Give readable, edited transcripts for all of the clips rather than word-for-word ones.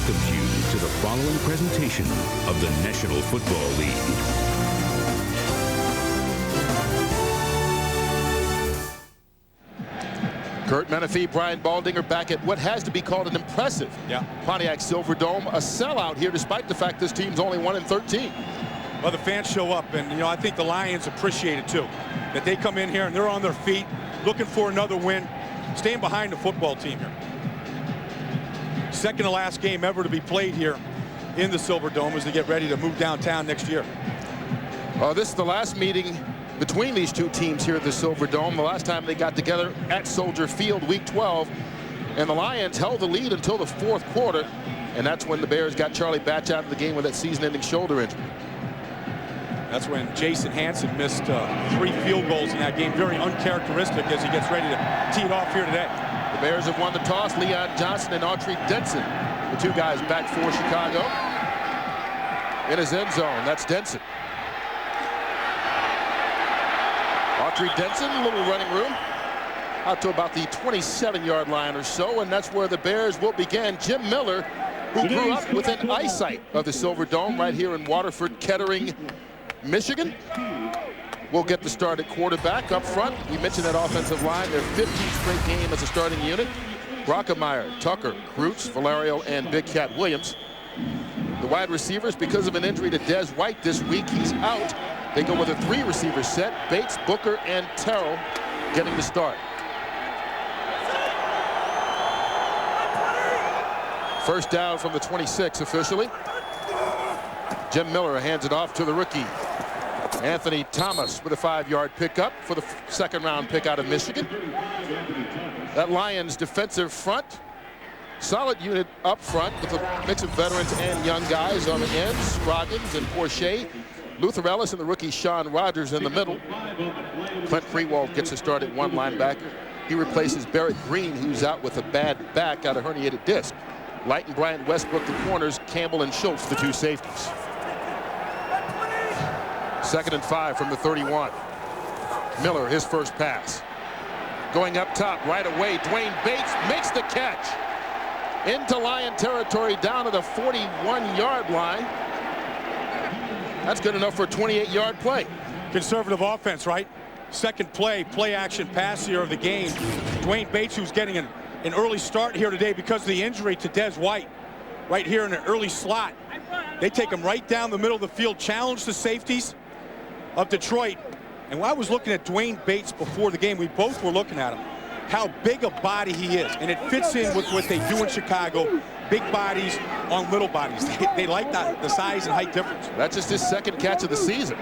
welcomes you to the following presentation of the National Football League. Kurt Menefee, Brian Baldinger back at what has to be called an impressive Pontiac Silverdome. A sellout here despite the fact this team's only 1-13. Well, the fans show up, and I think the Lions appreciate it too. That they come in here and they're on their feet looking for another win, staying behind the football team here. Second to last game ever to be played here in the Silverdome as they get ready to move downtown next year. This is the last meeting between these two teams here at the Silverdome. The last time they got together at Soldier Field, Week 12, and the Lions held the lead until the fourth quarter, and that's when the Bears got Charlie Batch out of the game with that season-ending shoulder injury. That's when Jason Hansen missed 3 field goals in that game. Very uncharacteristic as he gets ready to tee it off here today. The Bears have won the toss. Leon Johnson and Autry Denson, the two guys back for Chicago. In his end zone, that's Denson. Autry Denson, a little running room, out to about the 27-yard line or so, and that's where the Bears will begin. Jim Miller, who grew up within eyesight of the Silverdome right here in Waterford, Kettering, Michigan, will get the start at quarterback. Up front, we mentioned that offensive line, their 15th straight game as a starting unit. Brockemeyer, Tucker, Kreutz, Valerio, and Big Cat Williams. The wide receivers, because of an injury to Des White this week, he's out. They go with a 3-receiver set. Bates, Booker, and Terrell getting the start. First down from the 26 officially. Jim Miller hands it off to the rookie Anthony Thomas with a 5-yard pickup for the second-round pick out of Michigan. That Lions defensive front, solid unit up front with a mix of veterans and young guys on the ends. Scroggins and Porcher. Luther Ellis and the rookie Sean Rogers in the middle. Clint Freewald gets a start at one linebacker. He replaces Barrett Green, who's out with a bad back out of herniated disc. Light and Bryant Westbrook, the corners. Campbell and Schultz, the two safeties. 2nd and 5 from the 31. Miller, his first pass. Going up top right away, Dwayne Bates makes the catch. Into Lion territory down to the 41-yard line. That's good enough for a 28-yard play. Conservative offense, right? Second play action pass here of the game. Dwayne Bates, who's getting an early start here today because of the injury to Des White, right here in an early slot. They take him right down the middle of the field, challenge the safeties of Detroit. And when I was looking at Dwayne Bates before the game, we both were looking at him, how big a body he is. And it fits in with what they do in Chicago. Big bodies on little bodies. They like the size and height difference. That's just his second catch of the season.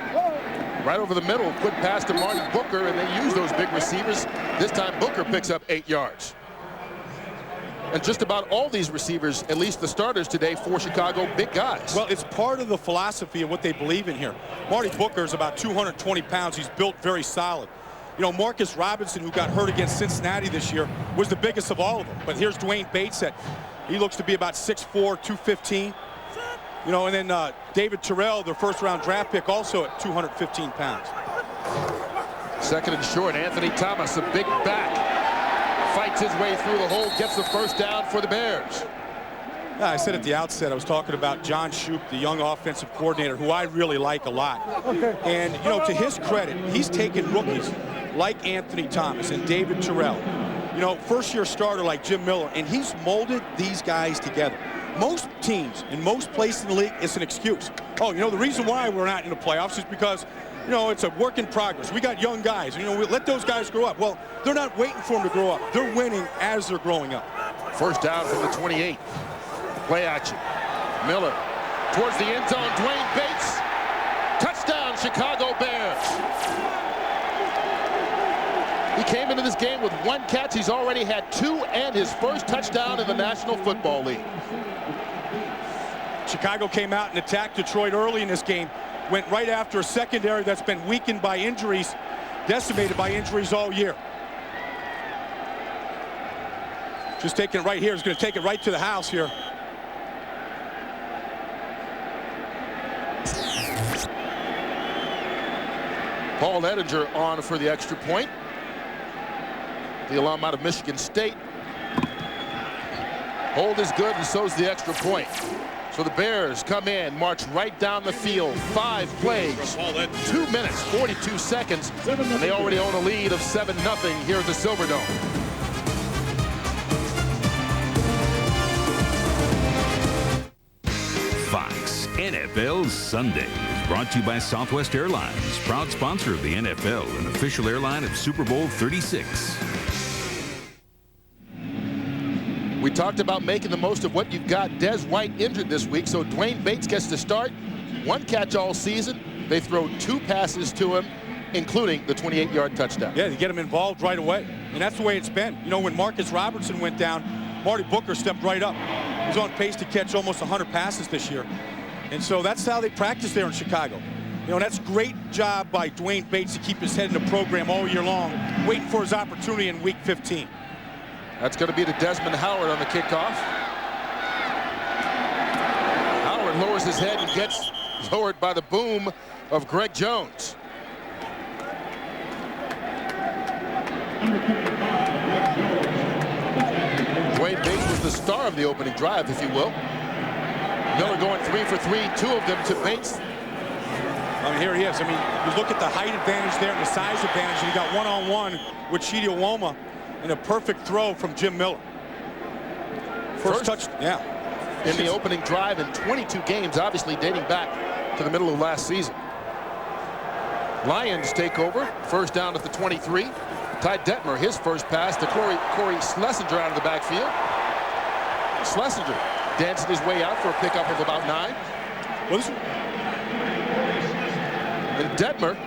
Right over the middle, quick pass to Marty Booker, and they use those big receivers. This time Booker picks up 8 yards. And just about all these receivers, at least the starters today for Chicago, big guys. Well, it's part of the philosophy of what they believe in here. Marty Booker is about 220 pounds. He's built very solid. You know, Marcus Robinson, who got hurt against Cincinnati this year, was the biggest of all of them. But here's Dwayne Bates at, he looks to be about 6'4", 215. You know, and then David Terrell, their first-round draft pick, also at 215 pounds. 2nd and short, Anthony Thomas, a big back. Fights his way through the hole, gets the first down for the Bears. Yeah, I said at the outset, I was talking about John Shoup, the young offensive coordinator, who I really like a lot. And, you know, to his credit, he's taken rookies like Anthony Thomas and David Terrell, you know, first-year starter like Jim Miller, and he's molded these guys together. Most teams in most places in the league, it's an excuse. Oh, you know, the reason why we're not in the playoffs is because, you know, it's a work in progress. We got young guys. You know, we let those guys grow up. Well, they're not waiting for them to grow up. They're winning as they're growing up. First down from the 28. Play action. Miller towards the end zone. Dwayne Bates. Touchdown, Chicago Bears. He came into this game with 1 catch. He's already had 2 and his first touchdown in the National Football League. Chicago came out and attacked Detroit early in this game. Went right after a secondary that's been weakened by injuries, decimated by injuries all year. Just taking it right here. He's going to take it right to the house here. Paul Ettinger on for the extra point. The alum out of Michigan State. Hold is good, and so's the extra point. So the Bears come in, march right down the field. 5 plays, 2 minutes, 42 seconds, and they already own a lead of 7-0 here at the Silverdome. Fox NFL Sunday is brought to you by Southwest Airlines, proud sponsor of the NFL and official airline of Super Bowl 36. We talked about making the most of what you've got. Dez White injured this week, so Dwayne Bates gets to start. 1 catch all season. They throw 2 passes to him, including the 28-yard touchdown. Yeah, you get him involved right away. And that's the way it's been. You know, when Marcus Robertson went down, Marty Booker stepped right up. He's on pace to catch almost 100 passes this year. And so that's how they practice there in Chicago. You know, that's great job by Dwayne Bates to keep his head in the program all year long, waiting for his opportunity in Week 15. That's going to be to Desmond Howard on the kickoff. Howard lowers his head and gets lowered by the boom of Greg Jones. Dwayne Bates was the star of the opening drive, if you will. Miller going 3 for 3, 2 of them to Bates. I mean, here he is. I mean, you look at the height advantage there and the size advantage, and he got one-on-one with Chidi Uwoma and a perfect throw from Jim Miller. First touch, yeah. In the opening drive in 22 games, obviously dating back to the middle of last season. Lions take over, first down at the 23. Ty Detmer, his first pass to Corey Schlesinger out of the backfield. Schlesinger dancing his way out for a pickup of about 9. And Detmer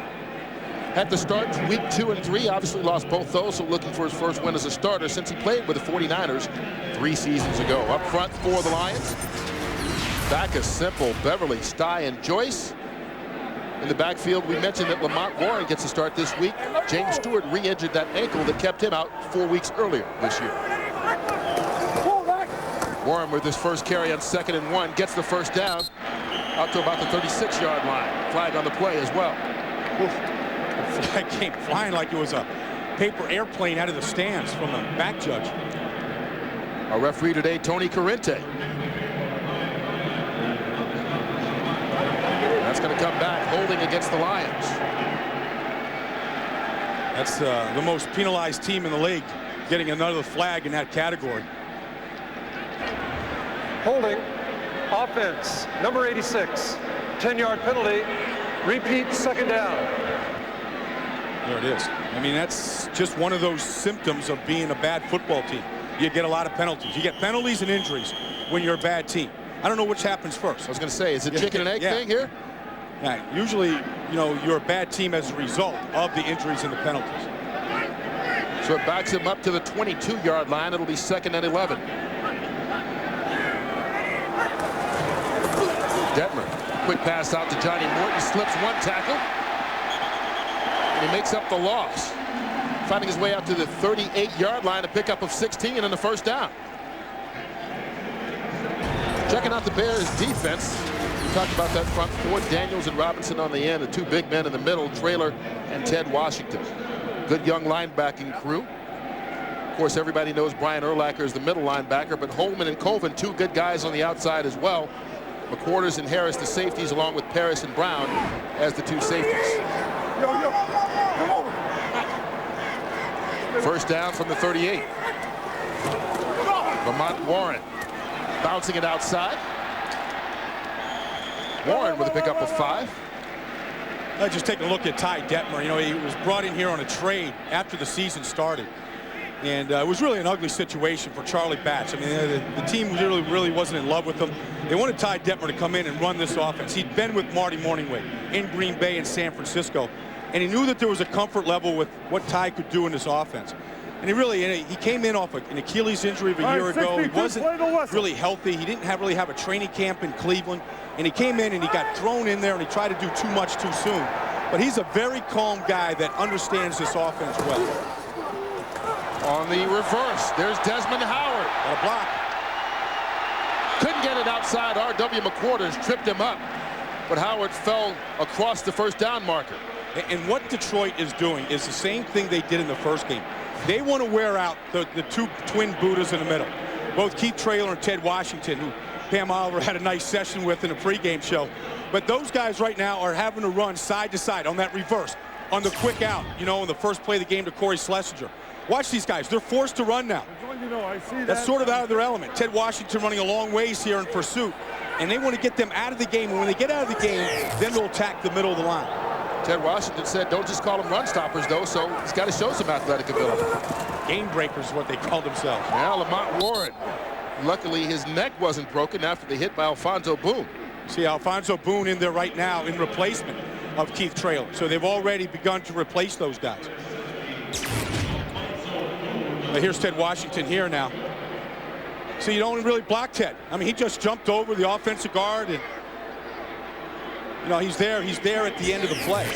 had to start week 2 and 3, obviously lost both those, so looking for his first win as a starter since he played with the 49ers 3 seasons ago. Up front for the Lions, Backus, Simple, Beverly, Stye, and Joyce. In the backfield, we mentioned that Lamont Warren gets a start this week. James Stewart re-injured that ankle that kept him out 4 weeks earlier this year. Warren with his first carry on 2nd and 1 gets the first down out to about the 36-yard line. Flag on the play as well. The flag came flying like it was a paper airplane out of the stands from the back judge. Our referee today, Tony Corrente. That's going to come back, holding against the Lions. That's the most penalized team in the league, getting another flag in that category. Holding, offense, number 86, 10-yard penalty, repeat, 2nd down. There it is. I mean, that's just one of those symptoms of being a bad football team. You get a lot of penalties. You get penalties and injuries when you're a bad team. I don't know which happens first. I was going to say, is it chicken and egg thing here? Yeah, usually, you know, you're a bad team as a result of the injuries and the penalties. So it backs him up to the 22-yard line. It'll be 2nd and 11. Detmer, quick pass out to Johnny Morton, slips 1 tackle. And he makes up the loss, finding his way out to the 38-yard line, a pickup of 16 and a first down. Checking out the Bears defense. We talked about that front 4, Daniels and Robinson on the end, the 2 big men in the middle, Traylor and Ted Washington. Good young linebacking crew. Of course, everybody knows Brian Urlacher is the middle linebacker, but Holman and Colvin, 2 good guys on the outside as well. McQuarters and Harris, the safeties, along with Paris and Brown as the 2 safeties. First down from the 38. Lamont Warren bouncing it outside. Warren with a pickup of 5. Just take a look at Ty Detmer. You know, he was brought in here on a trade after the season started. And it was really an ugly situation for Charlie Batch. I mean, the team really wasn't in love with him. They wanted Ty Detmer to come in and run this offense. He'd been with Marty Morningway in Green Bay and San Francisco. And he knew that there was a comfort level with what Ty could do in this offense. And he came in off an Achilles injury of a year ago. He wasn't really healthy. He didn't really have a training camp in Cleveland. And he came in and he got thrown in there and he tried to do too much too soon. But he's a very calm guy that understands this offense well. On the reverse, there's Desmond Howard. Got a block. Couldn't get it outside. R.W. McQuarters tripped him up. But Howard fell across the first down marker. And what Detroit is doing is the same thing they did in the first game. They want to wear out the 2 twin Buddhas in the middle. both Keith Traylor and Ted Washington, who Pam Oliver had a nice session with in a pregame show. But those guys right now are having to run side to side on that reverse, on the quick out, you know, in the first play of the game to Corey Schlesinger. Watch these guys. They're forced to run now. That's sort of out of their element. Ted Washington running a long ways here in pursuit, and they want to get them out of the game. And when they get out of the game, then they'll attack the middle of the line. Ted Washington said, don't just call them run stoppers, though, so he's got to show some athletic ability. Game breakers is what they call themselves. Now Lamont Warren, luckily his neck wasn't broken after the hit by Alfonso Boone. See Alfonso Boone in there right now in replacement of Keith Traylor. So they've already begun to replace those guys. But here's Ted Washington here now. So you don't really block Ted. I mean, he just jumped over the offensive guard, and you know, he's there at the end of the play.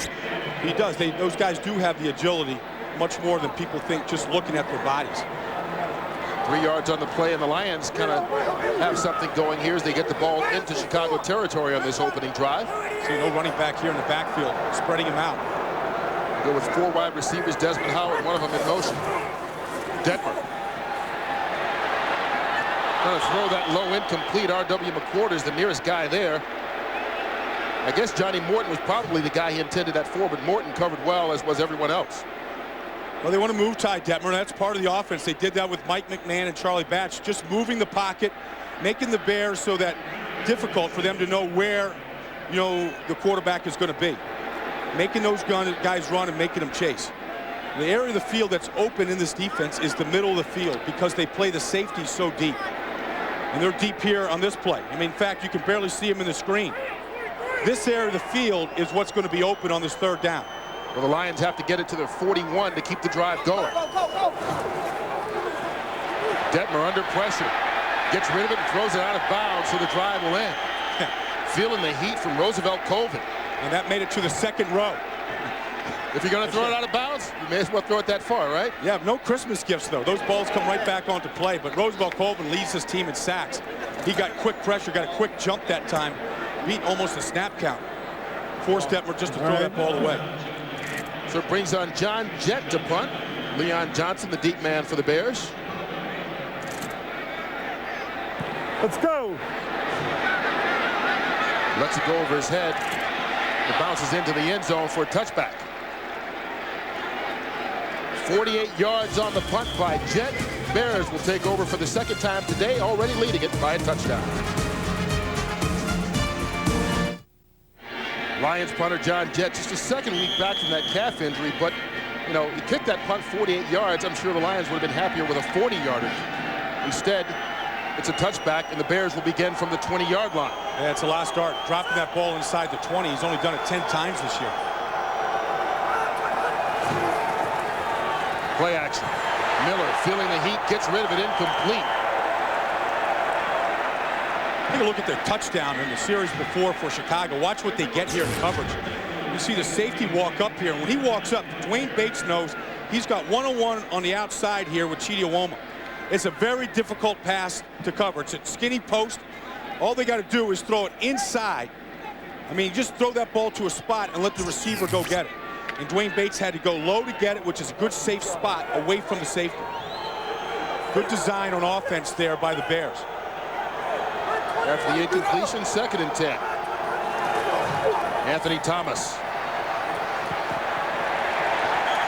He does. Those guys do have the agility, much more than people think just looking at their bodies. 3 yards on the play, and the Lions kind of have something going here as they get the ball into Chicago territory on this opening drive. See, no running back here in the backfield, spreading him out. Go with 4 wide receivers, Desmond Howard, one of them in motion. Detmer. Going to throw that low incomplete. R.W. McCord is the nearest guy there. I guess Johnny Morton was probably the guy he intended that for, but Morton covered well, as was everyone else. Well, they want to move Ty Detmer. That's part of the offense. They did that with Mike McMahon and Charlie Batch, just moving the pocket, making the Bears so that difficult for them to know where, you know, the quarterback is going to be. Making those guys run and making them chase. The area of the field that's open in this defense is the middle of the field because they play the safety so deep. And they're deep here on this play. I mean, in fact, you can barely see them in the screen. This area of the field is what's going to be open on this 3rd down. Well, the Lions have to get it to their 41 to keep the drive going. Detmer under pressure. Gets rid of it and throws it out of bounds so the drive will end. Feeling the heat from Roosevelt Colvin. And that made it to the 2nd row. If you're going to throw it out of bounds, you may as well throw it that far, right? Yeah, no Christmas gifts, though. Those balls come right back onto play. But Roosevelt Colvin leads his team in sacks. He got quick pressure, got a quick jump that time. Beat almost a snap count. Forced Detmer just to throw that ball away. So it brings on John Jett to punt. Leon Johnson, the deep man for the Bears. Let's go. Lets it go over his head. It bounces into the end zone for a touchback. 48 yards on the punt by Jett. Bears will take over for the 2nd time today, already leading it by a touchdown. Lions punter John Jett, just a 2nd week back from that calf injury, but you know, he kicked that punt 48 yards. I'm sure the Lions would have been happier with a 40-yarder. Instead, it's a touchback, and the Bears will begin from the 20-yard line. Yeah, it's a last start. Dropping that ball inside the 20. He's only done it 10 times this year. Play action. Miller feeling the heat, gets rid of it, incomplete. Take a look at their touchdown in the series before for Chicago. Watch what they get here in coverage. You see the safety walk up here. When he walks up, Dwayne Bates knows he's got one-on-one on the outside here with Chidi Awoma. It's a very difficult pass to cover. It's a skinny post. All they got to do is throw it inside. I mean, just throw that ball to a spot and let the receiver go get it. And Dwayne Bates had to go low to get it, which is a good safe spot away from the safety. Good design on offense there by the Bears. After the incompletion, 2nd and 10. Anthony Thomas.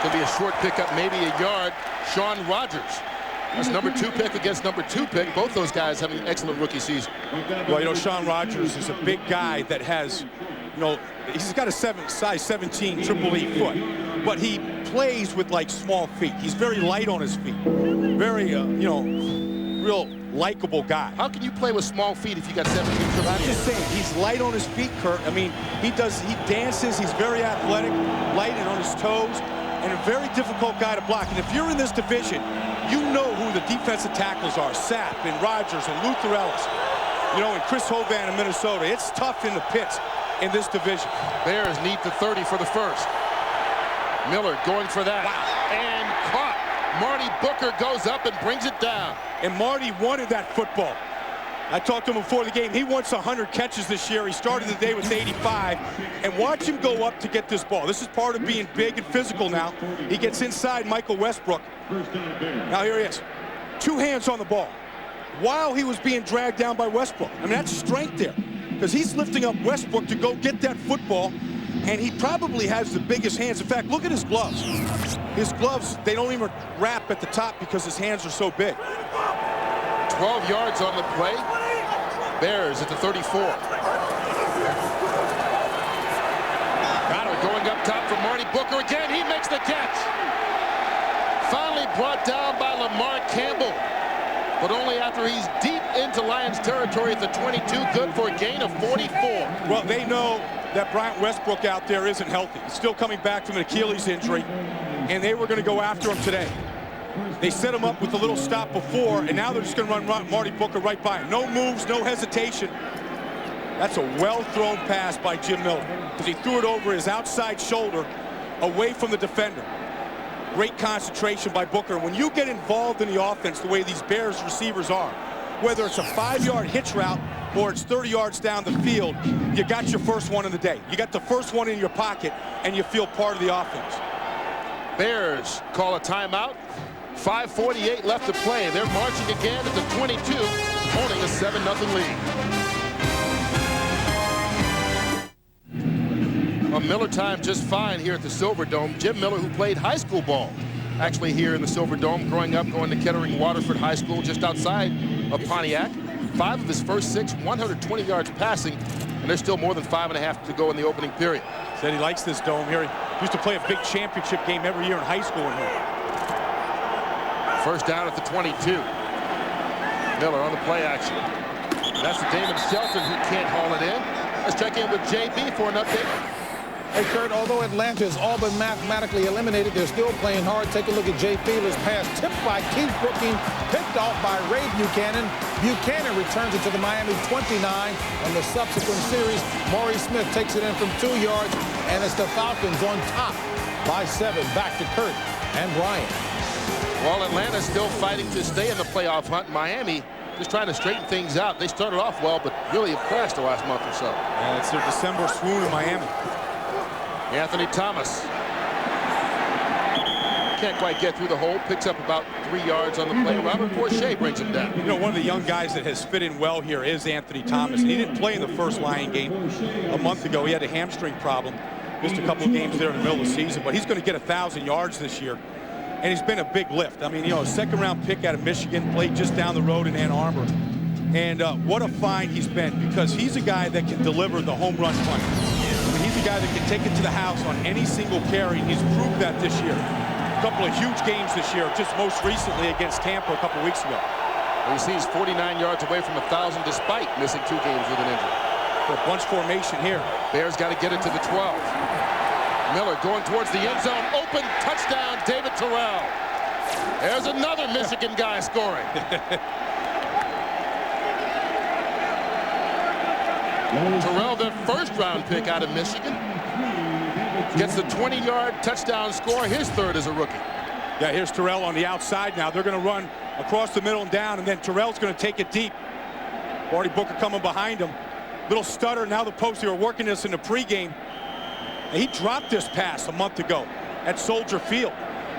Could be a short pickup, maybe a yard. Sean Rogers. That's number 2 pick against number 2 pick. Both those guys having an excellent rookie season. Well, you know, Sean Rogers is a big guy that has, you know, he's got a size 17 triple E foot, but he plays with like small feet. He's very light on his feet. Very, you know, real likable guy. How can you play with small feet if you got 17 triple E? I'm just saying, he's light on his feet, Kurt. I mean, he dances, he's very athletic, light and on his toes, and a very difficult guy to block. And if you're in this division, you know who the defensive tackles are. Sapp and Rogers and Luther Ellis. You know, and Chris Hovan in Minnesota. It's tough in the pits in this division. Bears need the 30 for the 1st. Miller going for that. Wow. And caught. Marty Booker goes up and brings it down. And Marty wanted that football. I talked to him before the game. He wants 100 catches this year. He started the day with 85. And watch him go up to get this ball. This is part of being big and physical now. He gets inside Michael Westbrook. Now here he is. 2 hands on the ball. while he was being dragged down by Westbrook. I mean, that's strength there, because he's lifting up Westbrook to go get that football, and he probably has the biggest hands. In fact, look at his gloves. His gloves, they don't even wrap at the top because his hands are so big. 12 yards on the play. Bears at the 34. Goddard going up top for Marty Booker again. He makes the catch. Finally brought down by Lamar Campbell, but only after he's deep into Lions territory at the 22. Good for a gain of 44. Well, they know that Bryant Westbrook out there isn't healthy. He's still coming back from an Achilles injury, and they were going to go after him today. They set him up with a little stop before, and now they're just going to run Marty Booker right by him. No moves, no hesitation. That's a well-thrown pass by Jim Miller, because he threw it over his outside shoulder away from the defender. Great concentration by Booker. When you get involved in the offense the way these Bears receivers are, whether it's a 5-yard hitch route or it's 30 yards down the field, you got your first one of the day. You got the first one in your pocket, and you feel part of the offense. Bears call a timeout. 5:48 left to play. They're marching again at the 22, holding a 7-0 lead. Well, Miller time just fine here at the Silverdome. Jim Miller, who played high school ball, actually here in the Silverdome, growing up going to Kettering Waterford High School just outside of Pontiac. 5 of his first 6, 120 yards passing, and there's still more than 5.5 to go in the opening period. Said he likes this dome here. He used to play a big championship game every year in high school in here. First down at the 22. Miller on the play action. That's the Damon Shelton who can't haul it in. Let's check in with JB for an update. Hey, Kurt, although Atlanta has all but mathematically eliminated, they're still playing hard. Take a look at Jay Fiedler's pass, tipped by Keith Brooking, picked off by Ray Buchanan. Buchanan returns it to the Miami 29. On the subsequent series, Maurice Smith takes it in from 2 yards, and it's the Falcons on top by 7. Back to Kurt and Brian. While Atlanta's still fighting to stay in the playoff hunt, Miami just trying to straighten things out. They started off well, but really have crashed the last month or so. Yeah, it's their December swoon in Miami. Anthony Thomas can't quite get through the hole. Picks up about 3 yards on the play. Robert Porcher brings him down. You know, one of the young guys that has fit in well here is Anthony Thomas. And he didn't play in the first Lion game a month ago. He had a hamstring problem. Missed a couple of games there in the middle of the season. But he's going to get 1,000 yards this year. And he's been a big lift. I mean, you know, a second-round pick out of Michigan, played just down the road in Ann Arbor. And what a find he's been, because he's a guy that can deliver the home run punt. I mean, he's a guy that can take it to the house on any single carry, and he's proved that this year. A couple of huge games this year, just most recently against Tampa a couple weeks ago. He sees 49 yards away from 1,000 despite missing 2 games with an injury. A bunch formation here. Bears got to get it to the 12. Miller going towards the end zone. Open touchdown, David Terrell. There's another Michigan guy scoring. Terrell, their first-round pick out of Michigan, gets the 20-yard touchdown score. His third as a rookie. Yeah, here's Terrell on the outside now. They're going to run across the middle and down, and then Terrell's going to take it deep. Marty Booker coming behind him. Little stutter. Now the post. They were working this in the pregame. He dropped this pass a month ago at Soldier Field.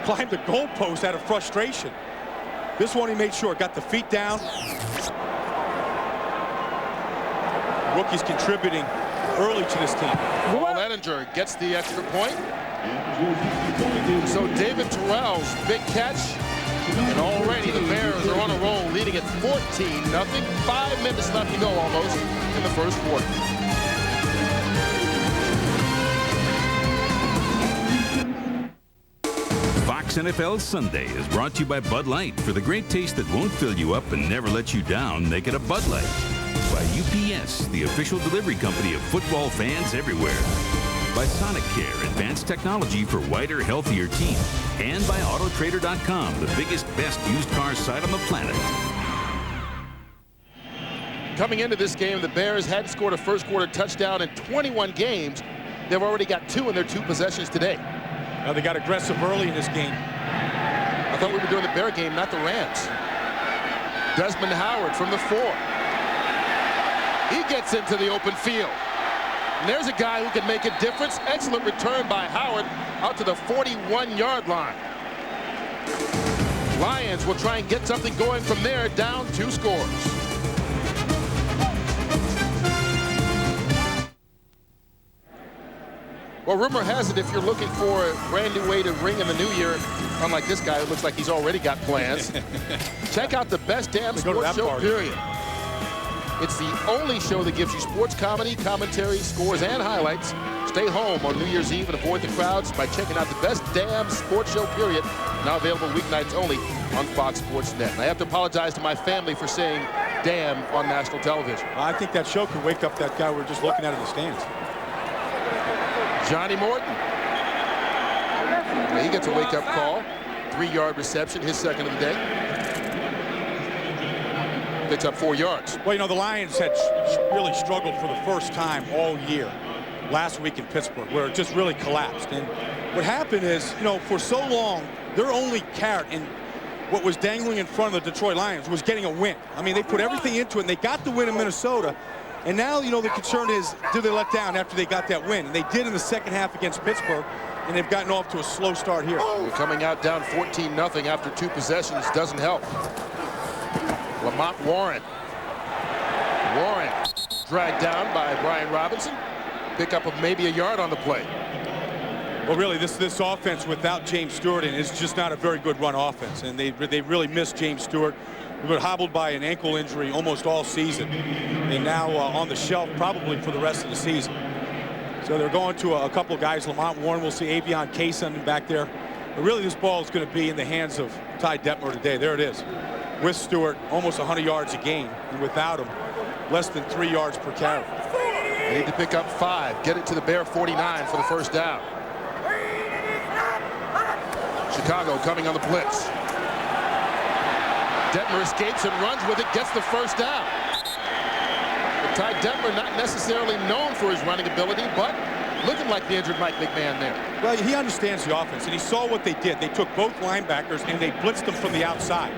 Climbed the goalpost out of frustration. This one he made sure. Got the feet down. Rookie's contributing early to this team. Paul Ettinger gets the extra point. So David Terrell's big catch. And already the Bears are on a roll, leading at 14-0. 5 minutes left to go almost in the first quarter. Fox NFL Sunday is brought to you by Bud Light. For the great taste that won't fill you up and never let you down, make it a Bud Light. By UPS, the official delivery company of football fans everywhere. By Sonic Care, advanced technology for whiter, healthier teeth. And by Autotrader.com, the biggest, best used car site on the planet. Coming into this game, the Bears hadn't scored a first-quarter touchdown in 21 games. They've already got 2 in their 2 possessions today. Now they got aggressive early in this game. I thought we were doing the Bear game, not the Rams. Desmond Howard from the 4. He gets into the open field. And there's a guy who can make a difference. Excellent return by Howard out to the 41-yard line. Lions will try and get something going from there, down 2 scores. Well, rumor has it if you're looking for a brand new way to ring in the new year, unlike this guy, it looks like he's already got plans. Check out the Best Damn Sports Show, period. It's the only show that gives you sports comedy, commentary, scores, and highlights. Stay home on New Year's Eve and avoid the crowds by checking out the Best Damn Sports Show, period. Now available weeknights only on Fox Sports Net. And I have to apologize to my family for saying damn on national television. I think that show could wake up that guy we were just looking at in the stands. Johnny Morton. He gets a wake-up call. 3-yard reception, his second of the day. Picks up 4 yards. Well, you know, the Lions had really struggled for the first time all year last week in Pittsburgh, where it just really collapsed. And what happened is, you know, for so long, their only carrot in what was dangling in front of the Detroit Lions was getting a win. I mean, they put everything into it, and they got the win in Minnesota. And now, you know, the concern is, do they let down after they got that win? And they did in the second half against Pittsburgh, and they've gotten off to a slow start here. We're coming out down 14-0 after 2 possessions doesn't help. Lamont Warren. Warren dragged down by Brian Robinson. Pick up of maybe a yard on the play. Well, really, this offense without James Stewart is just not a very good run offense, and they really missed James Stewart. He got hobbled by an ankle injury almost all season, and now on the shelf probably for the rest of the season. So they're going to a couple of guys. Lamont Warren, we'll see Avion Kaysen back there. But really, this ball is going to be in the hands of Ty Detmer today. There it is. With Stewart, almost 100 yards a game, and without him, less than 3 yards per carry. They need to pick up 5, get it to the Bear 49 for the first down. Chicago coming on the blitz. Detmer escapes and runs with it, gets the first down. But Ty Detmer not necessarily known for his running ability, but looking like the injured Mike McMahon there. Well, he understands the offense, and he saw what they did. They took both linebackers, and they blitzed them from the outside.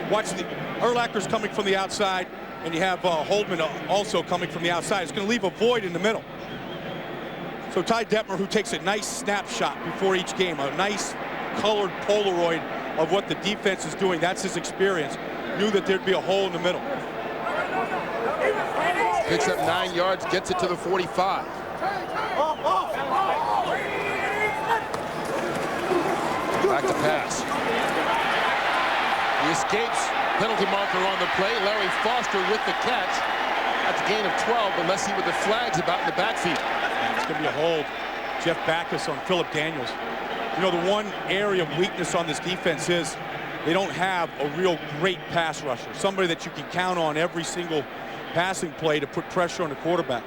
Watch the Urlacher's coming from the outside, and you have Holdman also coming from the outside. It's going to leave a void in the middle. So Ty Detmer, who takes a nice snapshot before each game, a nice colored Polaroid of what the defense is doing, that's his experience, knew that there'd be a hole in the middle. Picks up 9 yards, gets it to the 45. Back to pass. He escapes. Penalty marker on the play. Larry Foster with the catch. That's a gain of 12, but let's see what the flag's about in the backfield. It's going to be a hold. Jeff Backus on Philip Daniels. You know, the one area of weakness on this defense is they don't have a real great pass rusher, somebody that you can count on every single passing play to put pressure on the quarterback.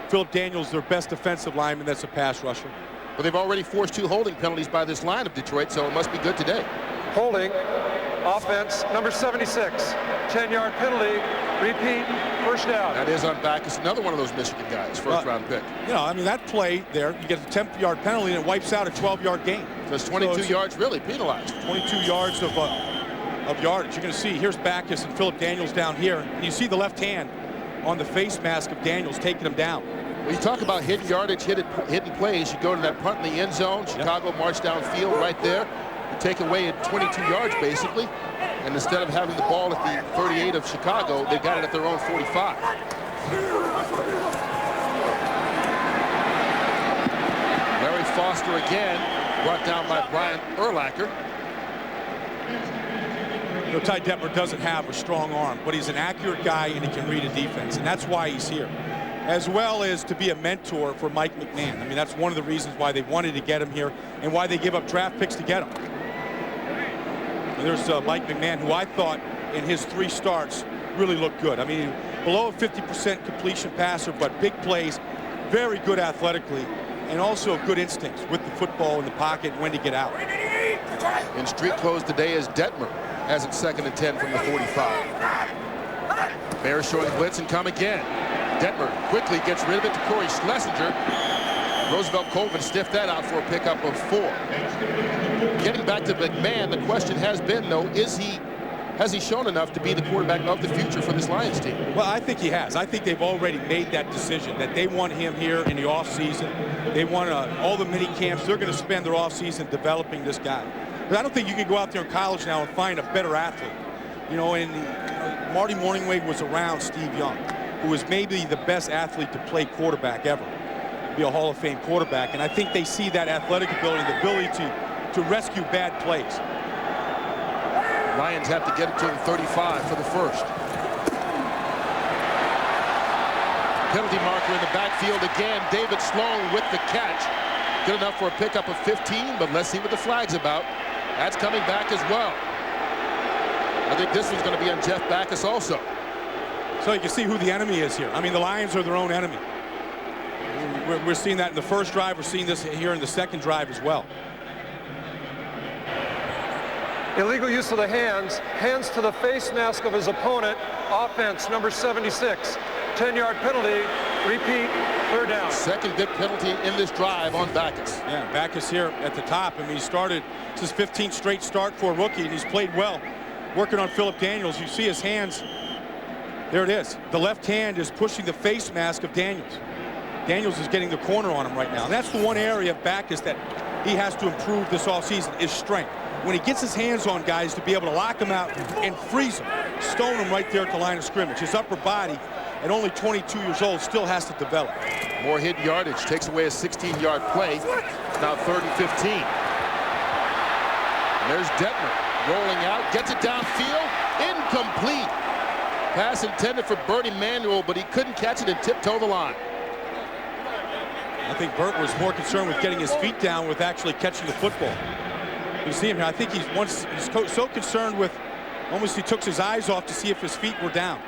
Philip Daniels, their best defensive lineman, that's a pass rusher. But they've already forced 2 holding penalties by this line of Detroit, so it must be good today. Holding, offense, number 76, 10-yard penalty, repeat, first down. That is on Backus, another one of those Michigan guys, first-round pick. You know, I mean, that play there, you get a 10-yard penalty, and it wipes out a 12-yard gain. So it's 22 yards really penalized. 22 yards of yardage. You're going to see, here's Backus and Philip Daniels down here, and you see the left hand on the face mask of Daniels taking him down. When you talk about hidden yardage, hidden plays, you go to that punt in the end zone. Chicago march downfield right there. You take away at 22 yards, basically. And instead of having the ball at the 38 of Chicago, they got it at their own 45. Larry Foster again, brought down by Brian Urlacher. You know, Ty Detmer doesn't have a strong arm, but he's an accurate guy, and he can read a defense, and that's why he's here. As well as to be a mentor for Mike McMahon. I mean, that's one of the reasons why they wanted to get him here and why they give up draft picks to get him. And there's Mike McMahon, who I thought in his 3 starts really looked good. I mean, below a 50% completion passer, but big plays, very good athletically, and also good instincts with the football in the pocket and when to get out. In street clothes today is Detmer, has it 2nd and 10 from the 45. Bears showing blitz and come again. Detmer quickly gets rid of it to Corey Schlesinger. Roosevelt Colvin stiffed that out for a pickup of 4. Getting back to McMahon, the question has been, though, has he shown enough to be the quarterback of the future for this Lions team? Well, I think he has. I think they've already made that decision, that they want him here in the offseason. They want all the mini camps. They're going to spend their offseason developing this guy. But I don't think you could go out there in college now and find a better athlete. You know, and Marty Morningweg was around Steve Young, who was maybe the best athlete to play quarterback ever, be a Hall of Fame quarterback. And I think they see that athletic ability, the ability to rescue bad plays. Lions have to get it to the 35 for the first. Penalty marker in the backfield again. David Sloan with the catch. Good enough for a pickup of 15, but let's see what the flag's about. That's coming back as well. I think this one's going to be on Jeff Backus also. So you can see who the enemy is here. I mean, the Lions are their own enemy. We're seeing that in the first drive. We're seeing this here in the second drive as well. Illegal use of the hands. Hands to the face mask of his opponent. Offense, number 76. 10-yard penalty. Repeat, third down. Second good penalty in this drive on Backus. Yeah, Backus here at the top. I mean, he started, it's his 15th straight start for a rookie, and he's played well. Working on Philip Daniels. You see his hands. There it is. The left hand is pushing the face mask of Daniels. Daniels is getting the corner on him right now. And that's the one area of Backus that he has to improve this offseason, is strength. When he gets his hands on guys, to be able to lock them out and freeze them, stone them right there at the line of scrimmage. His upper body, at only 22 years old, still has to develop. More hit yardage. Takes away a 16-yard play. Now 3rd and 15. And there's Detmer rolling out. Gets it downfield. Incomplete. Pass intended for Bernie Manuel, but he couldn't catch it and tiptoe the line. I think Burt was more concerned with getting his feet down with actually catching the football. You see him here. I think he's so concerned with, almost he took his eyes off to see if his feet were down.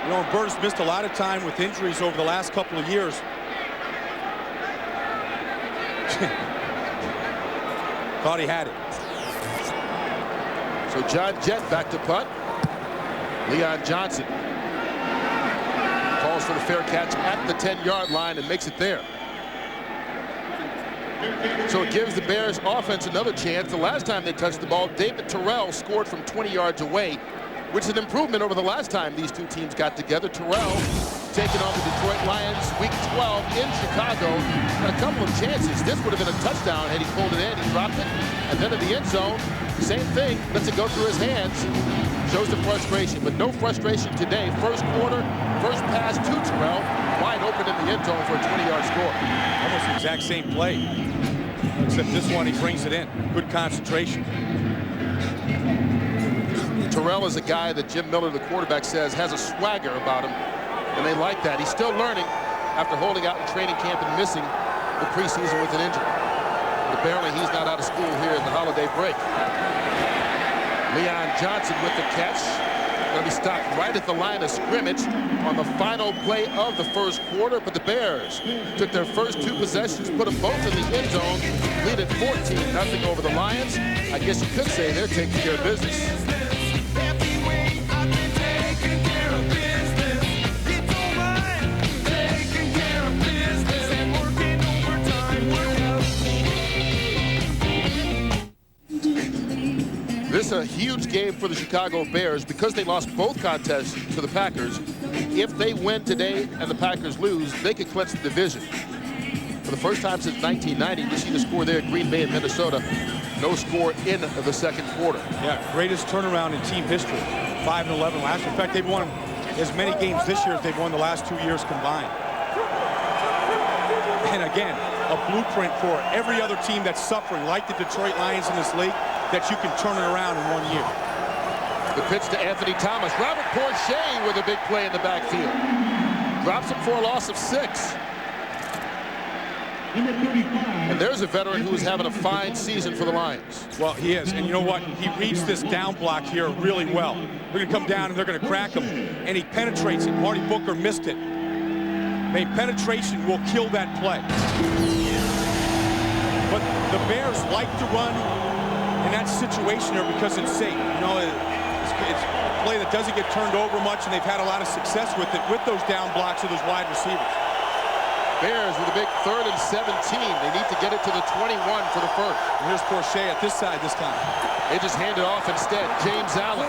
You know, Burt has missed a lot of time with injuries over the last couple of years. Thought he had it. So John Jett back to punt. Leon Johnson calls for the fair catch at the 10-yard line and makes it there. So it gives the Bears offense another chance. The last time they touched the ball, David Terrell scored from 20 yards away, which is an improvement over the last time these two teams got together. Terrell taking on the Detroit Lions week 12 in Chicago. Had a couple of chances. This would have been a touchdown had he pulled it in. He dropped it. And then in the end zone, same thing. Lets it go through his hands. Shows the frustration, but no frustration today. First quarter, first pass to Terrell. Wide open in the end zone for a 20-yard score. Almost the exact same play, except this one he brings it in. Good concentration. Terrell is a guy that Jim Miller, the quarterback, says has a swagger about him, and they like that. He's still learning after holding out in training camp and missing the preseason with an injury. But apparently he's not out of school here in the holiday break. Leon Johnson with the catch. Going to be stopped right at the line of scrimmage on the final play of the first quarter. But the Bears took their first two possessions, put them both in the end zone, lead at 14-0 over the Lions. I guess you could say they're taking care of business. This is a huge game for the Chicago Bears because they lost both contests to the Packers. If they win today and the Packers lose, they could clinch the division. For the first time since 1990, you see the score there at Green Bay and Minnesota. No score in the second quarter. Yeah, greatest turnaround in team history. 5-11 last year. In fact, they've won as many games this year as they've won the last 2 years combined. And again, a blueprint for every other team that's suffering, like the Detroit Lions in this league, that you can turn it around in 1 year. The pitch to Anthony Thomas. Robert Porcher with a big play in the backfield. Drops him for a loss of 6. And there's a veteran who's having a fine season for the Lions. Well, he is. And you know what? He reads this down block here really well. They're going to come down and they're going to crack him. And he penetrates it. Marty Booker missed it. A penetration will kill that play. But the Bears like to run in that situation here because it's safe. You know, it's a play that doesn't get turned over much, and they've had a lot of success with it, with those down blocks of those wide receivers. Bears with a big 3rd and 17. They need to get it to the 21 for the first. And here's Porcher at this side this time. They just hand it off instead. James Allen.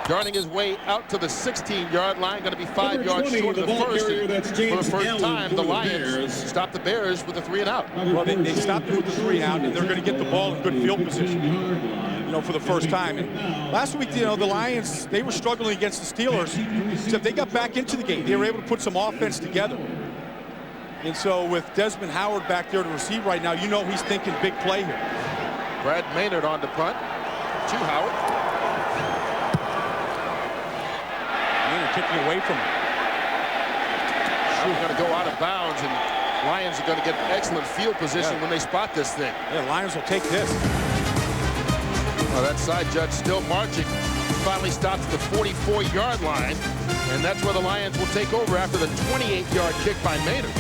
darting his way out to the 16-yard line. Going to be 5 yards short of the first. For the first time, the Lions stopped the Bears with a 3-and-out. Well, they stopped it with the 3-and-out, and they're going to get the ball in good field position, you know, for the first time. And last week, you know, the Lions, they were struggling against the Steelers. Except they got back into the game. They were able to put some offense together. And so with Desmond Howard back there to receive right now, you know he's thinking big play here. Brad Maynard on the punt to Howard. Maynard kicking away from him. He's going to go out of bounds, and Lions are going to get excellent field position when they spot this thing. Yeah, Lions will take this. Well, that side judge still marching. Finally stops at the 44-yard line, and that's where the Lions will take over after the 28-yard kick by Maynard.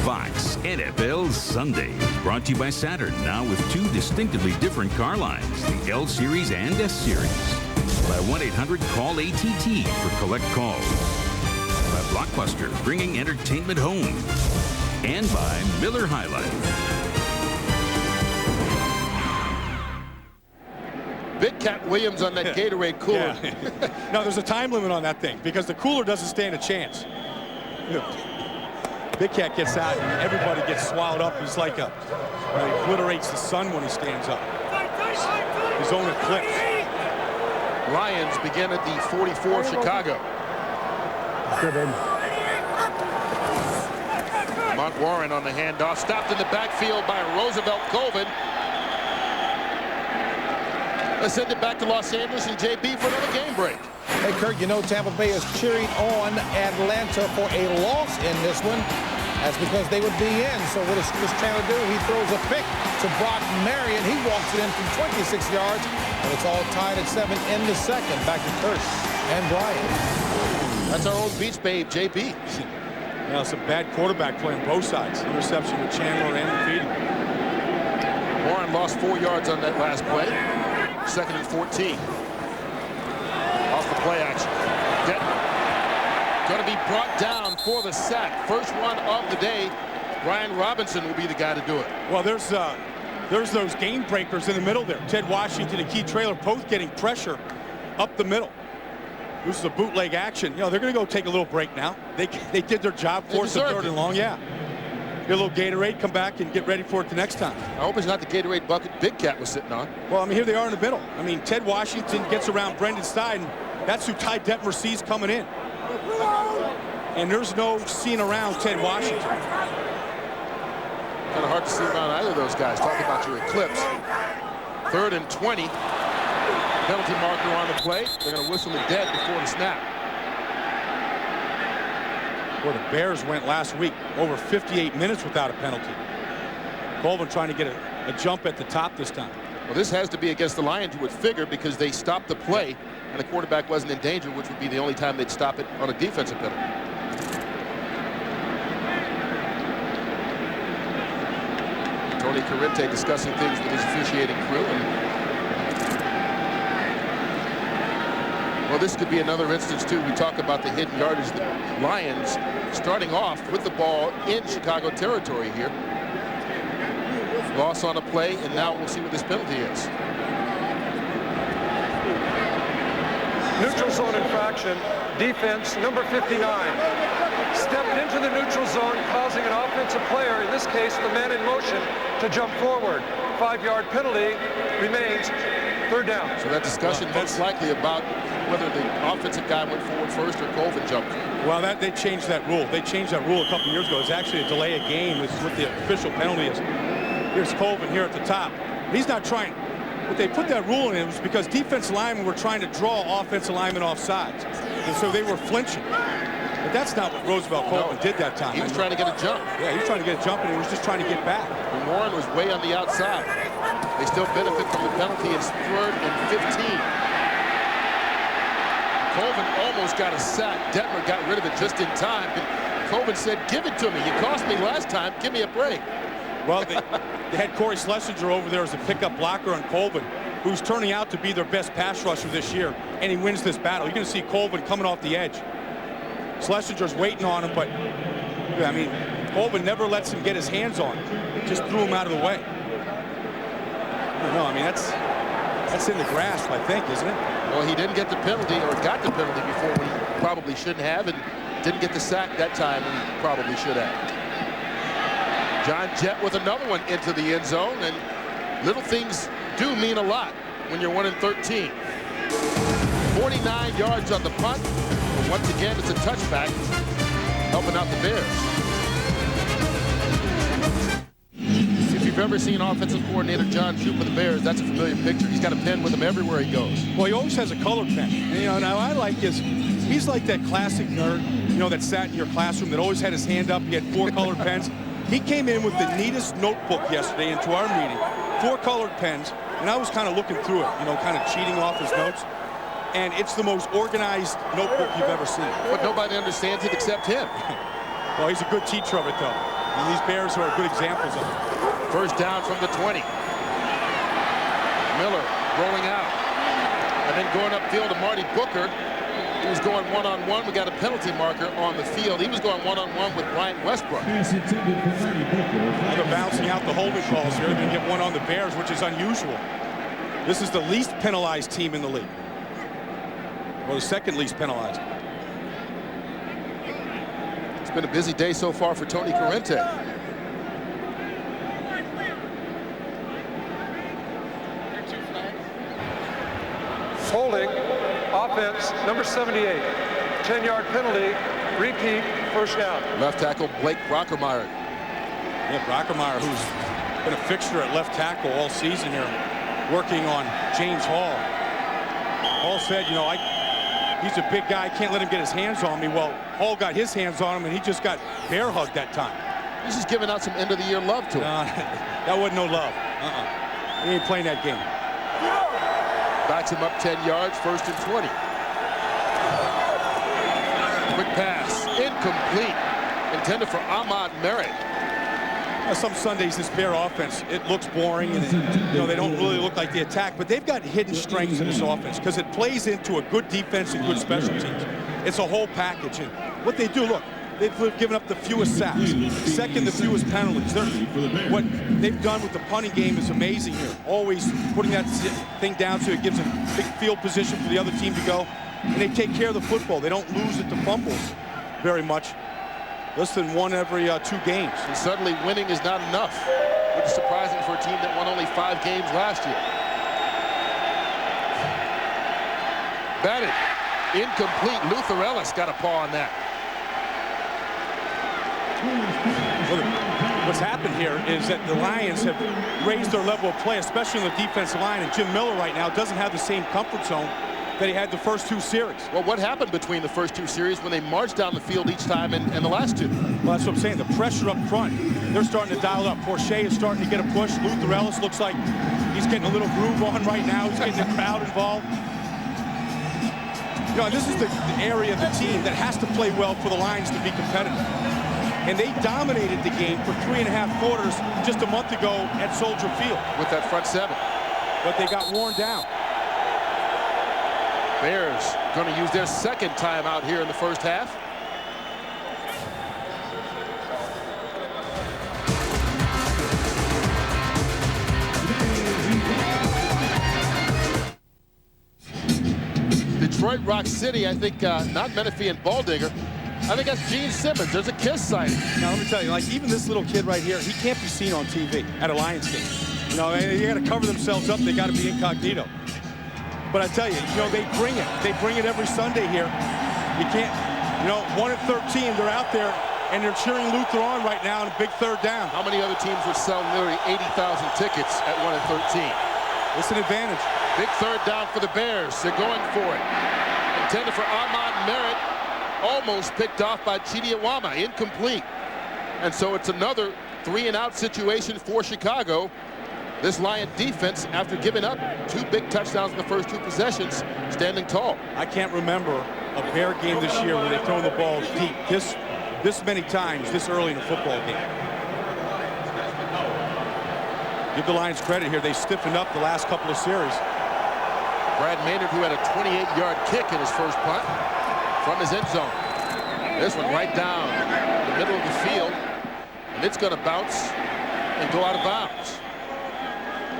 Fox NFL Sunday is brought to you by Saturn, now with 2 distinctively different car lines, the L Series and S Series. By 1-800-CALL-ATT for collect calls. By Blockbuster, bringing entertainment home. And by Miller High Life. Big Cat Williams on that Gatorade cooler. Yeah. No, there's a time limit on that thing because the cooler doesn't stand a chance. Big Cat gets out and everybody gets swallowed up. He's like he obliterates the sun when he stands up. His own eclipse. Lions begin at the 44 of Chicago. Mont Warren on the handoff, stopped in the backfield by Roosevelt Colvin. Let's send it back to Los Angeles and JB for another game break. Hey, Kurt, you know Tampa Bay is cheering on Atlanta for a loss in this one. That's because they would be in. So what does Chandler do? He throws a pick to Brock Marion. He walks it in from 26 yards, and it's all tied at 7 in the second. Back to Kurt and Brian. That's our old beach babe, JB. Now, some bad quarterback play on both sides. Interception with Chandler and McFeedy. Warren lost 4 yards on that last play. 2nd and 14. Off the play action. Detmer going to be brought down for the sack. First one of the day. Brian Robinson will be the guy to do it. Well, there's those game breakers in the middle there. Ted Washington and Keith Traylor both getting pressure up the middle. This is a bootleg action. You know, they're going to go take a little break now. They did their job, force the 3rd and long. Yeah. Get a little Gatorade, come back and get ready for it the next time. I hope it's not the Gatorade bucket Big Cat was sitting on. Well, I mean, here they are in the middle. I mean, Ted Washington gets around Brendan Stein. That's who Ty Detmer sees coming in. And there's no seeing around Ted Washington. Kind of hard to see around either of those guys. Talk about your eclipse. 3rd and 20. Penalty marker on the play. They're going to whistle it dead before the snap. Well, the Bears went last week over 58 minutes without a penalty. Colvin trying to get a jump at the top this time. Well, this has to be against the Lions, you would figure, because they stopped the play and the quarterback wasn't in danger, which would be the only time they'd stop it on a defensive penalty. Tony Carinte discussing things with his officiating crew. Well, this could be another instance, too. We talk about the hidden yardage. The Lions starting off with the ball in Chicago territory here. Loss on a play, and now we'll see what this penalty is. Neutral zone infraction. Defense, number 59. Stepped into the neutral zone, causing an offensive player, in this case the man in motion, to jump forward. 5-yard penalty remains. 3rd down. So that discussion most likely about whether the offensive guy went forward first or Colvin jumped. Well, they changed that rule. They changed that rule a couple years ago. It's actually a delay of game. This is what the official penalty is. Here's Colvin here at the top. He's not trying. But they put that rule in was because defensive linemen were trying to draw offensive linemen off sides. And so they were flinching. But that's not what Roosevelt Colvin did that time. He was trying to get a jump. Yeah, he was trying to get a jump, and he was just trying to get back. And Warren was way on the outside. They still benefit from the penalty. It's 3rd and 15. Colvin almost got a sack. Detmer got rid of it just in time. But Colvin said, give it to me. You cost me last time. Give me a break. Well, they had Corey Schlesinger over there as a pickup blocker on Colvin, who's turning out to be their best pass rusher this year, and he wins this battle. You're going to see Colvin coming off the edge. Schlesinger's waiting on him, but, I mean, Colvin never lets him get his hands on him. Just threw him out of the way. No, I mean, that's in the grasp, I think, isn't it? Well, he didn't get the penalty, or got the penalty before when he probably shouldn't have, and didn't get the sack that time when he probably should have. John Jett with another one into the end zone, and little things do mean a lot when you're 1-13. 49 yards on the punt. But once again, it's a touchback, helping out the Bears. If you've ever seen offensive coordinator John Shoup with the Bears, that's a familiar picture. He's got a pen with him everywhere he goes. Well, he always has a colored pen. And, you know, now I like he's like that classic nerd, you know, that sat in your classroom that always had his hand up. He had 4 colored pens. He came in with the neatest notebook yesterday into our meeting, 4 colored pens, and I was kind of looking through it, you know, kind of cheating off his notes. And it's the most organized notebook you've ever seen. But nobody understands it except him. Well, he's a good teacher of it, though. And these Bears are good examples of it. First down from the 20. Miller rolling out. And then going upfield to Marty Booker. He was going one-on-one. We got a penalty marker on the field. He was going one-on-one with Bryant Westbrook. They're bouncing out the holding calls here. They're going to get one on the Bears, which is unusual. This is the least penalized team in the league. Or the second least penalized. It's been a busy day so far for Tony Corrente. Holding, offense, number 78. 10-yard penalty, repeat, first down. Left tackle Blake Brockermeyer. Yeah, Brockermeyer, who's been a fixture at left tackle all season here, working on James Hall. Hall said, you know, he's a big guy, I can't let him get his hands on me. Well, Hall got his hands on him, and he just got bear hugged that time. He's just giving out some end-of-the-year love to him. That wasn't no love. He ain't playing that game. Backs him up 10 yards, first and 20. Quick pass, incomplete. Intended for Ahmad Merritt. Some Sundays, this Bear offense, it looks boring, and you know, they don't really look like the attack, but they've got hidden strengths in this offense because it plays into a good defense and good special teams. It's a whole package, and what they do, look, they've given up the fewest sacks, second the fewest penalties. What they've done with the punting game is amazing here. Always putting that thing down so it gives a big field position for the other team to go, and they take care of the football. They don't lose it to fumbles very much. Less than 1 every 2 games. And suddenly winning is not enough, which is surprising for a team that won only 5 games last year. Batted. Incomplete. Luther Ellis got a paw on that. What's happened here is that the Lions have raised their level of play, especially on the defensive line, and Jim Miller right now doesn't have the same comfort zone that he had the first 2 series. Well, what happened between the first 2 series when they marched down the field each time and the last 2? Well, that's what I'm saying. The pressure up front, they're starting to dial up. Porcher is starting to get a push. Luther Ellis looks like he's getting a little groove on right now. He's getting the crowd involved. You know, this is the area of the team that has to play well for the Lions to be competitive. And they dominated the game for 3.5 quarters just a month ago at Soldier Field. With that front 7. But they got worn down. Bears going to use their second timeout here in the first half. Detroit Rock City, I think, not Menifee and Baldinger. I think that's Gene Simmons. There's a kiss sign. Now, let me tell you, like, even this little kid right here, he can't be seen on TV at a Lions game. You know, they got to cover themselves up. They got to be incognito. But I tell you, you know, they bring it. They bring it every Sunday here. You can't, you know, 1-13, they're out there, and they're cheering Luther on right now in a big third down. How many other teams would sell nearly 80,000 tickets at 1-13? It's an advantage. Big third down for the Bears. They're going for it. Intended for Ahmad Merritt. Almost picked off by Chidi Awama. Incomplete. And so it's another 3-and-out situation for Chicago. This Lion defense, after giving up 2 big touchdowns in the first 2 possessions, standing tall. I can't remember a Bear game this year where they've thrown the ball deep this many times this early in a football game. Give the Lions credit here. They stiffened up the last couple of series. Brad Maynard, who had a 28-yard kick in his first punt from his end zone. This one right down the middle of the field, and it's going to bounce and go out of bounds.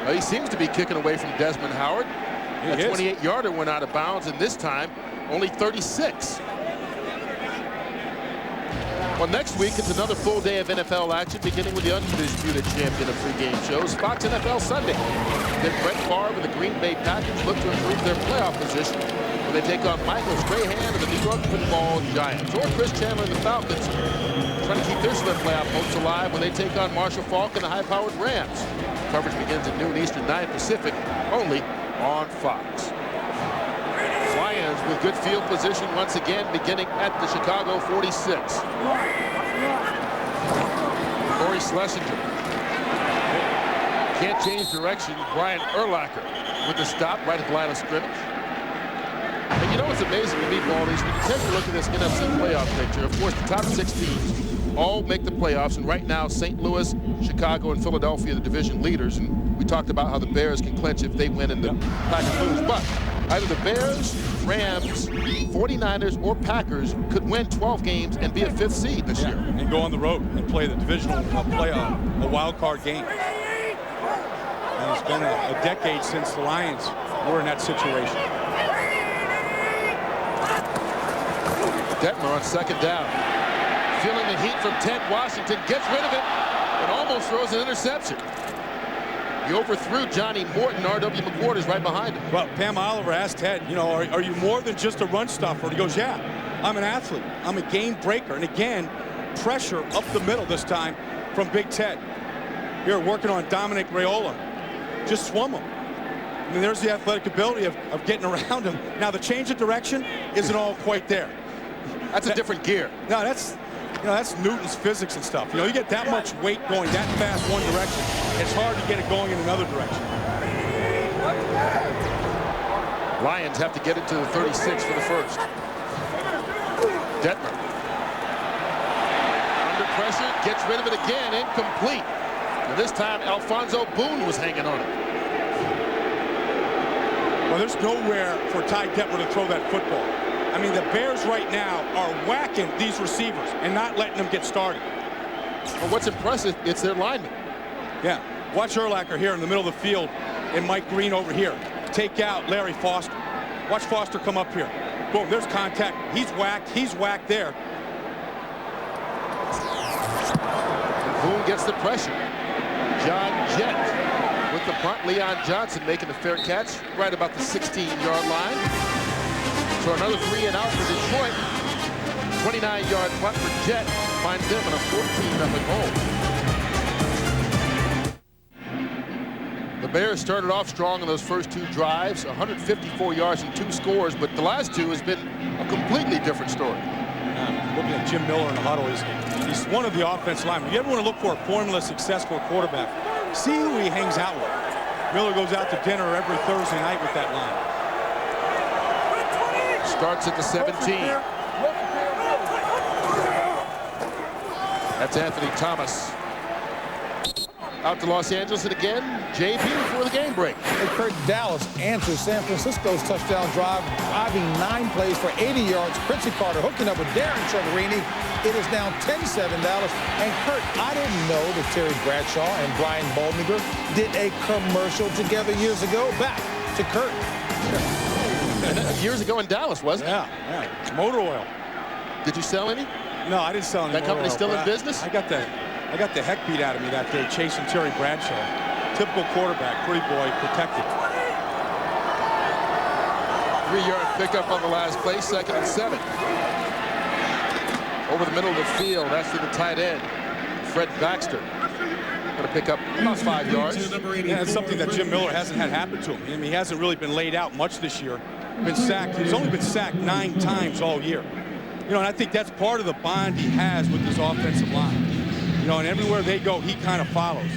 Well, he seems to be kicking away from Desmond Howard. A 28-yarder went out of bounds, and this time only 36. Well, next week, it's another full day of NFL action, beginning with the undisputed champion of three-game shows, Fox NFL Sunday. Then Brett Favre and the Green Bay Packers look to improve their playoff position when they take on Michael Strahan and the New York Football Giants, or Chris Chandler and the Falcons, trying to keep their split playoff hopes alive when they take on Marshall Faulk and the high-powered Rams. Coverage begins at noon Eastern, 9 Pacific, only on Fox. Lions with good field position once again, beginning at the Chicago 46. Corey Schlesinger can't change direction. Brian Urlacher with the stop right at the line of scrimmage. And you know what's amazing to me, Baldy, is when you take a look at this NFC playoff picture, of course, the top 6 teams all make the playoffs, and right now St. Louis, Chicago, and Philadelphia are the division leaders. And we talked about how the Bears can clinch if they win and the Packers lose. But either the Bears, Rams, 49ers, or Packers could win 12 games and be a 5th seed this year. And go on the road and play the divisional a wild card game. And it's been a decade since the Lions were in that situation. Detmer on second down. Feeling the heat from Ted Washington, gets rid of it and almost throws an interception. He overthrew Johnny Morton. R.W. McQuarters right behind him. Well, Pam Oliver asked Ted, you know, are you more than just a run stopper? And he goes, yeah, I'm an athlete. I'm a game breaker. And again, pressure up the middle this time from Big Ted. Here working on Dominic Raiola. Just swum him. I mean, there's the athletic ability of getting around him. Now, the change of direction isn't all quite there. That's a different gear. No, that's Newton's physics and stuff. You know, you get that much weight going that fast one direction, it's hard to get it going in another direction. Lions have to get it to the 36 for the first. Detmer. Under pressure, gets rid of it again, incomplete. And this time, Alfonso Boone was hanging on it. Well, there's nowhere for Ty Detmer to throw that football. I mean, the Bears right now are whacking these receivers and not letting them get started. Well, what's impressive, it's their linemen. Yeah, watch Urlacher here in the middle of the field and Mike Green over here. Take out Larry Foster. Watch Foster come up here. Boom, there's contact. He's whacked there. And Boone gets the pressure. John Jett with the punt. Leon Johnson making a fair catch right about the 16-yard line. So another 3 and out for Detroit. 29-yard punt for Jett finds them in a 14-0 hole. The Bears started off strong in those first 2 drives, 154 yards and 2 scores, but the last 2 has been a completely different story. Looking at Jim Miller in the huddle, he's one of the offensive linemen. If you ever want to look for a formula success for a quarterback, see who he hangs out with. Miller goes out to dinner every Thursday night with that line. Starts at the 17. That's Anthony Thomas. Out to Los Angeles, and again, JP before the game break. And Kurt Dallas answers San Francisco's touchdown drive, driving 9 plays for 80 yards. Quincy Carter hooking up with Darren Chiaverini. It is now 10-7 Dallas. And Kurt, I didn't know that Terry Bradshaw and Brian Baldniger did a commercial together years ago. Back to Kurt. Years ago in Dallas, wasn't it? Yeah. Motor oil. Did you sell any? No, I didn't sell any. That company's still in business? I got the heck beat out of me that day chasing Terry Bradshaw. Typical quarterback, pretty boy, protected. 3-yard pickup on the last play, 2nd and 7. Over the middle of the field, that's to the tight end, Fred Baxter. Going to pick up about 5 yards. Yeah, that's something that Jim Miller hasn't had happen to him. I mean, he hasn't really been laid out much this year. Been sacked. He's only been sacked 9 times all year. You know, and I think that's part of the bond he has with his offensive line. You know, and everywhere they go, he kind of follows.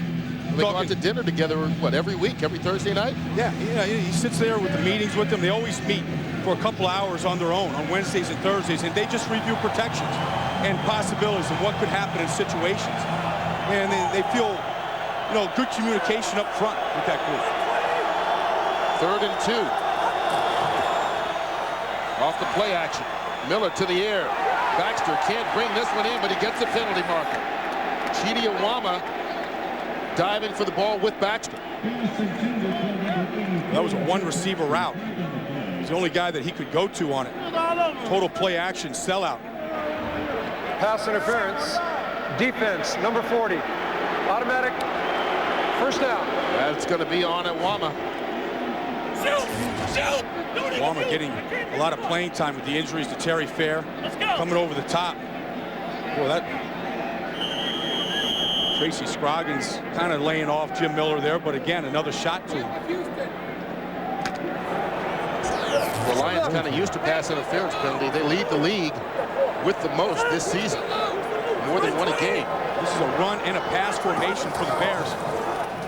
They go out to dinner together, what, every week, every Thursday night? Yeah, you know, he sits there with the meetings with them. They always meet for a couple hours on their own on Wednesdays and Thursdays, and they just review protections and possibilities and what could happen in situations. And they feel, you know, good communication up front with that group. 3rd and 2. Off the play action. Miller to the air. Baxter can't bring this one in, but he gets the penalty marker. Chidi Awama diving for the ball with Baxter. That was a one receiver route. He's the only guy that he could go to on it. Total play action sellout. Pass interference. Defense, number 40. Automatic first down. That's going to be on at Wama. Wama getting a lot of playing time with the injuries to Terry Fair. Coming over the top. Boy, that Tracy Scroggins kind of laying off Jim Miller there, but again, another shot to him. The Lions kind of used to pass interference penalty. They lead the league with the most this season. More than one a game. This is a run and a pass formation for the Bears.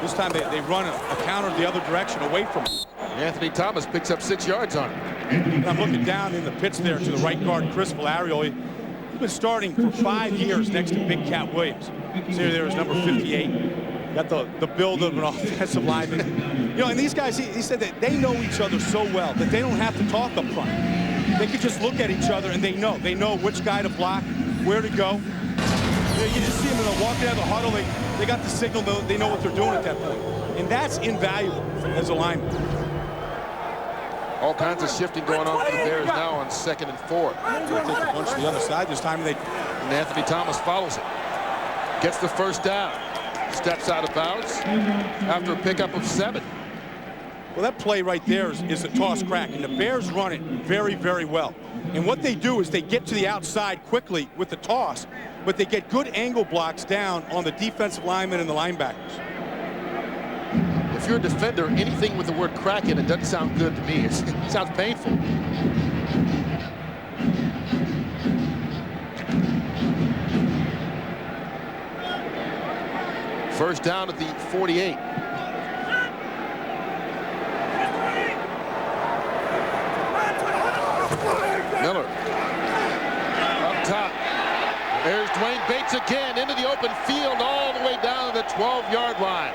This time they run a counter the other direction away from him. Anthony Thomas picks up 6 yards on it. And I'm looking down in the pits there to the right guard, Chris Valario. He's been starting for 5 years next to Big Cat Williams. So there is number 58. Got the build of an offensive lineman. You know, and these guys, he said that they know each other so well that they don't have to talk up front. They can just look at each other and they know which guy to block, where to go. You just see them walking out of the huddle. They got the signal. They know what they're doing at that point. And that's invaluable as a lineman. All kinds of shifting going on for the Bears now on 2nd and 4. They'll take a bunch to the other side this time. And Anthony Thomas follows it. Gets the first down. Steps out of bounds after a pickup of 7. Well, that play right there is a toss crack, and the Bears run it very, very well. And what they do is they get to the outside quickly with the toss, but they get good angle blocks down on the defensive linemen and the linebackers. If you're a defender, anything with the word crack in it doesn't sound good to me. It sounds painful. First down at the 48. Miller up top. There's Dwayne Bates again into the open field all the way down to the 12-yard line.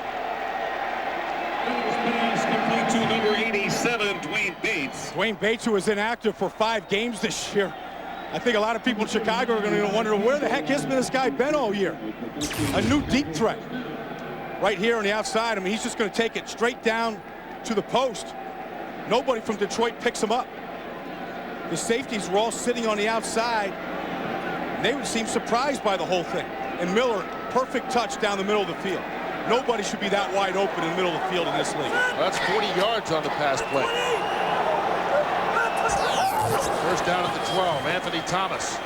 To number 87, Dwayne Bates. Dwayne Bates, who was inactive for 5 games this year. I think a lot of people in Chicago are going to wonder where the heck has this guy been all year. A new deep threat right here on the outside. I mean, he's just going to take it straight down to the post. Nobody from Detroit picks him up. The safeties were all sitting on the outside. They would seem surprised by the whole thing. And Miller, perfect touch down the middle of the field. Nobody should be that wide open in the middle of the field in this league. Well, that's 40 yards on the pass play. First down at the 12. Anthony Thomas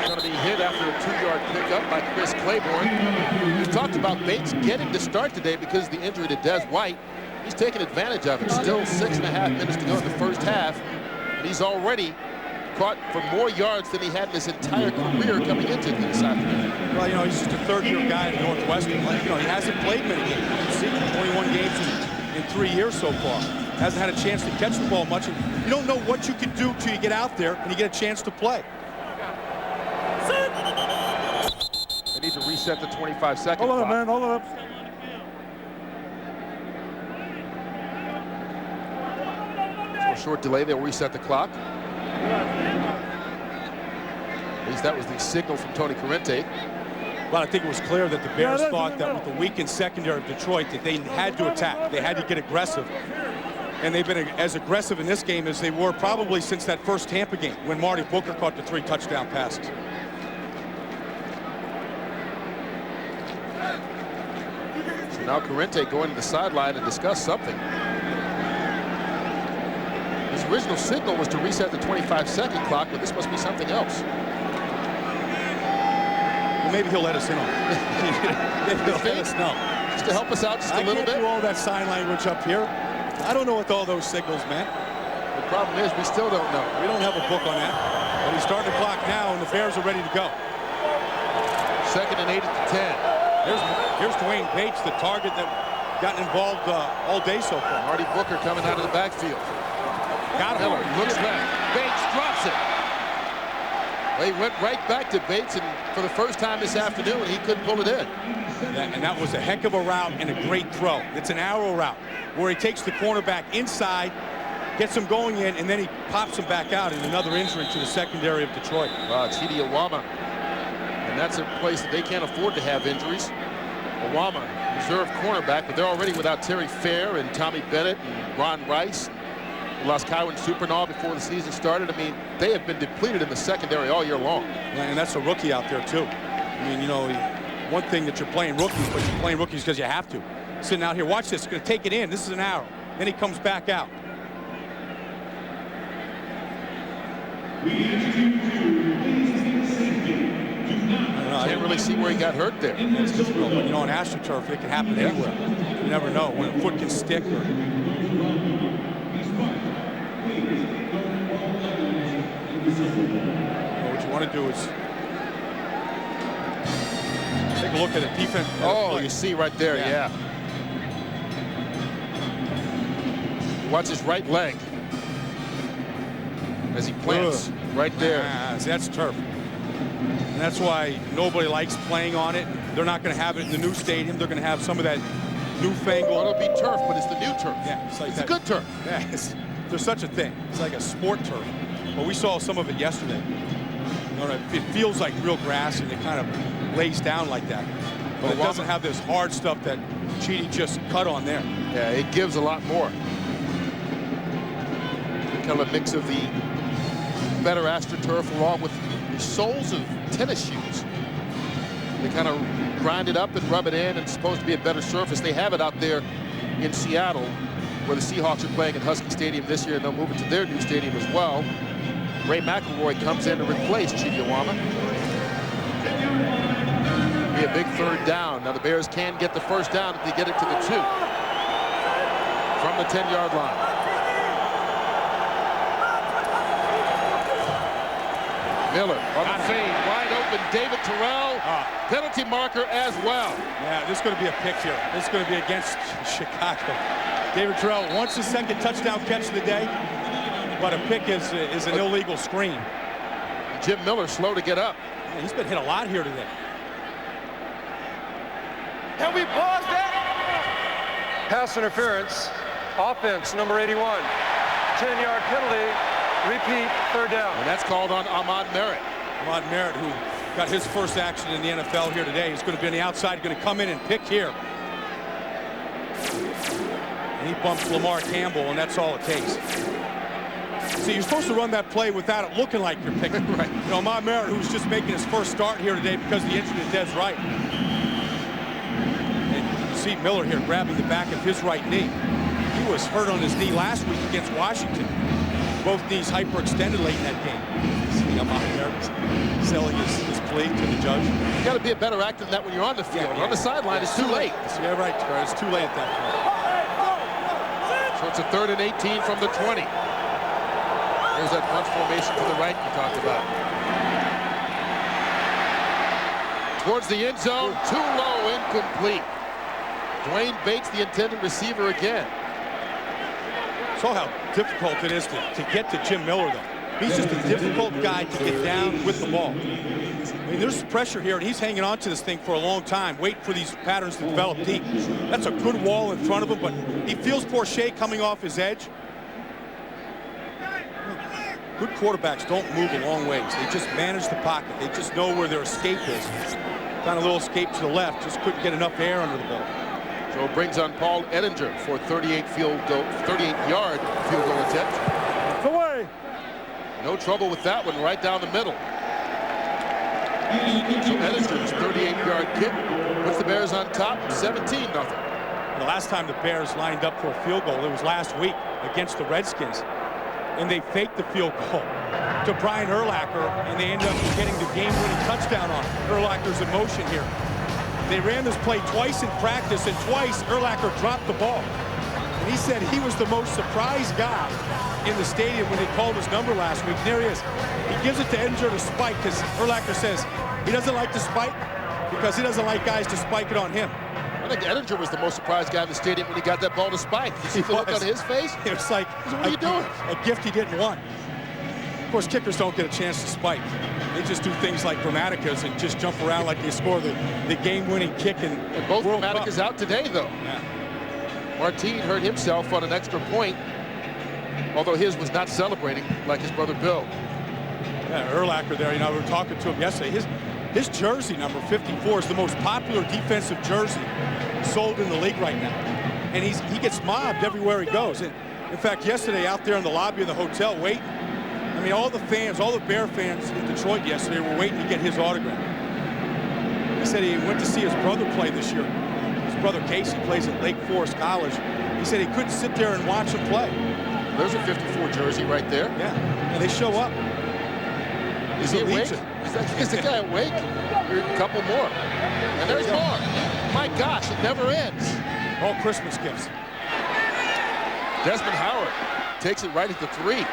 going to be hit after a 2-yard pickup by Chris Claiborne. We've talked about Bates getting to start today because of the injury to Des White. He's taken advantage of it. Still 6.5 minutes to go in the first half. And he's already caught for more yards than he had in his entire career coming into this afternoon. Well, you know, he's just a third-year guy at Northwestern. Like, you know, he hasn't played many games. You see, 21 games in 3 years so far. Hasn't had a chance to catch the ball much. And you don't know what you can do till you get out there and you get a chance to play. They need to reset the 25-second clock. Hold on, man. Hold on. For a short delay, they'll reset the clock. At least that was the signal from Tony Corrente. Well, I think it was clear that the Bears thought that with the weakened secondary of Detroit that they had to attack. They had to get aggressive. And they've been as aggressive in this game as they were probably since that first Tampa game when Marty Booker caught the 3 touchdown passes. So now Corrente going to the sideline to discuss something. His original signal was to reset the 25-second clock, but this must be something else. Well, maybe he'll let us in on it. Maybe he'll let us know. Just to help us out just a little bit. I can't do all that sign language up here. I don't know what all those signals meant. The problem is we still don't know. We don't have a book on that. But he's starting the clock now, and the Bears are ready to go. 2nd and 8 at the 10. Here's Dwayne Bates, the target that gotten involved all day so far. Marty Booker coming out of the backfield. Got him. Miller looks back. Bates drops it. They went right back to Bates, and for the first time this afternoon, he couldn't pull it in. And that was a heck of a route and a great throw. It's an arrow route where he takes the cornerback inside, gets him going in, and then he pops him back out in another injury to the secondary of Detroit. Chidi Awama. And that's a place that they can't afford to have injuries. Owama, reserve cornerback, but they're already without Terry Fair and Tommy Bennett and Ron Rice. We lost Kyron Supernaw before the season started. I mean, they have been depleted in the secondary all year long. Yeah, and that's a rookie out there, too. I mean, you know, one thing that you're playing rookies, but you're playing rookies because you have to. Sitting out here, watch this, going to take it in. This is an arrow. Then he comes back out. Can't really see where he got hurt there. It's difficult, but you know, on AstroTurf, it can happen anywhere. You never know when a foot can stick. Or... What you want to do is take a look at the defense. Oh, you see right there, yeah. Watch his right leg as he plants right there. That's turf. And that's why nobody likes playing on it. They're not going to have it in the new stadium. They're going to have some of that newfangled. Well, it'll be turf, but it's the new turf. Yeah, it's like it's a good turf. Yeah, there's such a thing. It's like a sport turf. But we saw some of it yesterday. You know, it feels like real grass, and it kind of lays down like that. But it doesn't have this hard stuff that Cheaty just cut on there. Yeah, it gives a lot more. Kind of a mix of the better AstroTurf along with the soles of tennis shoes. They kind of grind it up and rub it in, and it's supposed to be a better surface. They have it out there in Seattle, where the Seahawks are playing at Husky Stadium this year, and they'll move it to their new stadium as well. Ray McElroy comes in to replace Cheaty Owama. Be a big third down. Now the Bears can get the first down if they get it to the 2 from the 10-yard line. Miller on the fade, wide open. David Terrell, penalty marker as well. Yeah, this is going to be a pick here. This is going to be against Chicago. David Terrell wants his second touchdown catch of the day, but a pick is an illegal screen. Jim Miller slow to get up. Yeah, he's been hit a lot here today. Can we pause that? Pass interference, offense number 81. 10-yard penalty. Repeat, third down. And that's called on Ahmad Merritt. Ahmad Merritt, who got his first action in the NFL here today, is going to be on the outside, going to come in and pick here. And he bumps Lamar Campbell, and that's all it takes. See, you're supposed to run that play without it looking like you're picking. Right. You know, Ahmad Merritt, who's just making his first start here today because of the injury to Des Wright. And you see Miller here grabbing the back of his right knee. He was hurt on his knee last week against Washington. Both knees hyperextended late in that game. See Ahmad Merritt selling his plea to the judge. You got to be a better actor than that when you're on the field. On the sideline, it's too late. Yeah, right, it's too late at that point. So it's a 3rd and 18 from the 20. There's that punch formation to the right you talked about. Towards the end zone, too low, incomplete. Dwayne Bates, the intended receiver again. Saw how difficult it is to get to Jim Miller, though. He's just a difficult guy to get down with the ball. I mean, there's pressure here, and he's hanging on to this thing for a long time, waiting for these patterns to develop deep. That's a good wall in front of him, but he feels Porcher coming off his edge. Good quarterbacks don't move a long ways. They just manage the pocket. They just know where their escape is. Found a little escape to the left, just couldn't get enough air under the ball. So it brings on Paul Ettinger for 38-yard field goal attempt. It's away. No trouble with that one, right down the middle. So Ettinger's 38-yard kick puts the Bears on top, 17-0. The last time the Bears lined up for a field goal, it was last week against the Redskins. And they faked the field goal to Brian Urlacher, and they ended up getting the game-winning touchdown on it. Urlacher's in motion here. They ran this play twice in practice, and twice Urlacher dropped the ball. And he said he was the most surprised guy in the stadium when they called his number last week. And there he is. He gives it to Ettinger to spike, because Urlacher says he doesn't like to spike because he doesn't like guys to spike it on him. I think Ettinger was the most surprised guy in the stadium when he got that ball to spike. You see the look on his face? It was like, what are you doing? A gift he didn't want. Of course, kickers don't get a chance to spike. They just do things like Gramaticas and just jump around like they score the game-winning kick. And both Gramaticas out today, though. Yeah. Martine hurt himself on an extra point, although his was not celebrating like his brother Bill. Yeah, Urlacher there, you know, we were talking to him yesterday. His jersey, number 54, is the most popular defensive jersey sold in the league right now. And he gets mobbed everywhere he goes. And in fact, yesterday out there in the lobby of the hotel waiting, I mean, all the fans, all the Bear fans in Detroit yesterday were waiting to get his autograph. He said he went to see his brother play this year. His brother Casey plays at Lake Forest College. He said he couldn't sit there and watch him play. There's a 54 jersey right there. Yeah, and they show up. Is he awake? Is the guy awake? A couple more. And there's more. My gosh, it never ends. All Christmas gifts. Desmond Howard takes it right at the 3.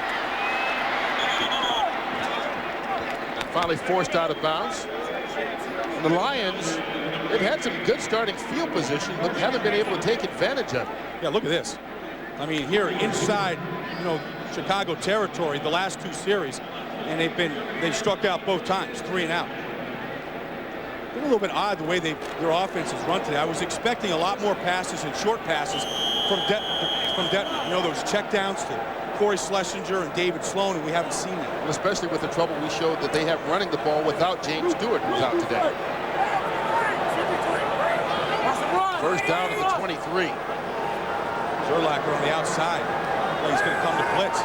Finally forced out of bounds. And the Lions, they've had some good starting field position, but haven't been able to take advantage of it. Yeah, look at this. I mean, here inside, Chicago territory, the last 2 series, and they've struck out both times, 3 and out. Been a little bit odd the way their offense is run today. I was expecting a lot more passes and short passes from Detmer. Those checkdowns to Corey Schlesinger and David Sloan, and we haven't seen that. And especially with the trouble we showed that they have running the ball without James Stewart, who's out today. First down at the 23. Urlacher on the outside. He's going to come to blitz.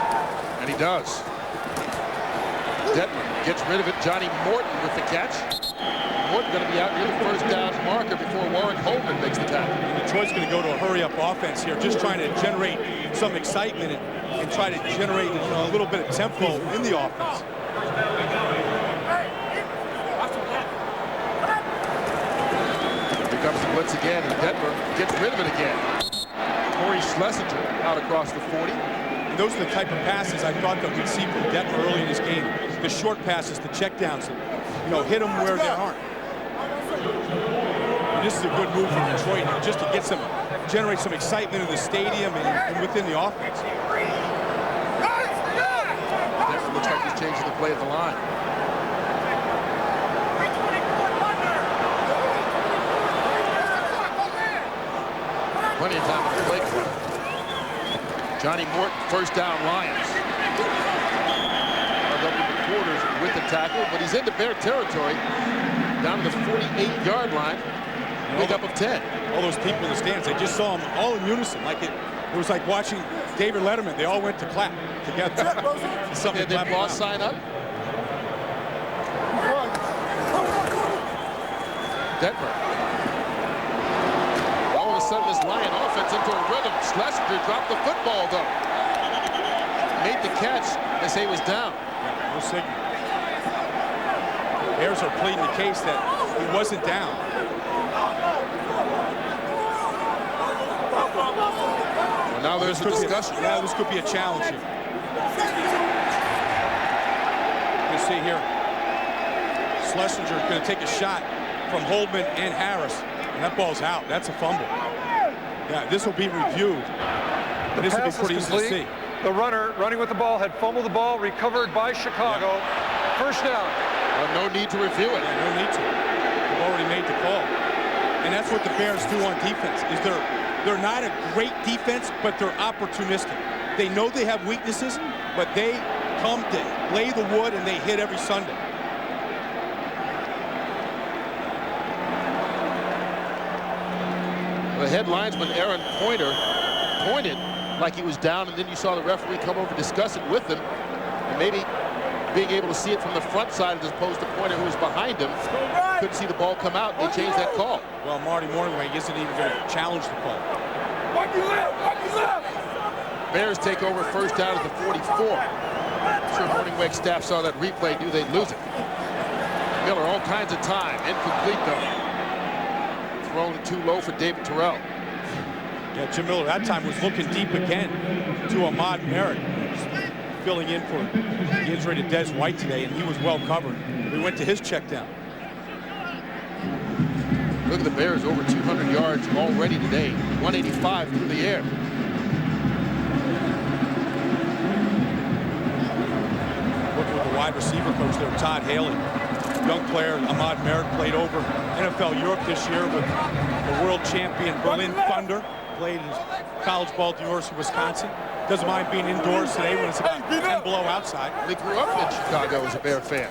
And he does. Detmer gets rid of it. Johnny Morton with the catch. Morton going to be out near the first down marker before Warren Holman makes the tackle. Detroit's going to go to a hurry-up offense here, just trying to generate some excitement and try to generate a little bit of tempo in the offense. Here comes the blitz again, and Detmer gets rid of it again. Corey Schlesinger out across the 40. And those are the type of passes I thought that we'd see from Detmer early in this game. The short passes, the checkdowns, hit them where they aren't. And this is a good move from Detroit here, just to generate some excitement in the stadium and within the offense. Detmer looks like he's changing the play at the line. Plenty of time to play for. Johnny Morton, first down, Lions. RW McQuarters with the tackle, but he's into Bear territory, down to the 48-yard line, pickup of 10. All those people in the stands, they just saw him all in unison. It was like watching David Letterman. They all went to clap together. Did the boss sign up? Detmer. Sudden this Lion offense into a rhythm. Schlesinger dropped the football though. Made the catch. They say he was down. Yeah, no signal. Bears are pleading the case that he wasn't down. Well, now there's a discussion. Yeah, this could be a challenge here. You see here, Schlesinger going to take a shot from Holman and Harris. And that ball's out. That's a fumble. Yeah, this will be reviewed. This will be pretty easy to see. The runner running with the ball had fumbled the ball, recovered by Chicago. Yeah. First down. No need to review it. Yeah, no need to. They've already made the call. And that's what the Bears do on defense. Is they're not a great defense, but they're opportunistic. They know they have weaknesses, but they come to lay the wood and they hit every Sunday. The head linesman, Aaron Pointer, pointed like he was down, and then you saw the referee come over, discuss it with him, and maybe being able to see it from the front side as opposed to Pointer, who was behind him, couldn't see the ball come out. They changed that call. Well, Marty Morningway isn't even going to challenge the call. Bears take over first down at the 44. I'm sure Morningway's staff saw that replay, knew they'd lose it. Miller, all kinds of time, incomplete though. Thrown too low for David Terrell. Yeah, Jim Miller that time was looking deep again to Ahmad Merritt, filling in for the injury to Des White today, and he was well covered. We went to his check down. Look at the Bears, over 200 yards already today, 185 through the air. Looking at the wide receiver coach there, Todd Haley. Young player, Ahmad Merritt, played over NFL Europe this year with the world champion Berlin Thunder. Played his college ball at the University of Wisconsin. Doesn't mind being indoors today when it's about 10 below outside. He grew up in Chicago as a Bear fan.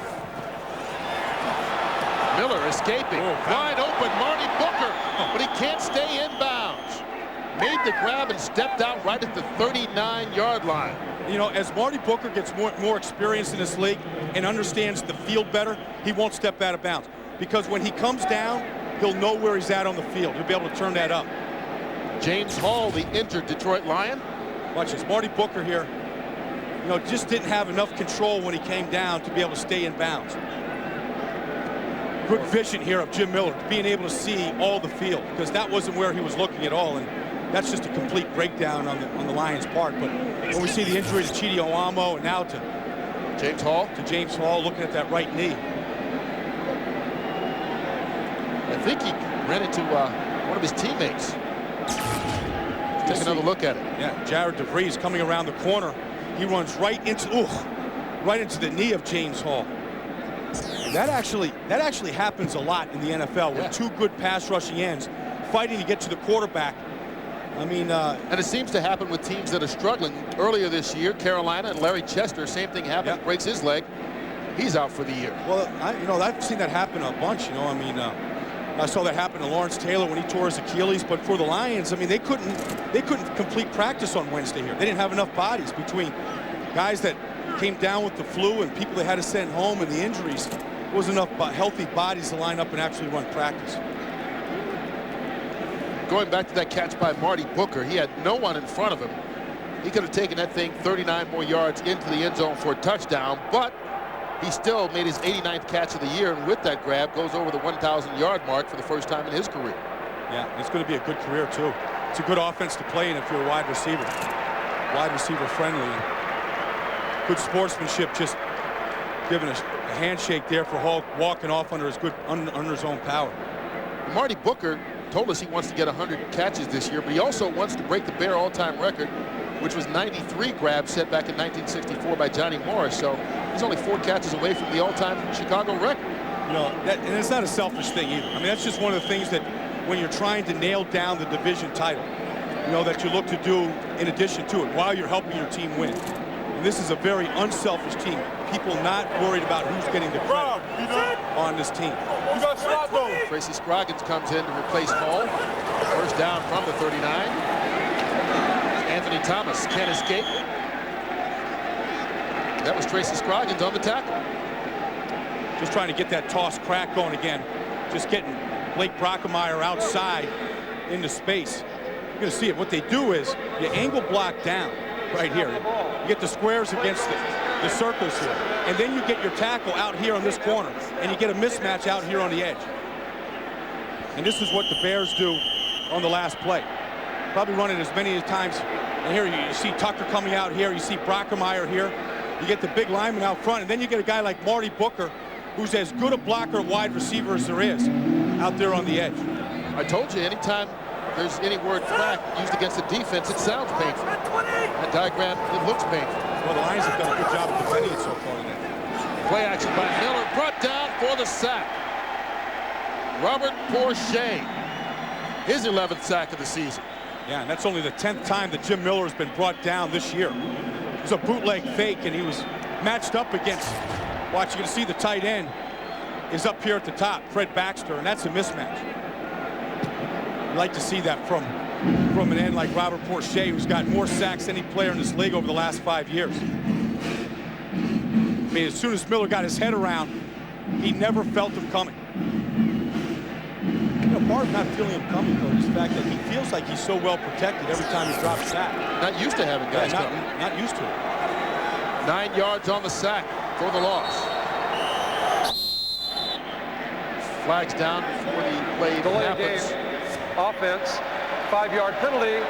Miller escaping. Wide open, Marty Booker, but he can't stay in bounds. Made the grab and stepped out right at the 39-yard line. You know, as Marty Booker gets more experience in this league and understands the field better, he won't step out of bounds. Because when he comes down, he'll know where he's at on the field. He'll be able to turn that up. James Hall, the injured Detroit Lion. Watch this. Marty Booker here, you know, just didn't have enough control when he came down to be able to stay in bounds. Good vision here of Jim Miller, being able to see all the field, because that wasn't where he was looking at all, and that's just a complete breakdown on the Lions' part. But when we see the injury to Chidi Oamo and now to James Hall looking at that right knee. I think he ran into one of his teammates. Take another look at it. Yeah, Jared DeVries coming around the corner. He runs right into the knee of James Hall. That actually happens a lot in the NFL with two good pass rushing ends fighting to get to the quarterback. I mean, and it seems to happen with teams that are struggling. Earlier this year, Carolina and Larry Chester, same thing happened. Breaks his leg. He's out for the year. Well, I've seen that happen a bunch. You know, I mean, I saw that happen to Lawrence Taylor when he tore his Achilles. But for the Lions, I mean, they couldn't complete practice on Wednesday here. They didn't have enough bodies between guys that came down with the flu and people they had to send home and the injuries. There wasn't enough healthy bodies to line up and actually run practice. Going back to that catch by Marty Booker, he had no one in front of him. He could have taken that thing 39 more yards into the end zone for a touchdown, but he still made his 89th catch of the year, and with that grab goes over the 1,000-yard mark for the first time in his career. Yeah, it's going to be a good career too. It's a good offense to play in if you're a wide receiver friendly. Good sportsmanship, just giving a handshake there for Hall, walking off under his own power. Marty Booker told us he wants to get 100 catches this year, but he also wants to break the Bear all-time record, which was 93 grabs set back in 1964 by Johnny Morris. So he's only 4 catches away from the all-time Chicago record. You know, and it's not a selfish thing either. I mean, that's just one of the things that when you're trying to nail down the division title, you know, that you look to do in addition to it while you're helping your team win. And this is a very unselfish team. People not worried about who's getting the credit on this team. Tracy Scroggins comes in to replace Hall. First down from the 39. Anthony Thomas can't escape. That was Tracy Scroggins on the tackle. Just trying to get that toss crack going again. Just getting Blake Brockemeyer outside into space. You're going to see it. What they do is you angle block down right here. You get the squares against the circles here. And then you get your tackle out here on this corner. And you get a mismatch out here on the edge. And this is what the Bears do on the last play. Probably run it as many times. And here you see Tucker coming out here. You see Brockemeyer here. You get the big lineman out front. And then you get a guy like Marty Booker, who's as good a blocker at wide receiver as there is out there on the edge. I told you, anytime there's any word crack used against the defense, it sounds painful. That diagram, it looks painful. Well, the Lions have done a good job of defending it so far today. Play action by Miller, brought down for the sack. Robert Porcher, his 11th sack of the season. Yeah, and that's only the 10th time that Jim Miller has been brought down this year. It was a bootleg fake, and he was matched up against, watch, you can see the tight end is up here at the top, Fred Baxter, and that's a mismatch. I'd like to see that from an end like Robert Porcher, who's got more sacks than any player in this league over the last 5 years. I mean, as soon as Miller got his head around, he never felt him coming. You know, part of not feeling him coming, though, is the fact that he feels like he's so well protected every time he drops sack. Not used to having guys coming. Not used to it. 9 yards on the sack for the loss. Flags down before the play happens. Offense, 5-yard penalty,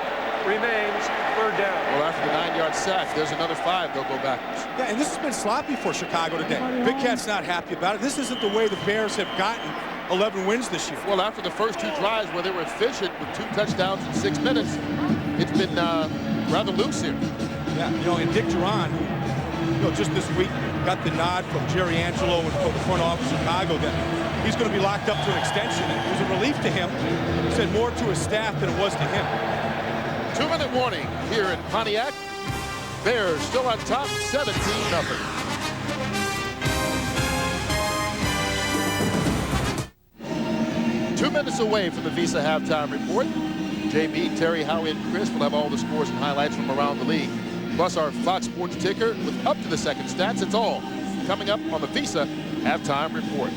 remains 3rd down. Well, after the 9-yard sack, there's another 5. They'll go backwards. Yeah, and this has been sloppy for Chicago today. Big Cat's not happy about it. This isn't the way the Bears have gotten 11 wins this year. Well, after the first 2 drives where they were efficient with 2 touchdowns in 6 minutes, it's been rather loose here. Yeah, you know, and Dick Duran, you know, just this week got the nod from Jerry Angelo and from the front office of Chicago that he's going to be locked up to an extension. It was a relief to him. He said more to his staff than it was to him. 2-minute warning here in Pontiac. Bears still on top, 17-0. 2 minutes away from the Visa halftime report. JB, Terry, Howie, and Chris will have all the scores and highlights from around the league, plus our Fox Sports ticker with up to the second stats. It's all coming up on the Visa halftime report.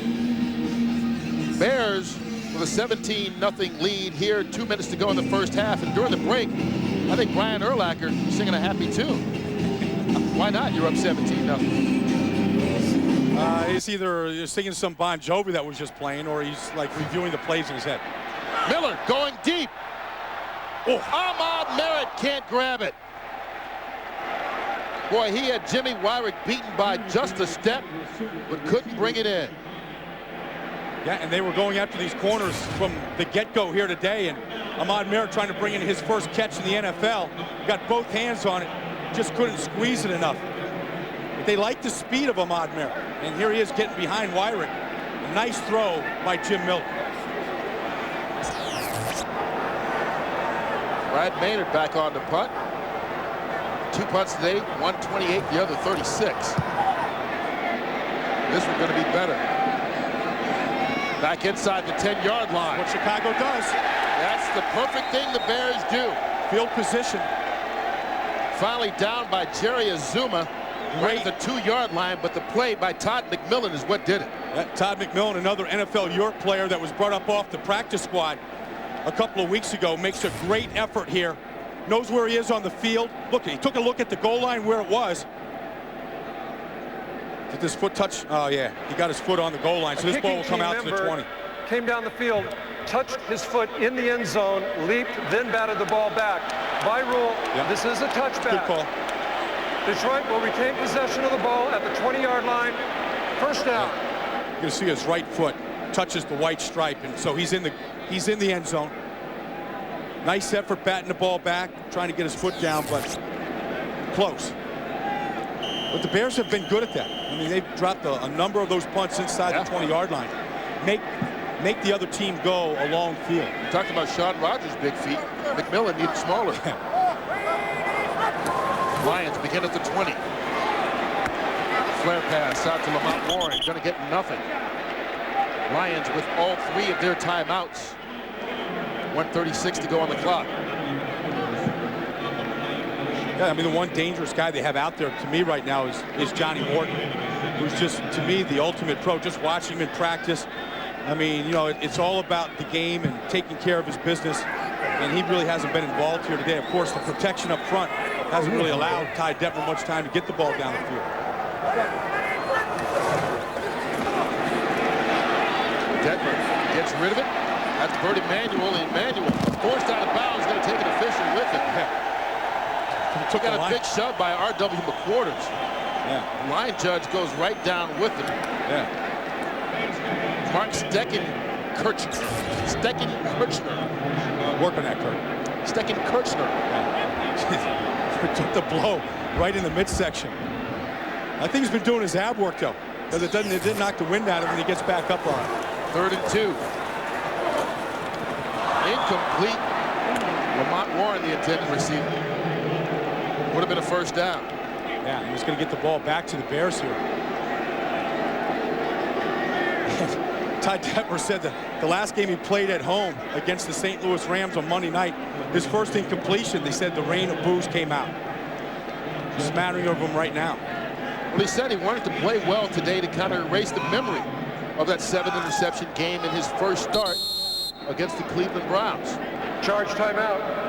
Bears with a 17-0 lead here. 2 minutes to go in the first half, and during the break, I think Brian Urlacher is singing a happy tune. Why not? You're up 17-0. He's either singing some Bon Jovi that was just playing, or he's like reviewing the plays in his head. Miller going deep. Oh, Ahmad Merritt can't grab it. Boy, he had Jimmy Wyrick beaten by just a step, but couldn't bring it in. Yeah, and they were going after these corners from the get-go here today, and Ahmad Merritt trying to bring in his first catch in the NFL. Got both hands on it, just couldn't squeeze it enough. But they like the speed of Ahmad Merritt, and here he is getting behind Wyrick. A nice throw by Jim Miller. Brad Maynard back on the punt. 2 punts today, one 28, the other 36. This one's going to be better. Back inside the 10-yard line. What Chicago does. That's the perfect thing the Bears do. Field position. Finally down by Jerry Azuma, right at the 2-yard line, but the play by Todd McMillan is what did it. Todd McMillan, another NFL York player that was brought up off the practice squad a couple of weeks ago, makes a great effort here. Knows where he is on the field. Look, he took a look at the goal line where it was. Did this foot touch? Oh, yeah. He got his foot on the goal line, so this ball will come out to the 20. Came down the field, touched his foot in the end zone, leaped, then batted the ball back. By rule, this is a touchback. Good call. Detroit will retain possession of the ball at the 20-yard line. First down. You're going to see his right foot touches the white stripe, and so he's in the end zone. Nice effort batting the ball back, trying to get his foot down, but close. But the Bears have been good at that. I mean, they've dropped a number of those punts inside the 20-yard line. Make the other team go a long field. We talked about Sean Rogers' big feet. McMillan needed smaller. Lions begin at the 20. Flare pass out to Lamont Warren. Going to get nothing. Lions with all 3 of their timeouts. 1:36 to go on the clock. Yeah, I mean, the one dangerous guy they have out there to me right now is Johnny Morton, who's just, to me, the ultimate pro. Just watching him in practice. I mean, you know, it's all about the game and taking care of his business, and he really hasn't been involved here today. Of course, the protection up front hasn't really allowed Ty Detmer much time to get the ball down the field. Detmer gets rid of it. That's Bertie Manuel, and Manuel forced out of bounds, going to take an official with it. Took out a big shove by R.W. McQuarters. Yeah. Line judge goes right down with him. Yeah. Mark Stecken Kirchner. Work on that, Kurt. Stecken Kirchner. Yeah. Took the blow right in the midsection. I think he's been doing his ab work, though, because it didn't knock the wind out of him when he gets back up on it. 3rd and 2. Incomplete. Lamont Warren, the intended receiver. Would have been a first down. Yeah, he was going to get the ball back to the Bears here. Ty Detmer said that the last game he played at home against the St. Louis Rams on Monday night, his first incompletion, they said the rain of boos came out. Smattering of them right now. Well, he said he wanted to play well today to kind of erase the memory of that 7th interception game in his first start against the Cleveland Browns. Charge timeout.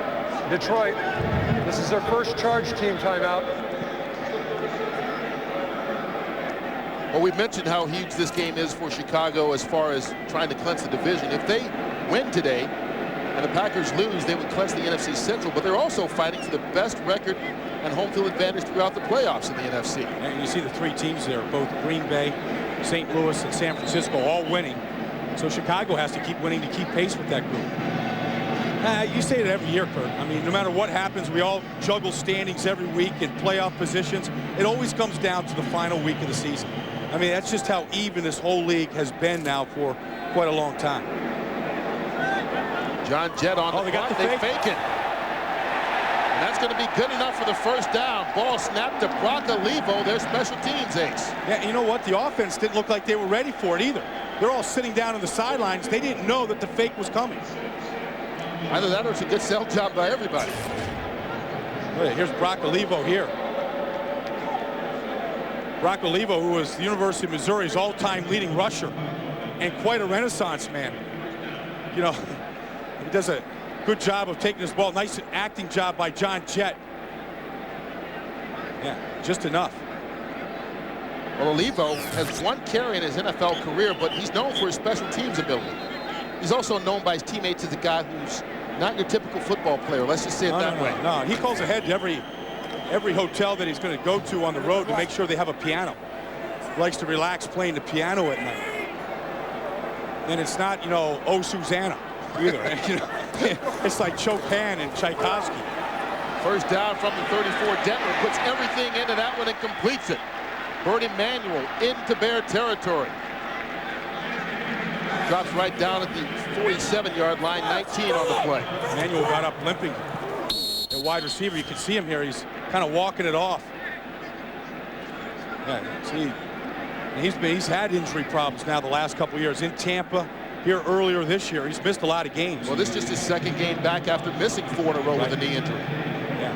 Detroit. This is their first charge team timeout. Well, we mentioned how huge this game is for Chicago as far as trying to clinch the division. If they win today and the Packers lose, they would clinch the NFC Central, but they're also fighting for the best record and home field advantage throughout the playoffs in the NFC. And you see the 3 teams there, both Green Bay, St. Louis, and San Francisco, all winning. So Chicago has to keep winning to keep pace with that group. You say it every year, Kurt. I mean, no matter what happens, we all juggle standings every week in playoff positions. It always comes down to the final week of the season. I mean, that's just how even this whole league has been now for quite a long time. John Jett on they got the fake. fake. Fake it. And that's going to be good enough for the first down. Ball snapped to Brock Olivo, their special teams ace. Yeah, you know what? The offense didn't look like they were ready for it either. they're all sitting down on the sidelines. They didn't know that the fake was coming. Either that or it's a good sell job by everybody. Here's Brock Olivo here. Brock Olivo, who was the University of Missouri's all-time leading rusher and quite a renaissance man. You know, he does a good job of taking this ball. Nice acting job by John Jett. Yeah, just enough. Well, Olivo has 1 carry in his NFL career, but he's known for his special teams ability. He's also known by his teammates as a guy who's not your typical football player. Let's just say it that way. No, he calls ahead to every hotel that he's going to go to on the road to make sure they have a piano. He likes to relax playing the piano at night. And it's not, you know, Oh Susanna either. You know, it's like Chopin and Tchaikovsky. First down from the 34. Detmer puts everything into that one and completes it. Bert Emanuel into Bear territory. Drops right down at the 47-yard line, 19 on the play. Emanuel got up limping. The wide receiver, you can see him here. He's kind of walking it off. Yeah, see, he's had injury problems now the last couple of years. In Tampa, here earlier this year, he's missed a lot of games. Well, this is just his 2nd game back after missing 4 in a row with a knee injury. Yeah.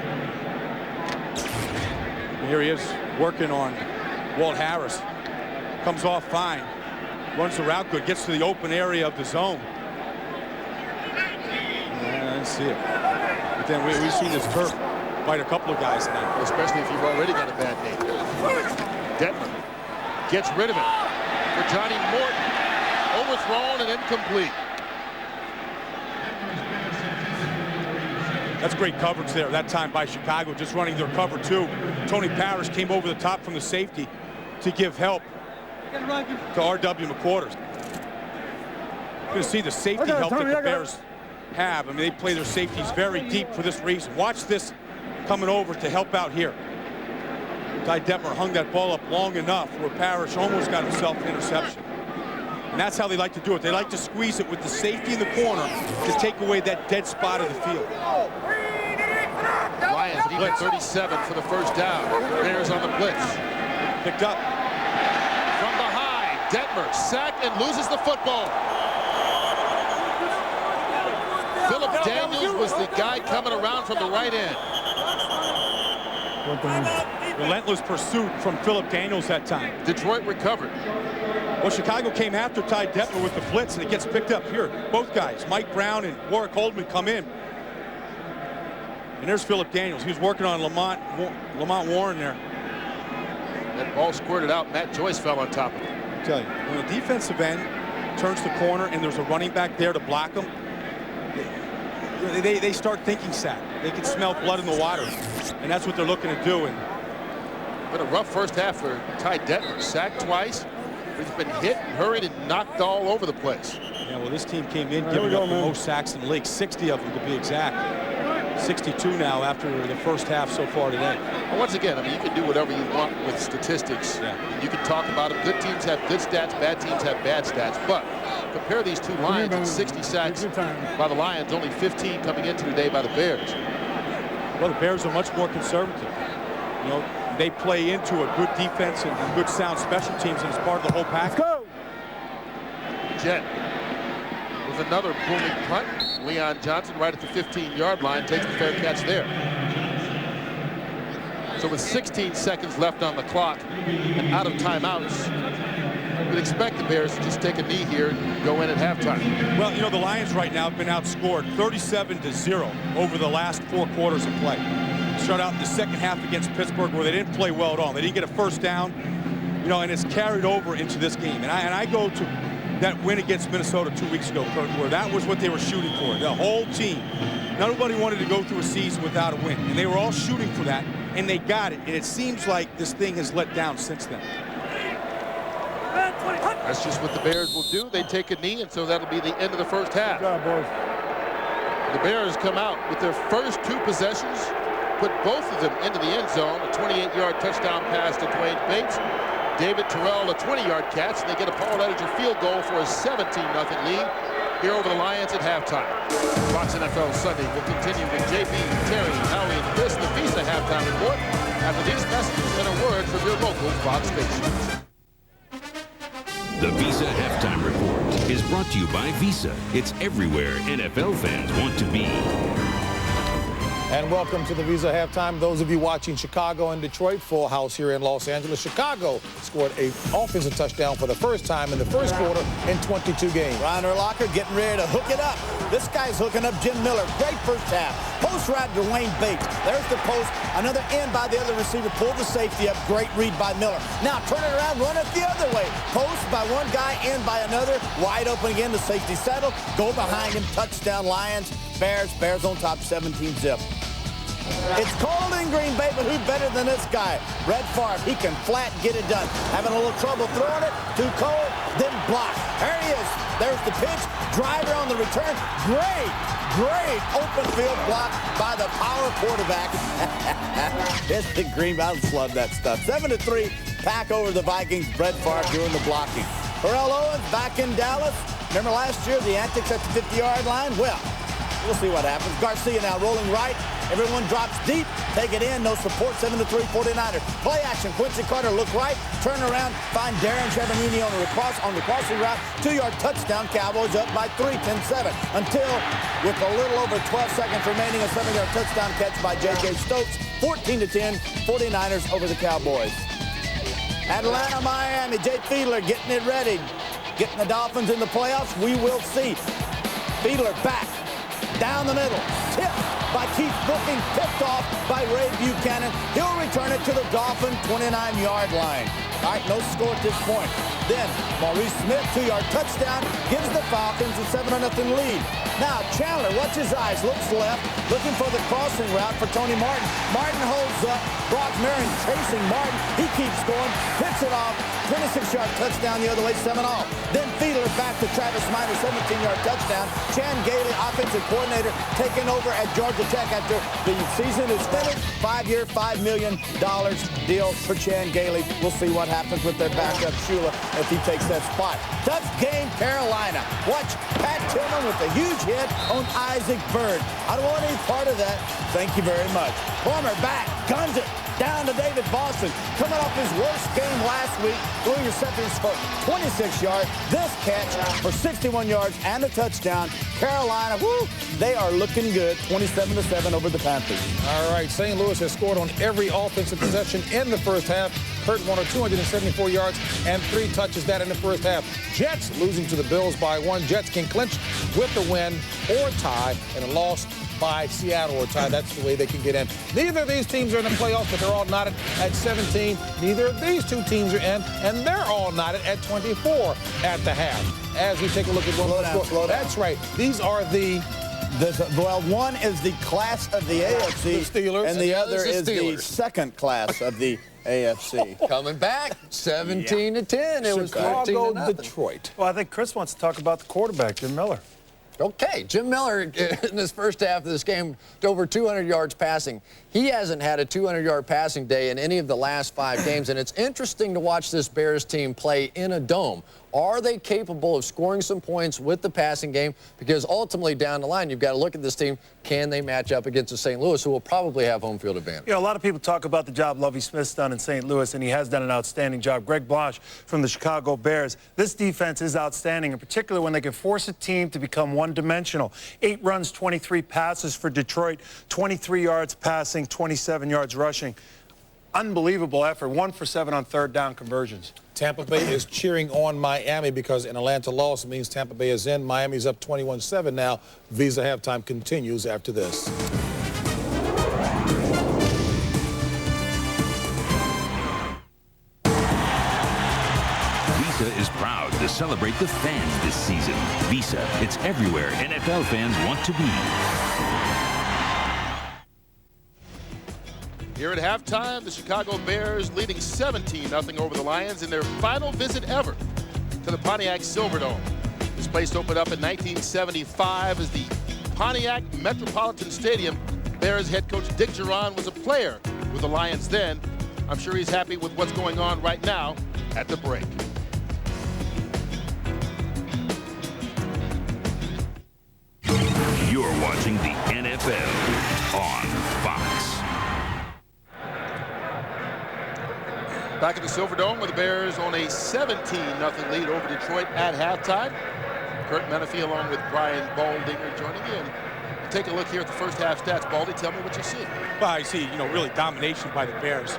And here he is working on Walt Harris. Comes off fine. Runs the route good. Gets to the open area of the zone. Yeah, I see it. But then we've seen this turf bite a couple of guys now. Especially if you've already got a bad knee. Detmer gets rid of it for Johnny Morton. Overthrown and incomplete. That's great coverage there that time by Chicago, just running their cover 2. Tony Parrish came over the top from the safety to give help to R.W. McQuarters. You're going to see the safety help that the Bears have. I mean, they play their safeties very deep for this reason. Watch this coming over to help out here. Ty Detmer hung that ball up long enough where Parrish almost got himself an interception. And that's how they like to do it. They like to squeeze it with the safety in the corner to take away that dead spot of the field. Lions need a 37 for the first down. Bears on the blitz. Picked up. From behind, Detmer sacked and loses the football. Philip Daniels was the guy coming around from the right end. Relentless pursuit from Philip Daniels that time. Detroit recovered. Well, Chicago came after Ty Detmer with the blitz, and it gets picked up here. Both guys, Mike Brown and Warwick Holdman, come in. And there's Philip Daniels. He was working on Lamont Warren there. That ball squirted out. Matt Joyce fell on top of it. I'll tell you, when the defensive end turns the corner and there's a running back there to block him, they start thinking sack. They can smell blood in the water, and that's what they're looking to do. And been a rough first half for Ty Detmer. Sacked twice. He's been hit, hurried, and knocked all over the place. Yeah, well, this team came in giving up the most sacks in the league, 60 of them to be exact. 62 now after the first half so far today. Well, once again, I mean, you can do whatever you want with statistics. Yeah. You can talk about them. Good teams have good stats, bad teams have bad stats. But compare these two lines, it's 60 sacks by the Lions, only 15 coming into today by the Bears. Well, the Bears are much more conservative. You know, they play into a good defense and good sound special teams, and it's part of the whole package. Go! Jett with another booming punt. Leon Johnson right at the 15-yard line takes the fair catch there. So with 16 seconds left on the clock and out of timeouts, you'd expect the Bears to just take a knee here and go in at halftime. Well, you know, the Lions right now have been outscored 37-0 over the last 4 quarters of play. Start out in the second half against Pittsburgh where they didn't play well at all. They didn't get a first down, you know, and it's carried over into this game. And I go to that win against Minnesota 2 weeks ago, Kurt, where that was what they were shooting for. The whole team. Nobody wanted to go through a season without a win. And they were all shooting for that, and they got it. And it seems like this thing has let down since then. That's just what the Bears will do. They take a knee, and so that'll be the end of the first half. Good job, boys. The Bears come out with their first 2 possessions, put both of them into the end zone. A 28-yard touchdown pass to Dwayne Bates. David Terrell, a 20-yard catch, and they get a Paul Ettinger field goal for a 17-0 lead here over the Lions at halftime. Fox NFL Sunday will continue with JB, Terry, Howie, and Chris, the Visa halftime report after these messages and a word from your local Fox station. The Visa Halftime Report is brought to you by Visa. It's everywhere NFL fans want to be. And welcome to the Visa Halftime. Those of you watching Chicago and Detroit, full house here in Los Angeles. Chicago scored an offensive touchdown for the first time in the first quarter in 22 games. Ryan Urlacher getting ready to hook it up. This guy's hooking up Jim Miller. Great first half. Post route to Dwayne Bates. There's the post. Another end by the other receiver. Pulled the safety up. Great read by Miller. Now turn it around, run it the other way. Post by one guy, end by another. Wide open again. The safety settled. Go behind him. Touchdown Lions. Bears on top 17-zip. It's cold in Green Bay, but who better than this guy? Brett Favre, he can flat get it done. Having a little trouble throwing it, too cold, then block. There he is. There's the pitch. Driver on the return. Great open field block by the power quarterback. It's the Green Bay. I just love that stuff. 7-3, Pack over the Vikings. Brett Favre doing the blocking. Terrell Owens back in Dallas. Remember last year, the antics at the 50-yard line? Well, we'll see what happens. Garcia now rolling right. Everyone drops deep. Take it in. No support. 7-3 49ers. Play action. Quincy Carter look right. Turn around. Find Darren Chavanini on the crossing route. 2-yard touchdown. Cowboys up by 3, 10-7. Until, with a little over 12 seconds remaining, a 7-yard touchdown catch by J.J. Stokes. 14-10. 49ers over the Cowboys. Atlanta, Miami. Jay Fiedler getting it ready. Getting the Dolphins in the playoffs. We will see. Fiedler back. Down the middle. Tip by Keith Booking. Tipped off by Ray Buchanan. He'll return it to the Dolphin 29-yard line. All right, no score at this point. Then Maurice Smith, 2-yard touchdown, gives the Falcons a 7-0 lead. Now Chandler, watch his eyes, looks left, looking for the crossing route for Tony Martin. Martin holds up. Brock Marion chasing Martin. He keeps going, picks it off. 26-yard touchdown the other way, 7-all. Then Fiedler back to Travis Minor, 17-yard touchdown. Chan Gailey, offensive coordinator, taking over at Georgia Tech after the season is finished. 5-year, $5 million deal for Chan Gailey. We'll see what happens with their backup, Shula, if he takes that spot. Tough game, Carolina. Watch Pat Tillman with a huge hit on Isaac Byrd. I don't want any part of that. Thank you very much. Plummer back, guns it. Down to David Boston, coming off his worst game last week, 3 receptions for 26 yards. This catch for 61 yards and a touchdown. Carolina, whoo, they are looking good, 27-7 over the Panthers. All right, St. Louis has scored on every offensive possession in the first half. Kurt Warner, 274 yards and 3 touches that in the first half. Jets losing to the Bills by 1. Jets can clinch with the win or tie in a loss by Seattle or tie. That's the way they can get in. Neither of these teams are in the playoffs, but they're all knotted at 17. Neither of these two teams are in, and they're all knotted at 24 at the half. As we take a look at one slow down. That's right. These are well, one is the class of the AFC, the Steelers, and the other is the second class of the AFC. Coming back, 17-10. It was 13-0. Detroit. Well, I think Chris wants to talk about the quarterback, Jim Miller. Okay, Jim Miller in this first half of this game to over 200 yards passing. He hasn't had a 200-yard passing day in any of the last 5 games, and it's interesting to watch this Bears team play in a dome. Are they capable of scoring some points with the passing game? Because ultimately down the line, you've got to look at this team. Can they match up against the St. Louis, who will probably have home field advantage? You know, a lot of people talk about the job Lovie Smith's done in St. Louis, and he has done an outstanding job. Greg Blanche from the Chicago Bears. This defense is outstanding, in particular when they can force a team to become one-dimensional. 8 runs, 23 passes for Detroit, 23 yards passing, 27 yards rushing. Unbelievable effort. 1 for 7 on third down conversions. Tampa Bay is cheering on Miami because an Atlanta loss means Tampa Bay is in. Miami's up 21-7 now. Visa halftime continues after this. Visa is proud to celebrate the fans this season. Visa, it's everywhere NFL fans want to be. Here at halftime, the Chicago Bears leading 17-0 over the Lions in their final visit ever to the Pontiac Silverdome. This place opened up in 1975 as the Pontiac Metropolitan Stadium. Bears head coach Dick Geron was a player with the Lions then. I'm sure he's happy with what's going on right now at the break. You're watching the NFL on Fox. Back at the Silverdome with the Bears on a 17-0 lead over Detroit at halftime. Kurt Menefee along with Brian Baldinger joining you. And take a look here at the first half stats. Baldy, tell me what you see. Well, I see, really domination by the Bears.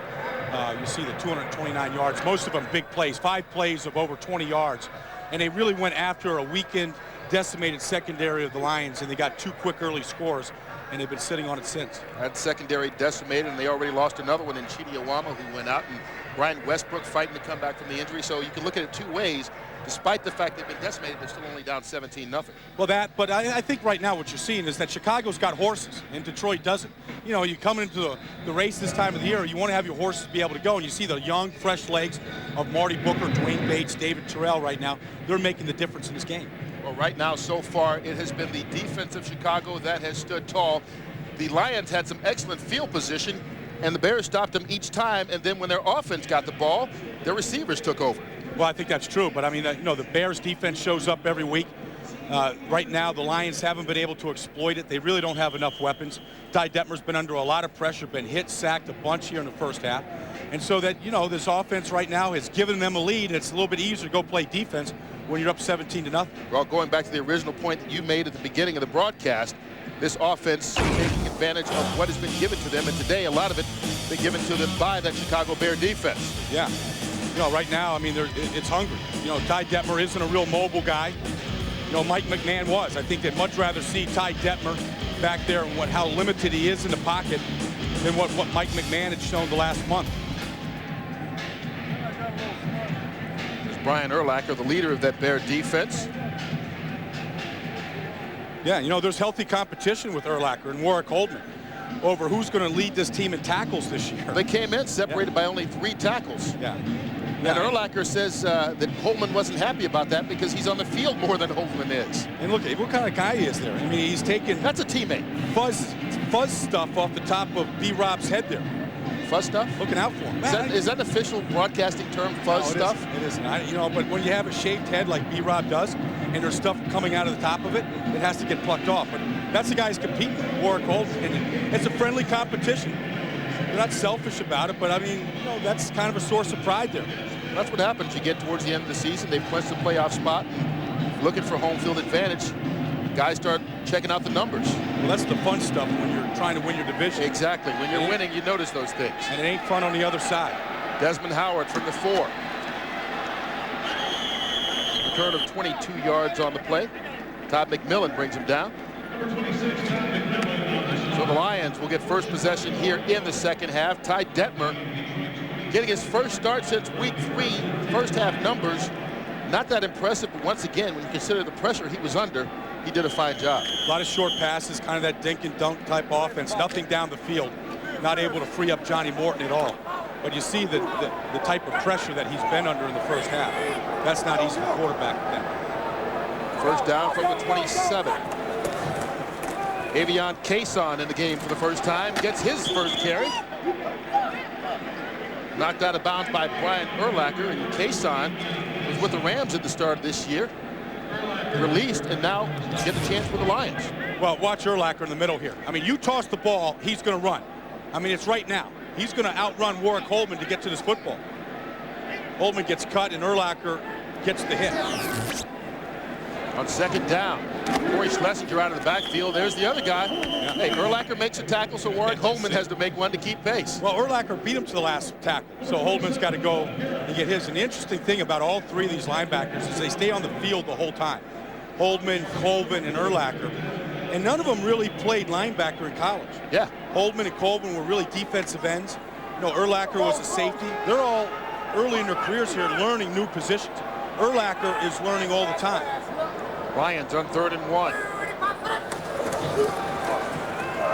You see the 229 yards, most of them big plays, 5 plays of over 20 yards. And they really went after a weakened, decimated secondary of the Lions, and they got 2 quick early scores, and they've been sitting on it since. That secondary decimated, and they already lost another one in Chidi Awama, who went out, and Brian Westbrook fighting to come back from the injury. So you can look at it 2 ways. Despite the fact they've been decimated, they're still only down 17-0. Well, but I think right now what you're seeing is that Chicago's got horses and Detroit doesn't. You come into the race this time of the year, you want to have your horses be able to go, and you see the young, fresh legs of Marty Booker, Dwayne Bates, David Terrell right now. They're making the difference in this game. Well, right now, so far, it has been the defense of Chicago that has stood tall. The Lions had some excellent field position, and the Bears stopped them each time, and then when their offense got the ball, their receivers took over. Well, I think that's true, but I mean, the Bears defense shows up every week. Right now, the Lions haven't been able to exploit it. They really don't have enough weapons. Ty Detmer's been under a lot of pressure, been hit, sacked a bunch here in the first half. And so that, this offense right now has given them a lead. It's a little bit easier to go play defense when you're up 17-0. Well, going back to the original point that you made at the beginning of the broadcast, this offense taking advantage of what has been given to them, and today a lot of it been given to them by that Chicago Bear defense. Yeah. Right now, I mean, it's hungry. Ty Detmer isn't a real mobile guy. Mike McMahon was. I think they'd much rather see Ty Detmer back there and how limited he is in the pocket than what Mike McMahon had shown the last month. There's Brian Urlacher, the leader of that Bear defense. Yeah, there's healthy competition with Urlacher and Warwick Holdman over who's going to lead this team in tackles this year. They came in separated by only 3 tackles. Yeah. And Urlacher says that Holman wasn't happy about that because he's on the field more than Holman is. And look, what kind of guy he is there. I mean, he's taking... That's a teammate. Fuzz stuff off the top of B-Rob's head there. Fuzz stuff? Looking out for him. Is that an official broadcasting term, fuzz stuff? It isn't. But when you have a shaved head like B-Rob does, and there's stuff coming out of the top of it, it has to get plucked off. But that's the guy who's competing, Warwick Holdman. And it's a friendly competition. They're not selfish about it, but I mean, that's kind of a source of pride there. That's what happens. You get towards the end of the season, they've clinched the playoff spot, looking for home field advantage. Guys start checking out the numbers. Well, that's the fun stuff when you're trying to win your division. Exactly. When you're winning, you notice those things. And it ain't fun on the other side. Desmond Howard from the 4. Return of 22 yards on the play. Todd McMillan brings him down. So the Lions will get first possession here in the second half. Ty Detmer getting his first start since week 3. First half numbers, not that impressive, but once again, when you consider the pressure he was under, he did a fine job. A lot of short passes, kind of that dink and dunk type offense, nothing down the field. Not able to free up Johnny Morton at all. But you see the type of pressure that he's been under in the first half. That's not easy for quarterback then. First down from the 27. Avion Cason in the game for the first time, gets his first carry. Knocked out of bounds by Brian Urlacher, and Cason was with the Rams at the start of this year. Released, and now get a chance with the Lions. Well, watch Urlacher in the middle here. I mean, you toss the ball, he's going to run. I mean, it's right now. He's going to outrun Warwick Holdman to get to this football. Holdman gets cut, and Urlacher gets the hit. On second down, Corey Schlesinger out of the backfield. There's the other guy. Yeah. Hey, Urlacher makes a tackle, so Warwick Holdman has to make one to keep pace. Well, Urlacher beat him to the last tackle, so Holdman's got to go and get his. And the interesting thing about all 3 of these linebackers is they stay on the field the whole time. Holdman, Colvin, and Urlacher. And none of them really played linebacker in college. Yeah. Holdman and Colvin were really defensive ends. Urlacher was a safety. They're all early in their careers here learning new positions. Urlacher is learning all the time. Lions on 3rd and 1.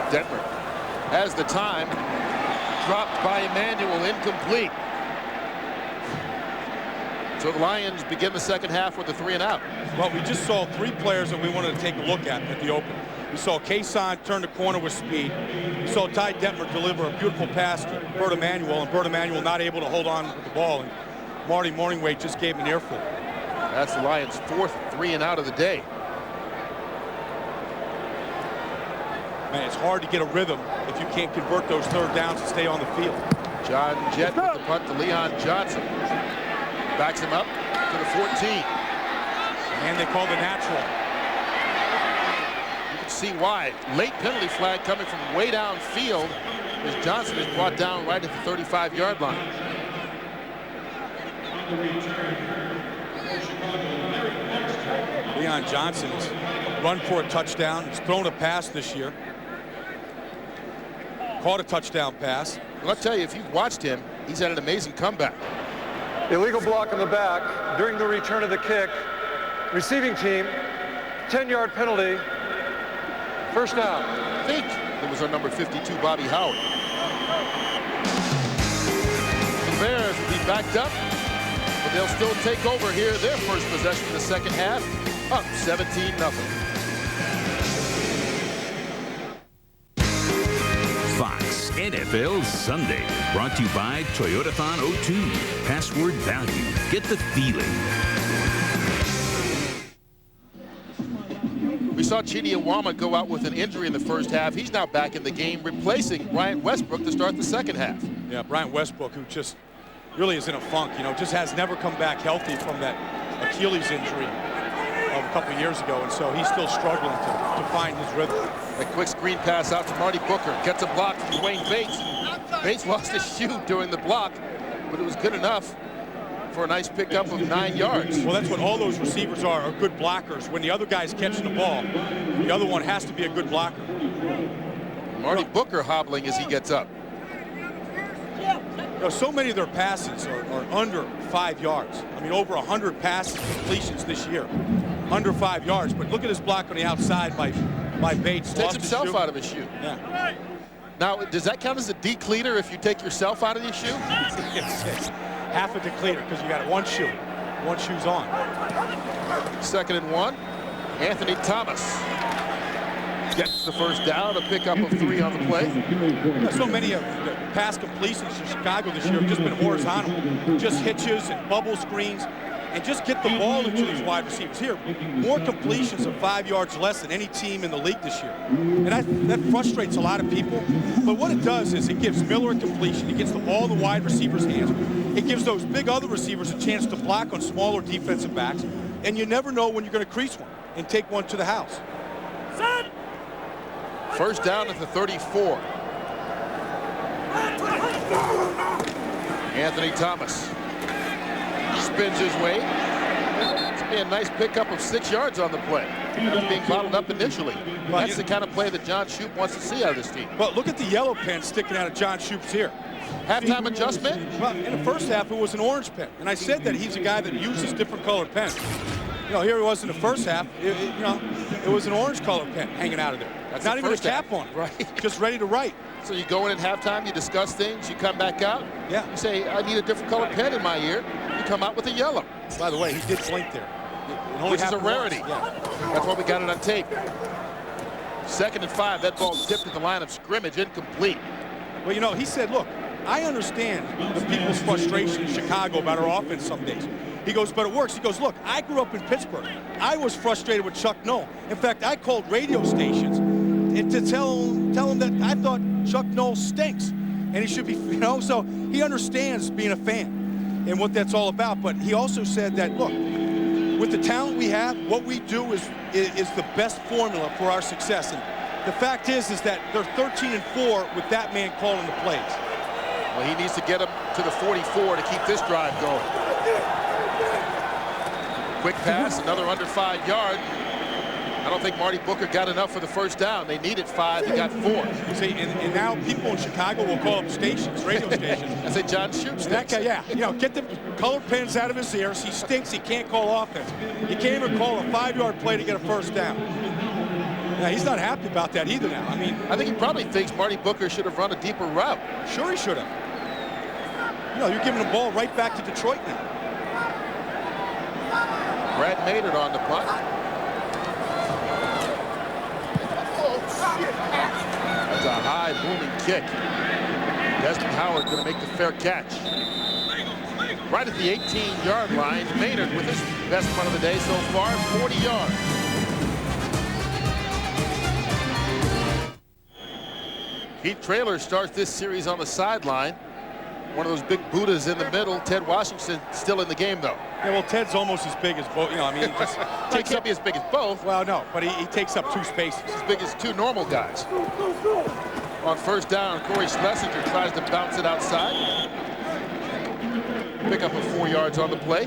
Detmer has the time. Dropped by Emmanuel, incomplete. So the Lions begin the second half with a 3 and out. Well, we just saw 3 players that we wanted to take a look at the open. We saw Cason turn the corner with speed. We saw Ty Detmer deliver a beautiful pass to Bert Emanuel, and Bert Emanuel not able to hold on with the ball. And Marty Morningway just gave him an earful. That's the Lions' 4th 3 and out of the day. Man, it's hard to get a rhythm if you can't convert those 3rd downs and stay on the field. John Jett with the punt to Leon Johnson. Backs him up to the 14. And they call the natural. You can see why. Late penalty flag coming from way downfield as Johnson is brought down right at the 35-yard line. Leon Johnson's run for a touchdown. He's thrown a pass this year. Caught a touchdown pass. Well, I'll tell you, if you've watched him, he's had an amazing comeback. Illegal block in the back during the return of the kick. Receiving team, 10-yard penalty. First down. I think it was our number 52, Bobby Howard. The Bears will be backed up, but they'll still take over here. Their first possession in the second half, up 17-0. Fox NFL Sunday, brought to you by Toyotathon 02. Password value. Get the feeling. We saw Chidi Awama go out with an injury in the first half. He's now back in the game, replacing Bryant Westbrook to start the second half. Yeah, Bryant Westbrook, who just really is in a funk, you know, just has never come back healthy from that Achilles injury of a couple years ago, and so he's still struggling to find his rhythm. A quick screen pass out to Marty Booker. Gets a block from Dwayne Bates. Bates lost his shoe during the block, but it was good enough for a nice pickup of 9 yards. Well, that's what all those receivers are good blockers. When the other guy's catching the ball, the other one has to be a good blocker. Marty Booker hobbling as he gets up. You know, so many of their passes are under 5 yards. I mean, over 100 passes completions this year, under 5 yards. But look at his block on the outside by Bates. Takes himself out of his shoe. Yeah. Now, does that count as a decleater if you take yourself out of your shoe? It's half a decleater because you got one shoe. One shoe's on. 2nd and 1. Anthony Thomas gets the first down, a pickup of 3 on the play. So many of the pass completions to Chicago this year have just been horizontal. Just hitches and bubble screens, and just get the ball into these wide receivers. Here, more completions of 5 yards less than any team in the league this year. And that frustrates a lot of people. But what it does is it gives Miller a completion. It gets the ball in the wide receivers' hands. It gives those big other receivers a chance to block on smaller defensive backs. And you never know when you're going to crease one and take one to the house. First down at the 34. Anthony Thomas spins his way. It's a nice pickup of 6 yards on the play. After being bottled up initially. That's the kind of play that John Shoop wants to see out of this team. But look at the yellow pen sticking out of John Shoop's here. Halftime adjustment? Well, in the first half, it was an orange pen. And I said that he's a guy that uses different colored pens. You know, here he was in the first half. You know, it was an orange colored pen hanging out of there. That's not even a cap on it. Right. Just ready to write. So you go in at halftime, you discuss things, you come back out. Yeah. You say, I need a different colored pen in my ear. You come out with a yellow. By the way, he did blink there. Which is a rarity. Yeah. That's why we got it on tape. 2nd and 5. That ball tipped at the line of scrimmage, incomplete. Well, you know, he said, look, I understand the people's frustration in Chicago about our offense some days. He goes, but it works. He goes, look, I grew up in Pittsburgh. I was frustrated with Chuck Noll. In fact, I called radio stations to tell him that I thought Chuck Noll stinks. And he should be, you know, so he understands being a fan and what that's all about. But he also said that, look, with the talent we have, what we do is the best formula for our success. And the fact is that they're 13-4 with that man calling the plays. Well, he needs to get him to the 44 to keep this drive going. Quick pass, another under 5 yards. I don't think Marty Booker got enough for the first down. They needed 5, he got 4. See, and now people in Chicago will call up stations, radio stations. I say John Shoop stinks. That guy, yeah, you know, get the colored pens out of his ears. He stinks, he can't call offense. He can't even call a 5-yard play to get a first down. Yeah, he's not happy about that either now. I mean, I think he probably thinks Marty Booker should have run a deeper route. Sure he should have. You know, you're giving the ball right back to Detroit now. Brad Maynard on the punt. That's a high booming kick. Desmond Howard going to make the fair catch. Right at the 18-yard line, Maynard with his best run of the day so far, 40 yards. Keith Traylor starts this series on the sideline. One of those big Buddhas in the middle. Ted Washington still in the game, though. Yeah, well, Ted's almost as big as both. You know, I mean, he just He can't be as big as both. Well, no, but he takes up 2 spaces. As big as 2 normal guys. On first down, Corey Schlesinger tries to bounce it outside. Pick up a 4 yards on the play.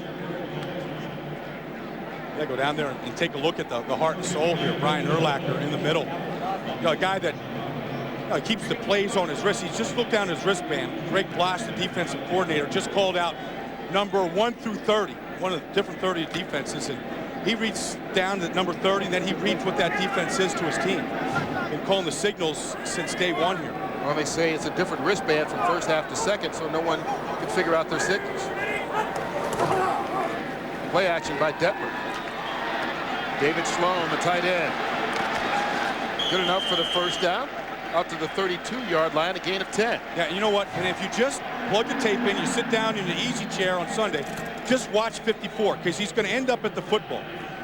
Yeah, go down there and take a look at the heart and soul here. Brian Urlacher in the middle. You know, a guy that keeps the plays on his wrist. He's just looked down his wristband. Greg Blash, the defensive coordinator, just called out number 1 through 30, one of the different 30 defenses, and he reads down to number 30, and then he reads what that defense is to his team. Been calling the signals since day 1 here. Well, they say it's a different wristband from first half to second, so no one can figure out their signals. Play action by Detmer. David Sloan, the tight end. Good enough for the first down. Out to the 32-yard line, a gain of 10. Yeah, you know what? And if you just plug the tape in, you sit down in an easy chair on Sunday, just watch 54, because he's going to end up at the football.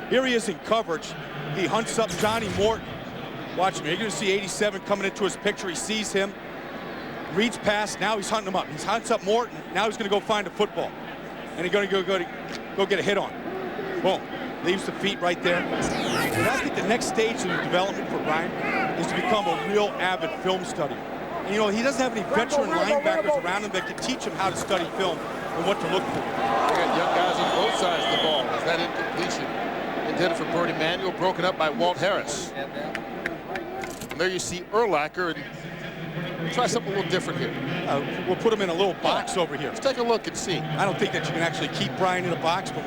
Here he is in coverage. He hunts up Johnny Morton. Watch him. You're going to see 87 coming into his picture. He sees him, reads past. Now he's hunting him up. He hunts up Morton. Now he's going to go find a football. And he's going to go get a hit on. Boom. Leaves the feet right there. And I think the next stage in the development for Brian is to become a real avid film study. And, you know, he doesn't have any veteran linebackers around him that can teach him how to study film and what to look for. They got young guys on both sides of the ball. Is that incompletion intended for Bernie Manuel, broken up by Walt Harris. And there you see Urlacher. And try something a little different here. We'll put him in a little box over here. Let's take a look and see. I don't think that you can actually keep Brian in a box, but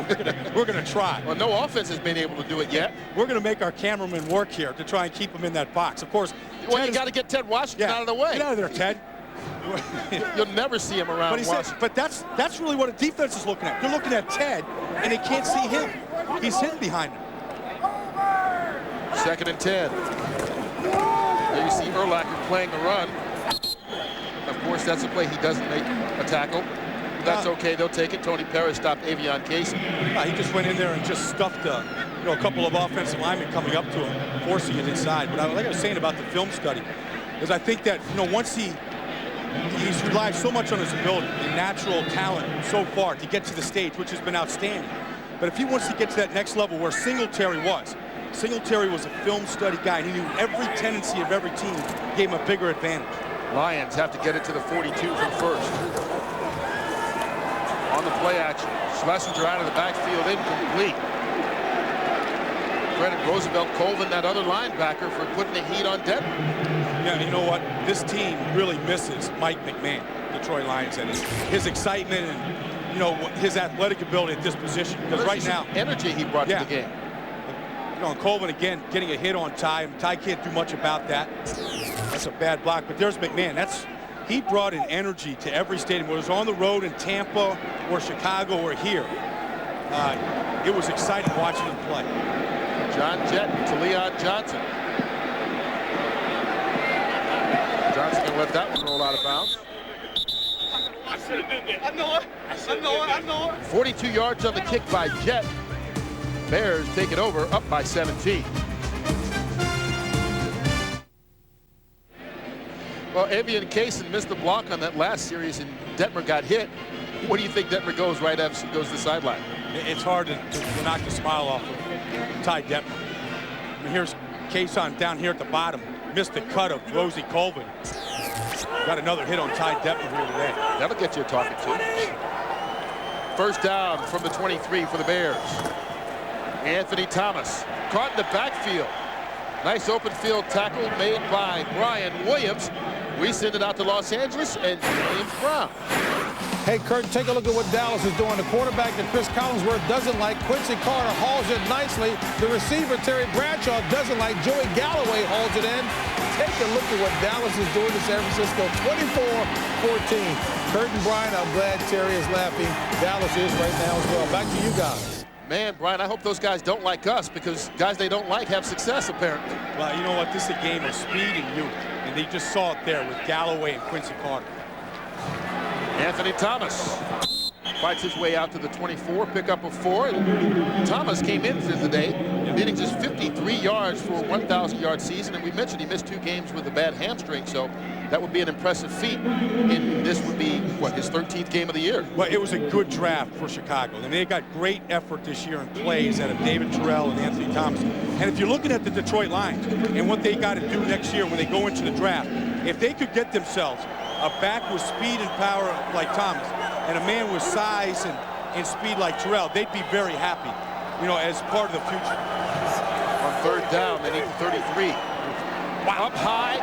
we're gonna try. Well, no offense has been able to do it yet. We're gonna make our cameraman work here to try and keep him in that box. Of course, well, you got to get Ted Washington out of the way. Get out of there, Ted. You'll never see him around Washington. But that's really what a defense is looking at. They're looking at Ted, and they can't see him. He's hidden behind him. 2nd and 10. There you see Urlacher playing the run. Of course, that's a play he doesn't make a tackle. That's okay. They'll take it. Tony Parrish stopped Avion Casey. He just went in there and just stuffed a couple of offensive linemen coming up to him, forcing it inside. But like I was saying about the film study, is I think that once he's relied so much on his ability and natural talent so far to get to the stage, which has been outstanding. But if he wants to get to that next level where Singletary was a film study guy, and he knew every tendency of every team, gave him a bigger advantage. Lions have to get it to the 42 from first. On the play action, Schlesinger out of the backfield, incomplete. Credit Roosevelt Colvin, that other linebacker, for putting the heat on Denver. Yeah, you know what? This team really misses Mike McMahon, Detroit Lions, and his excitement and his athletic ability at this position. Because right now, energy he brought to the game. And Colvin again getting a hit on Ty. Ty can't do much about that. That's a bad block. But there's McMahon. He brought an energy to every stadium. Whether it was on the road in Tampa or Chicago or here, it was exciting watching him play. John Jett to Leon Johnson. Johnson gonna let that one roll out of bounds. I know it. 42 yards on the kick by Jett. Bears take it over, up by 17. Well, Avion Casey missed the block on that last series, and Detmer got hit. What do you think Detmer goes right after he goes to the sideline? It's hard to knock the smile off of Ty Detmer. I mean, here's Cason down here at the bottom. Missed the cut of Rosie Colvin. Got another hit on Ty Detmer here today. That'll get you a talking to. First down from the 23 for the Bears. Anthony Thomas caught in the backfield. Nice open field tackle made by Brian Williams. We send it out to Los Angeles and James Brown. Hey, Kurt, take a look at what Dallas is doing. The quarterback that Chris Collinsworth doesn't like, Quincy Carter hauls it nicely. The receiver, Terry Bradshaw, doesn't like. Joey Galloway hauls it in. Take a look at what Dallas is doing to San Francisco, 24-14. Kurt and Brian, I'm glad Terry is laughing. Dallas is right now as well. Back to you guys. Man, Brian, I hope those guys don't like us, because guys they don't like have success, apparently. Well, you know what? This is a game of speed and youth, and they just saw it there with Galloway and Quincy Carter. Anthony Thomas fights his way out to the 24, pick up a 4. And Thomas came into the day hitting just 53 yards for a 1,000-yard season, and we mentioned he missed 2 games with a bad hamstring, so That would be an impressive feat. And this would be, what, his 13th game of the year? Well, it was a good draft for Chicago. And they got great effort this year in plays out of David Terrell and Anthony Thomas. And if you're looking at the Detroit Lions and what they got to do next year when they go into the draft, if they could get themselves a back with speed and power like Thomas and a man with size and speed like Terrell, they'd be very happy, you know, as part of the future. On third down, they need 33. Up high,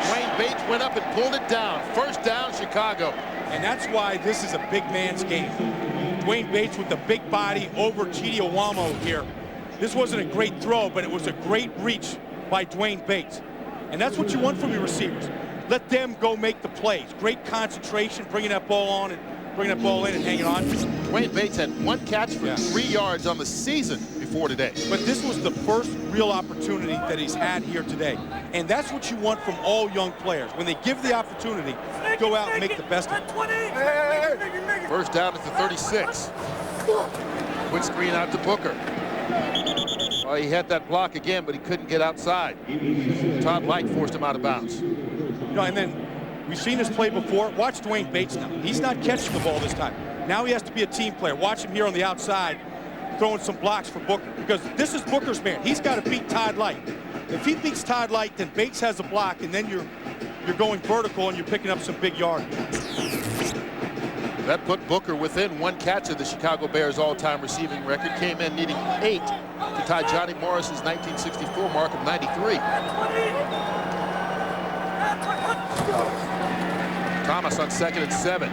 Dwayne Bates went up and pulled it down. First down, Chicago. And that's why this is a big man's game. Dwayne Bates with the big body over Chidi Awamo here. This wasn't a great throw, but it was a great reach by Dwayne Bates. And that's what you want from your receivers. Let them go make the plays. Great concentration, bringing that ball on and bringing that ball in and hanging on. Dwayne Bates had 1 catch for 3 yards on the season before today. But this was the first real opportunity that he's had here today. And that's what you want from all young players. When they give the opportunity, go out and make the best of it. First down at the 36. Quick screen out to Booker. Well, he had that block again, but he couldn't get outside. Todd Light forced him out of bounds. You know, and then we've seen this play before. Watch Dwayne Bates now. He's not catching the ball this time. Now he has to be a team player. Watch him here on the outside, throwing some blocks for Booker, because this is Booker's man. He's got to beat Todd Light. If he beats Todd Light, then Bates has a block, and then you're going vertical and you're picking up some big yardage. That put Booker within 1 catch of the Chicago Bears all-time receiving record. Came in needing 8 to tie Johnny Morris's 1964 mark of 93. Thomas on 2nd and 7.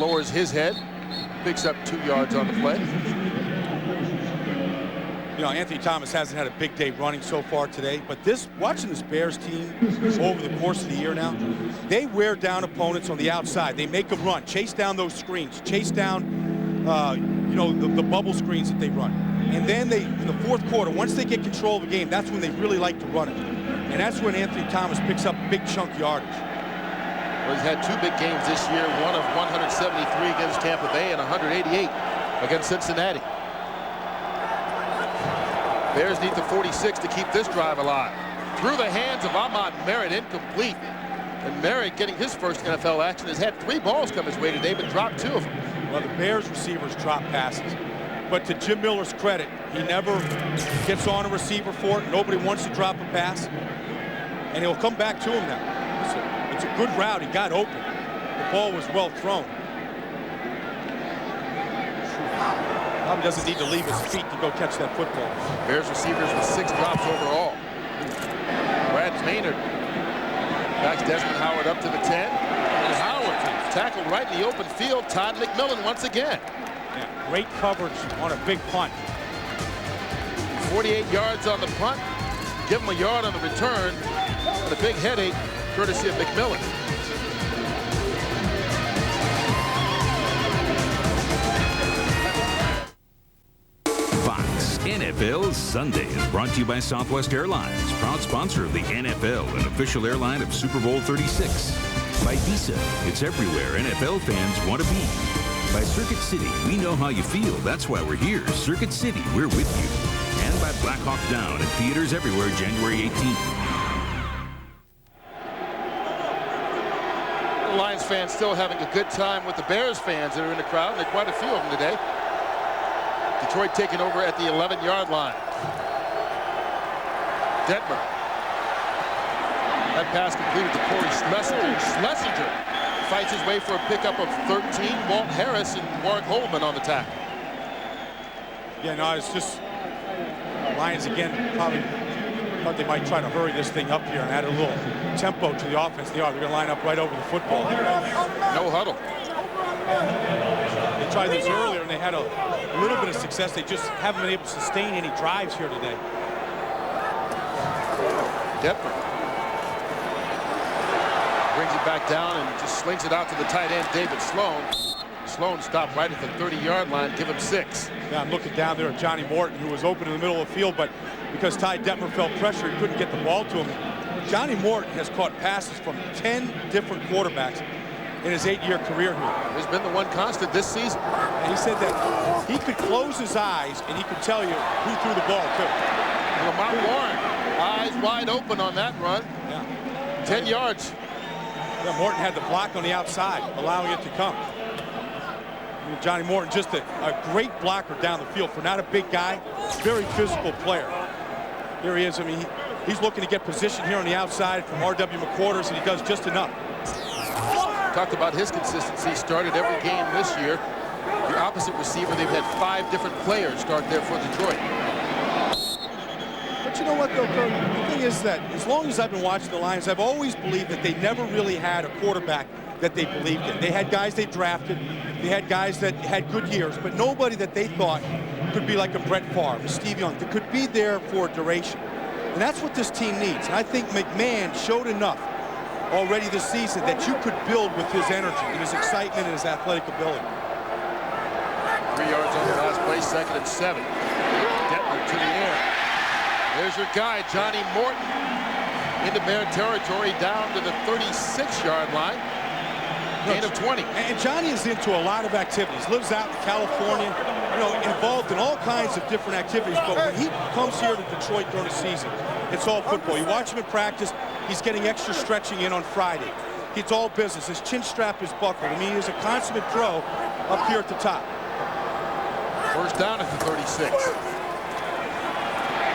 Lowers his head. Picks up 2 yards on the play. You know, Anthony Thomas hasn't had a big day running so far today, but watching this Bears team over the course of the year now, they wear down opponents on the outside. They make them run, chase down those screens, chase down, you know, the bubble screens that they run. And then in the 4th quarter, once they get control of the game, that's when they really like to run it. And that's when Anthony Thomas picks up big chunk yardage. Well, he's had 2 big games this year, one of 173 against Tampa Bay and 188 against Cincinnati. Bears need the 46 to keep this drive alive. Through the hands of Ahmad Merritt, incomplete. And Merritt, getting his first NFL action, has had 3 balls come his way today, but dropped 2 of them. Well, the Bears receivers drop passes. But to Jim Miller's credit, he never gets on a receiver for it. Nobody wants to drop a pass. And he'll come back to him now. It's a good route. He got open. The ball was well thrown. Probably doesn't need to leave his feet to go catch that football. Bears receivers with 6 drops overall. Brad Maynard backs Desmond Howard up to the 10. And Howard tackled right in the open field. Todd McMillan once again. Yeah, great coverage on a big punt. 48 yards on the punt. Give him a yard on the return. And a big headache courtesy of McMillan. NFL Sunday is brought to you by Southwest Airlines, proud sponsor of the NFL and official airline of Super Bowl 36. By Visa, it's everywhere NFL fans want to be. By Circuit City, we know how you feel. That's why we're here. Circuit City, we're with you. And by Black Hawk Down at theaters everywhere January 18th. The Lions fans still having a good time with the Bears fans that are in the crowd. And there are quite a few of them today. Detroit taking over at the 11-yard line. Detmer. That pass completed to Corey Schlesinger. Schlesinger fights his way for a pickup of 13. Walt Harris and Warwick Holman on the tackle. Yeah, no, it's just Lions again probably thought they might try to hurry this thing up here and add a little tempo to the offense. They are. They're going to line up right over the football. No huddle. They tried this earlier and they had a little bit of success. They just haven't been able to sustain any drives here today. Detmer brings it back down and just slings it out to the tight end, David Sloan. Sloan stopped right at the 30-yard line. Give him 6. Yeah, I'm looking down there at Johnny Morton, who was open in the middle of the field, but because Ty Detmer felt pressure, he couldn't get the ball to him. Johnny Morton has caught passes from 10 different quarterbacks in his 8-year career here. He's been the one constant this season. And he said that he could close his eyes and he could tell you who threw the ball to. Lamont Warren, eyes wide open on that run. Yeah. 10 yards. Yeah, Morton had the block on the outside, allowing it to come. I mean, Johnny Morton, just a great blocker down the field for not a big guy, very physical player. Here he is. I mean, he's looking to get position here on the outside from R.W. McQuarters, and he does just enough. Talked about his consistency. Started every game this year. The opposite receiver, they've had 5 different players start there for Detroit. But you know what, though, Kurt? The thing is that as long as I've been watching the Lions, I've always believed that they never really had a quarterback that they believed in. They had guys they drafted. They had guys that had good years, but nobody that they thought could be like a Brett Favre, a Steve Young, that could be there for duration. And that's what this team needs. And I think McMahon showed enough already this season that you could build with his energy and his excitement and his athletic ability. 3 yards on the last play, 2nd and 7. Detmer to the air. There's your guy, Johnny Morton, into Bear territory, down to the 36-yard line. Gain of 20. And Johnny is into a lot of activities. Lives out in California, you know, involved in all kinds of different activities. But when he comes here to Detroit during the season, it's all football. You watch him in practice, he's getting extra stretching in on Friday. It's all business. His chin strap is buckled. I mean, he's a consummate pro up here at the top. First down at the 36.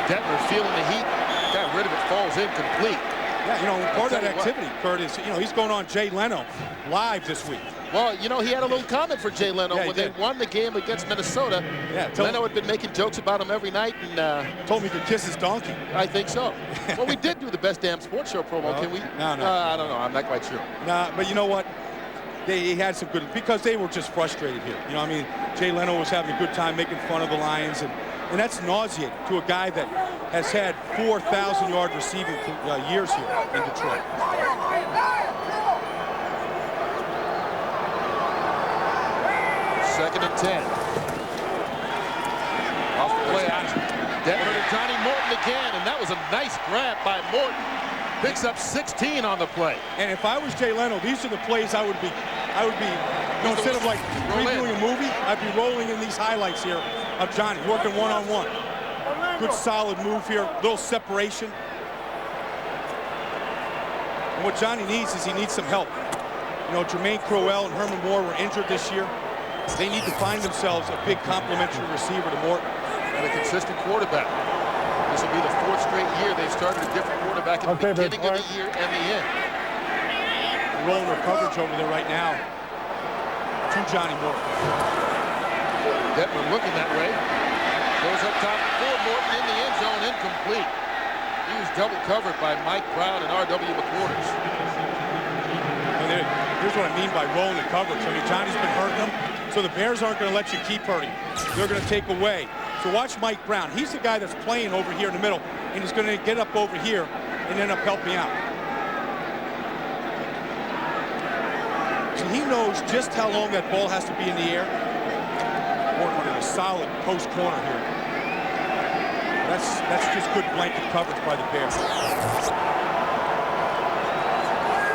Detmer feeling the heat. Got rid of it, falls incomplete. Yeah, you know, part of that activity, Kurt, is, you know, he's going on Jay Leno live this week. Well, you know, he had a little comment for Jay Leno Yeah, when they won the game against Minnesota. Yeah, Leno had been making jokes about him every night, and told me to kiss his donkey. I think so. Well, we did do the Best Damn Sports Show promo. Can we? No. I don't know. I'm not quite sure. Nah, but you know what? He had some good, because they were just frustrated here. You know, I mean, Jay Leno was having a good time making fun of the Lions, and that's nauseating to a guy that has had 4,000-yard receiving years here in Detroit. Second and 10. Off the play action. Detmer to Johnny Morton again, and that was a nice grab by Morton. Picks up 16 on the play. And if I was Jay Leno, these are the plays I would be, you know, instead of like reviewing a movie, I'd be rolling in these highlights here of Johnny working one-on-one. Good solid move here, little separation. And what Johnny needs is he needs some help. You know, Jermaine Crowell and Herman Moore were injured this year. They need to find themselves a big complementary receiver to Morton. And a consistent quarterback. This will be the 4th straight year they've started a different quarterback at the beginning of the year and the end. Rolling their coverage over there right now to Johnny Morton. Detmer looking that way. Goes up top for Morton in the end zone, incomplete. He was double covered by Mike Brown and R.W. McQuarters. And here's what I mean by rolling the coverage. I mean, Johnny's been hurting them, so the Bears aren't going to let you keep hurting. They're going to take away. So watch Mike Brown. He's the guy that's playing over here in the middle, and he's going to get up over here and end up helping out. So he knows just how long that ball has to be in the air. Morton in a solid post corner here. That's just good blanket coverage by the Bears.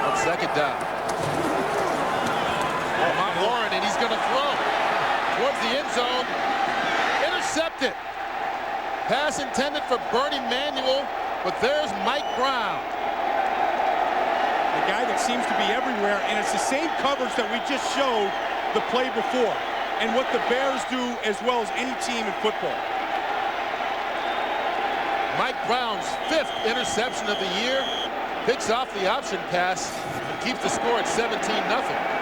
On second down. Warren, and he's going to throw towards the end zone. Intercepted. Pass intended for Bernie Manuel, but there's Mike Brown. The guy that seems to be everywhere, and it's the same coverage that we just showed the play before, and what the Bears do as well as any team in football. Mike Brown's 5th interception of the year, picks off the option pass and keeps the score at 17-0.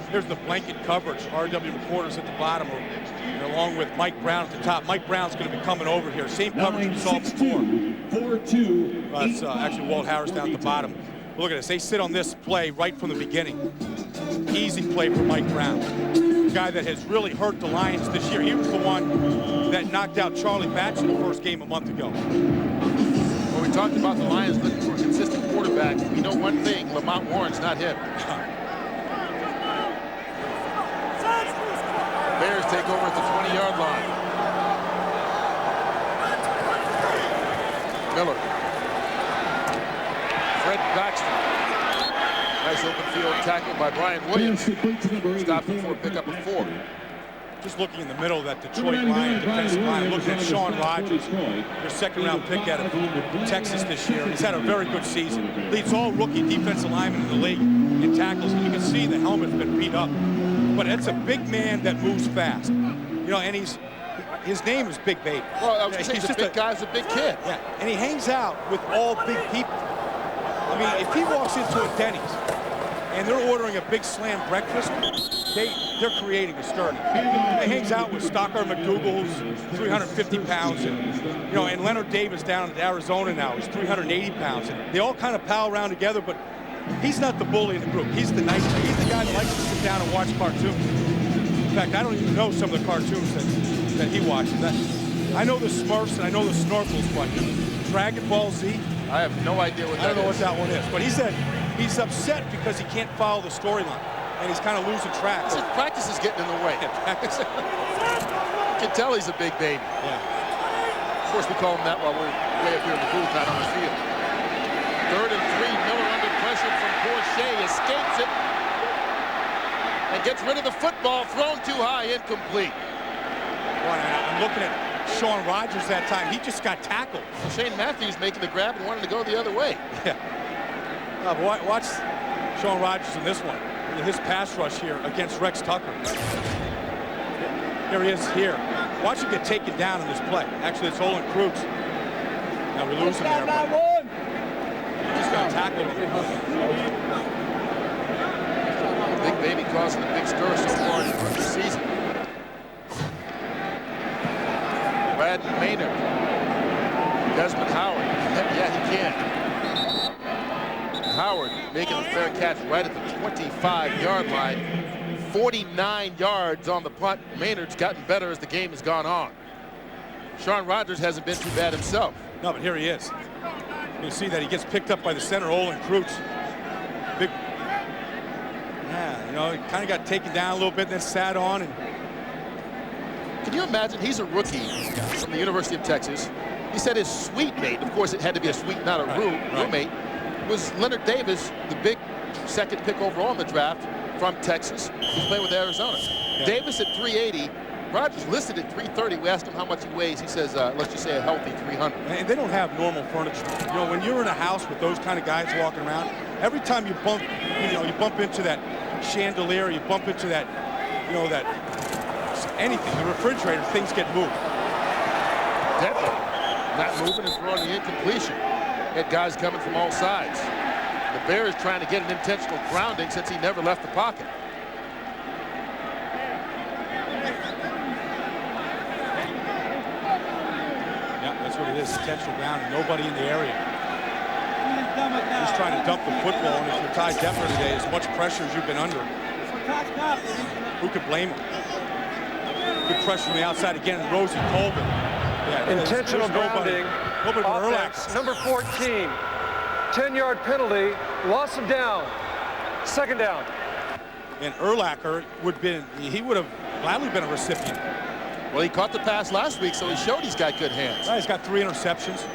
Here's the blanket coverage. R.W. McQuarters at the bottom, along with Mike Brown at the top. Mike Brown's going to be coming over here. Same coverage we saw before. It's actually Walt Harris down at the bottom. Look at this. They sit on this play right from the beginning. Easy play for Mike Brown. A guy that has really hurt the Lions this year. He was the one that knocked out Charlie Batch in the first game a month ago. Well, we talked about the Lions looking for a consistent quarterback. We know one thing, Lamont Warren's not him. Bears take over at the 20-yard line. Miller. Fred Baxter. Nice open field tackle by Brian Williams. Stopped before pickup of 4. just looking in the middle of that Detroit line, defensive line, looking at Sean Rogers, their second-round pick out of Texas this year. He's had a very good season. Leads all rookie defensive linemen in the league in tackles. And you can see the helmet's been beat up. But it's a big man that moves fast. You know, and his name is Big Baby. Well, I was saying, he's a big guy's a big kid. Yeah, and he hangs out with all big people. I mean, if he walks into a Denny's and they're ordering a big slam breakfast, they're creating a stirring. He hangs out with Stockard McDougal, who's 350 pounds, and Leonard Davis down in Arizona now is 380 pounds. And they all kind of pal around together, but he's not the bully in the group. He's the nice guy. He's the guy that likes to sit down and watch cartoons. In fact, I don't even know some of the cartoons that he watches. I know the Smurfs and I know the Snorkels, but Dragon Ball Z, I have no idea what that is. I don't know what that one is, but he said he's upset because he can't follow the storyline, and he's kind of losing track. His practice is getting in the way. You can tell he's a big baby. Yeah. Of course, we call him that while we're way up here in the booth, not on the field. 3rd and 3, Miller under pressure from Porsche, escapes it, and gets rid of the football, thrown too high, incomplete. Boy, I'm looking at Sean Rogers that time. He just got tackled. So Shane Matthews making the grab and wanted to go the other way. Yeah. Watch Sean Rogers in this one. His pass rush here against Rex Tucker. Here he is here. Watch him get taken down in this play. Actually, it's Olin Kreutz. Now we lose him there. He just got tackled. Big baby causing a big stir so far in the season. Brad Maynard. Desmond Howard. Yeah, he can. Howard making a fair catch right at the 25-yard line. 49 yards on the punt. Maynard's gotten better as the game has gone on. Sean Rogers hasn't been too bad himself. No, but here he is. You see that he gets picked up by the center, Olin Kreutz. Big. Yeah, you know, he kind of got taken down a little bit, then sat on. And can you imagine? He's a rookie from the University of Texas. He said his suite mate, of course it had to be a suite, not a roommate, was Leonard Davis, the big second pick overall in the draft from Texas. He's playing with Arizona. Yeah. Davis at 380. Rogers listed at 330. We asked him how much he weighs. He says, let's just say a healthy 300. And they don't have normal furniture. You know, when you're in a house with those kind of guys walking around, every time you bump into that chandelier, you bump into that, that anything, the refrigerator, things get moved. Denver not moving and throwing the incompletion. Had guys coming from all sides. The Bears trying to get an intentional grounding since he never left the pocket. That's what it is, intentional grounding. Nobody in the area. Just trying to dump the football, and if you're Ty Detmer today, as much pressure as you've been under, who could blame him? Good pressure from the outside again, Rosie Colvin. Yeah, intentional grounding. Nobody but Offense, number 14. 10-yard penalty, loss of down. Second down. And Urlacher would have gladly been a recipient. Well, he caught the pass last week, so he showed he's got good hands. He's got 3 interceptions.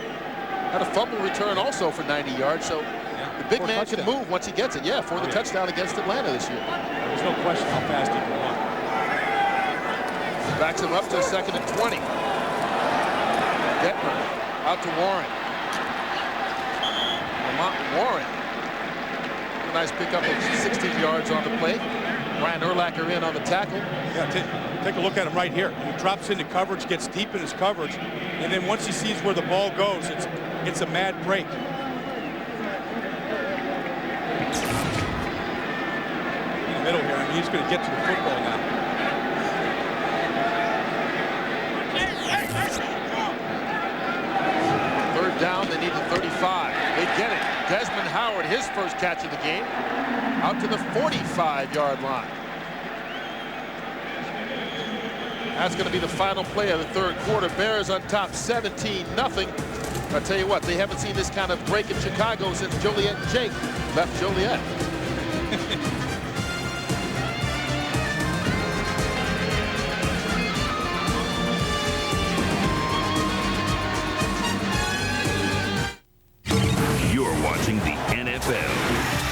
Had a fumble return also for 90 yards, so the big man can move once he gets it. Yeah, for the touchdown against Atlanta this year. There's no question how fast he can run. Backs him up to 2nd and 20. Detmer out to Warren. Lamont Warren. A nice pickup of 16 yards on the play. Brian Urlacher in on the tackle. Yeah, take a look at him right here. He drops into coverage, gets deep in his coverage, and then once he sees where the ball goes, it's a mad break. In the middle here, and he's going to get to the football now. Third down, they need the 35. They get it. Desmond Howard, his first catch of the game, out to the 45-yard line. That's going to be the final play of the third quarter. Bears on top 17-0. I'll tell you what, they haven't seen this kind of break in Chicago since Joliet and Jake left Joliet. You're watching the NFL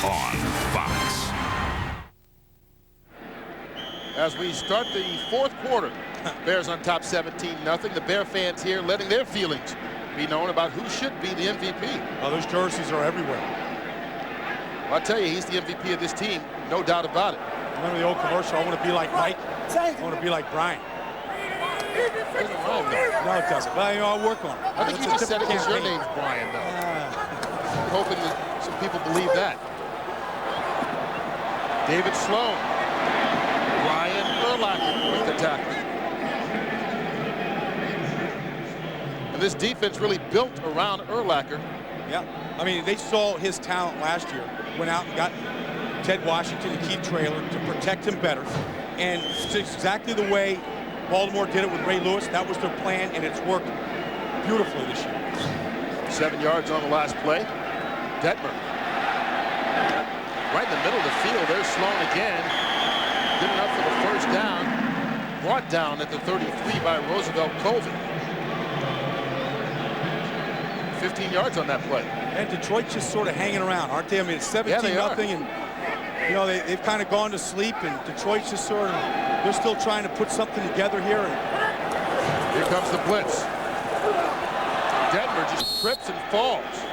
on Fox. as we start the fourth quarter. Bears on top 17-0. The Bear fans here letting their feelings be known about who should be the MVP. Oh, those jerseys are everywhere. Well, I'll tell you, he's the MVP of this team, no doubt about it. Remember the old commercial, I want to be like Mike, I want to be like Brian. Doesn't rhyme, though. No, it doesn't. But I'll work on it. I think you just said it because your name's Brian, though. I'm hoping that some people believe that. David Sloan. Ryan Urlacher with the tackle. And this defense really built around Urlacher. Yeah. I mean, they saw his talent last year. Went out and got Ted Washington and Keith Traylor to protect him better. And it's exactly the way Baltimore did it with Ray Lewis. That was their plan, and it's worked beautifully this year. 7 yards on the last play. Detmer. Right in the middle of the field. There's Sloan again. Good enough for the first down. Brought down at the 33 by Roosevelt Colvin. 15 yards on that play. And Detroit's just sort of hanging around, aren't they? I mean, it's 17-0, and you know they've kind of gone to sleep, and Detroit's just sort of, they're still trying to put something together here. And here comes the blitz. Detmer just trips and falls.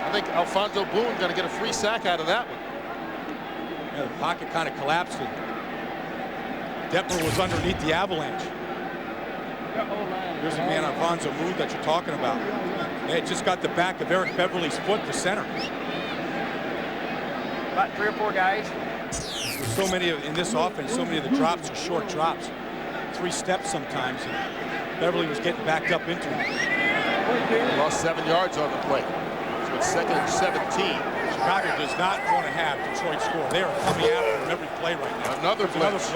I think Alfonso Boone going to get a free sack out of that one. Yeah, the pocket kind of collapsed. Detmer was underneath the avalanche. There's a man, Alfonso Boone, that you're talking about. It just got the back of Eric Beverly's foot to center. About 3 or 4 guys. There's so many in this offense, so many of the drops are short drops. 3 steps sometimes. And Beverly was getting backed up into it. Lost 7 yards on the play. So it's 2nd and 17. Chicago does not want to have Detroit score. They are coming after him every play right now. Another blitz.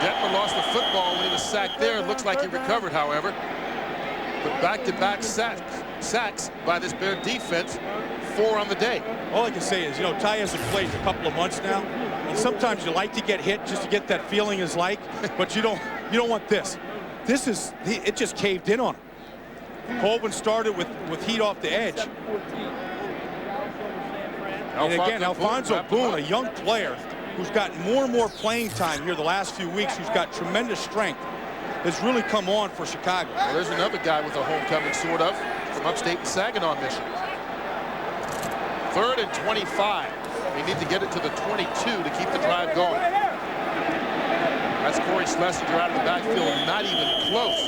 Detmer lost the football when he was sacked there. It looks like he recovered, however. But back-to-back sacks by this Bear defense. 4 on the day. All I can say is, you know, Ty hasn't played in a couple of months now. And sometimes you like to get hit just to get that feeling is like, but you don't want this. This is, it just caved in on him. Colvin started with heat off the edge. And again, Alfonso Boone, a young player who's gotten more and more playing time here the last few weeks, who's got tremendous strength, has really come on for Chicago. Well, there's another guy with a homecoming, sort of, from upstate in Saginaw, Michigan. 3rd and 25. They need to get it to the 22 to keep the drive going. That's Corey Schlesinger out of the backfield, not even close.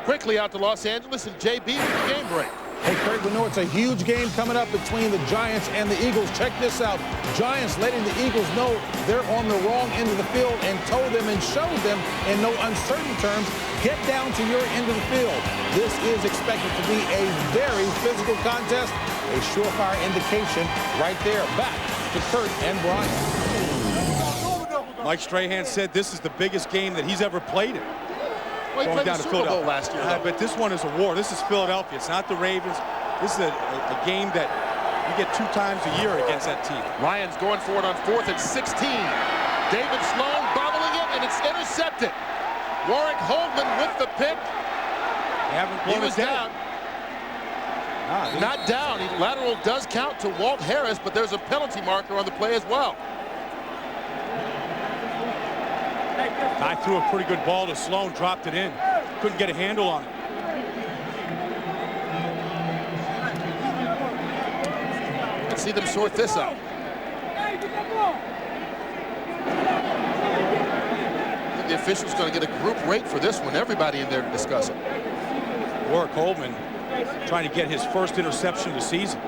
Quickly out to Los Angeles, and JB with the game break. Hey, Kurt, we know it's a huge game coming up between the Giants and the Eagles. Check this out. Giants letting the Eagles know they're on the wrong end of the field and told them and showed them in no uncertain terms, get down to your end of the field. This is expected to be a very physical contest. A surefire indication right there. Back to Kurt and Brian. Mike Strahan said this is the biggest game that he's ever played in. Well, he played the Super Bowl last year. But this one is a war. This is Philadelphia. It's not the Ravens. This is a game that you get 2 times a year against that team. Lions going for it on 4th and 16. David Sloan bobbling it, and it's intercepted. Warwick Holdman with the pick. They haven't blown it down. Not down. Lateral does count to Walt Harris, but there's a penalty marker on the play as well. I threw a pretty good ball to Sloan, dropped it in. Couldn't get a handle on it. Let's see them sort this out. I think the official's going to get a group rate for this one. Everybody in there to discuss it. Warwick Holdman trying to get his first interception of the season.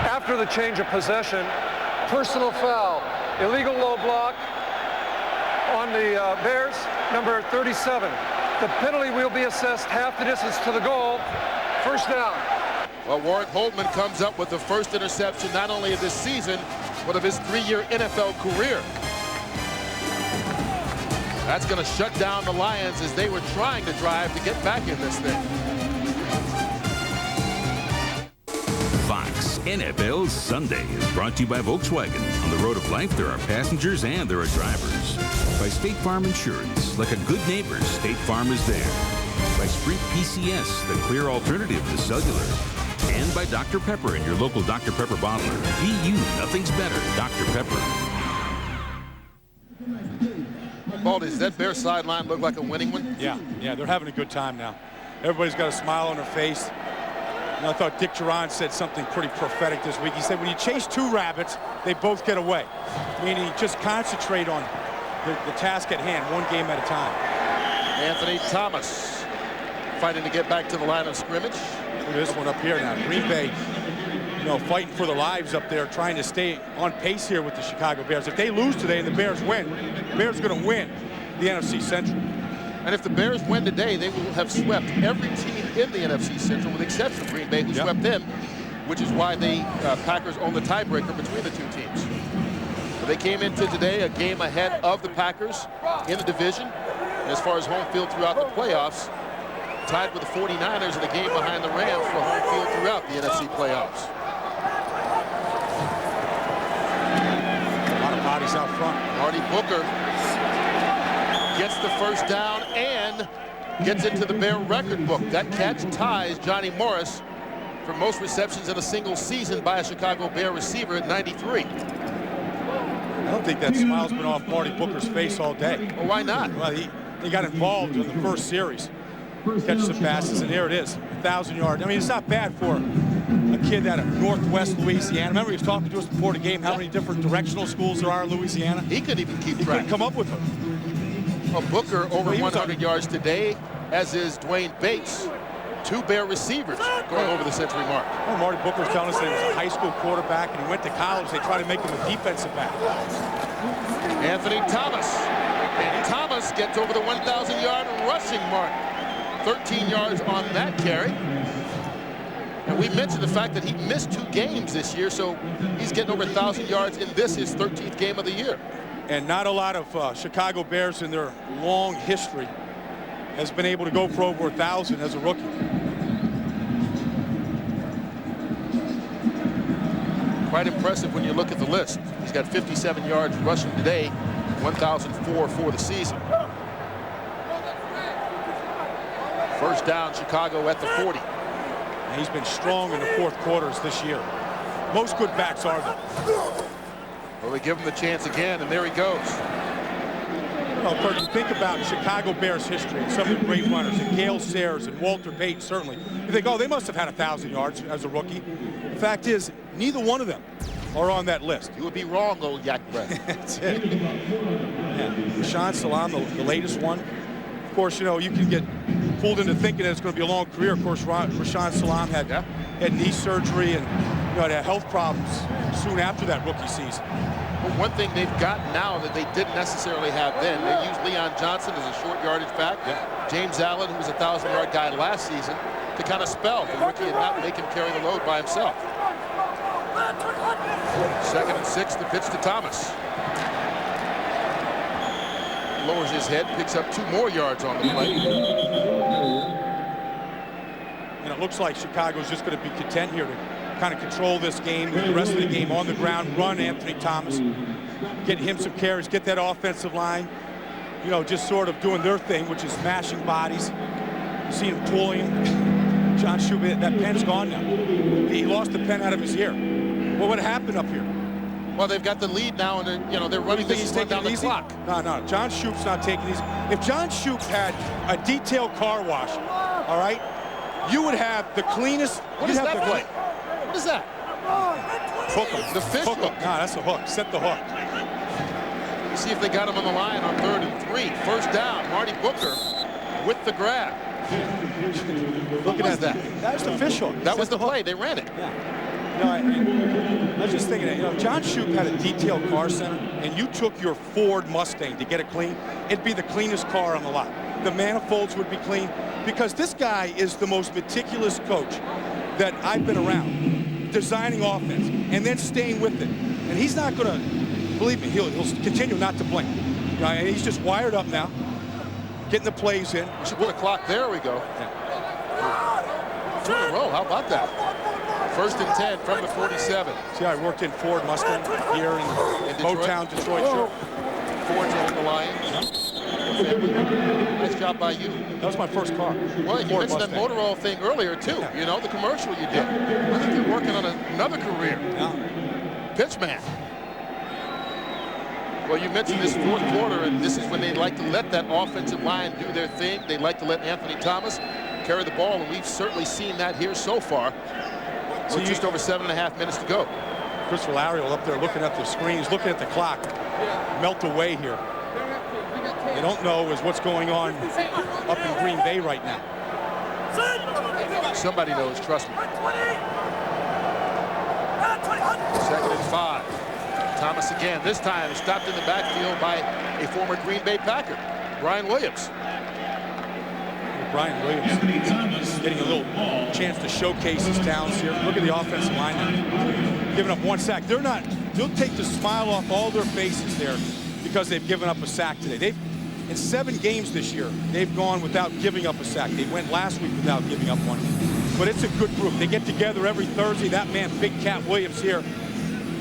After the change of possession, personal foul, illegal low block on the Bears, number 37. The penalty will be assessed half the distance to the goal. First down. Well, Warwick Holdman comes up with the first interception not only of this season, but of his 3-year NFL career. That's going to shut down the Lions as they were trying to drive to get back in this thing. Fox NFL Sunday is brought to you by Volkswagen. On the road of life, there are passengers and there are drivers. By State Farm Insurance. Like a good neighbor, State Farm is there. By Sprint PCS, the clear alternative to cellular. and by Dr. Pepper and your local Dr. Pepper bottler. Be you, nothing's better. Dr. Pepper. Baldy, does that Bears sideline look like a winning one? Yeah, they're having a good time now. Everybody's got a smile on their face. And I thought Dick Duran said something pretty prophetic this week. He said, when you chase two rabbits, they both get away. Meaning just concentrate on the task at hand, one game at a time. Anthony Thomas fighting to get back to the line of scrimmage. Look at this one up here now. Green Bay, fighting for their lives up there, trying to stay on pace here with the Chicago Bears. If they lose today and the Bears win, the Bears are going to win the NFC Central. And if the Bears win today, they will have swept every team in the NFC Central, with the exception of Green Bay, who swept them, which is why the Packers own the tiebreaker between the two teams. So they came into today a game ahead of the Packers in the division. And as far as home field throughout the playoffs, tied with the 49ers in the game behind the Rams for home field throughout the NFC playoffs. A lot of bodies out front. Marty Booker gets the first down and gets into the Bear record book. That catch ties Johnny Morris for most receptions in a single season by a Chicago Bear receiver at 93. I don't think that smile's been off Marty Booker's face all day. Well, why not? Well, he got involved in the first series. Catch some passes, and here it is, 1,000 yards. I mean, it's not bad for a kid out of Northwest Louisiana. Remember, he was talking to us before the game how many different directional schools there are in Louisiana. He couldn't even keep track. He couldn't come up with them. Well, Booker over 100 yards today, as is Dwayne Bates. Two Bear receivers going over the century mark. Well, Marty Booker's telling us that he was a high school quarterback and he went to college. They tried to make him a defensive back. Anthony Thomas. And Thomas gets over the 1,000-yard rushing mark. 13 yards on that carry. And we mentioned the fact that he missed 2 games this year, so he's getting over 1,000 yards in this, his 13th game of the year. And not a lot of Chicago Bears in their long history has been able to go for over 1,000 as a rookie. Quite impressive when you look at the list. He's got 57 yards rushing today, 1,004 for the season. First down, Chicago at the 40. And he's been strong in the fourth quarters this year. Most good backs are though. Well, they give him the chance again, and there he goes. Well, Kurt, you think about Chicago Bears history and some of the great runners, and Gale Sayers and Walter Payton, certainly. You think, oh, they must have had 1,000 yards as a rookie. The fact is, neither one of them are on that list. You would be wrong, old yak breath. That's it. Yeah. Rashaan Salaam, the latest one. Of course, you can get fooled into thinking that it's going to be a long career. Of course, Rashaan Salaam had knee surgery and had health problems soon after that rookie season. But one thing they've got now that they didn't necessarily have then, they used Leon Johnson as a short yardage back. James Allen, who was a 1,000-yard guy last season, to kind of spell the rookie and not make him carry the load by himself. 2nd and 6, the pitch to Thomas. Lowers his head, picks up 2 more yards on the play. And it looks like Chicago's just going to be content here to kind of control this game, the rest of the game on the ground, run Anthony Thomas, get him some carries, get that offensive line, just sort of doing their thing, which is smashing bodies. See him pulling. John Schubert, that pen's gone now. He lost the pen out of his ear. What would happen up here? Well, they've got the lead now, and they're running this run down the clock. No, John Shoop's not taking these. If John Shoop had a detailed car wash, all right, you would have the cleanest. What is that play? What is that? Hook him. The fish hook. No, that's a hook. Set the hook. Let's see if they got him on the line on 3rd and 3. First down, Marty Booker with the grab. Look at that. That's the fish hook. That was the play. They ran it. Yeah. I was just thinking that, John Shoop had a detailed car center, and you took your Ford Mustang to get it clean, it'd be the cleanest car on the lot. The manifolds would be clean, because this guy is the most meticulous coach that I've been around, designing offense and then staying with it. And he's not going to, believe me, he'll continue not to blink. And he's just wired up now, getting the plays in. We should put a clock. There we go. Yeah. 2 in a row. How about that? 1st and 10 from the 47. See how I worked in Ford Mustang here in Motown, Detroit. Ford's on the line. Nice job by you. That was my first car. Well, you mentioned that motor oil thing earlier, too. Yeah. You know, the commercial you did. I think you're working on another career. Yeah. Pitchman. Well, you mentioned this fourth quarter, and this is when they like to let that offensive line do their thing. They like to let Anthony Thomas carry the ball, and we've certainly seen that here so far. So just over 7.5 minutes to go. Chris Valario up there looking at the screens, looking at the clock. Melt away here. They don't know is what's going on up in Green Bay right now. Somebody knows, trust me. 2nd and 5. Thomas again, this time stopped in the backfield by a former Green Bay Packer, Brian Williams. Brian Williams getting a little chance to showcase his talents here. Look at the offensive line now. Giving up 1 sack. They'll take the smile off all their faces there because they've given up a sack today. In 7 games this year, they've gone without giving up a sack. They went last week without giving up one. But it's a good group. They get together every Thursday. That man, Big Cat Williams here,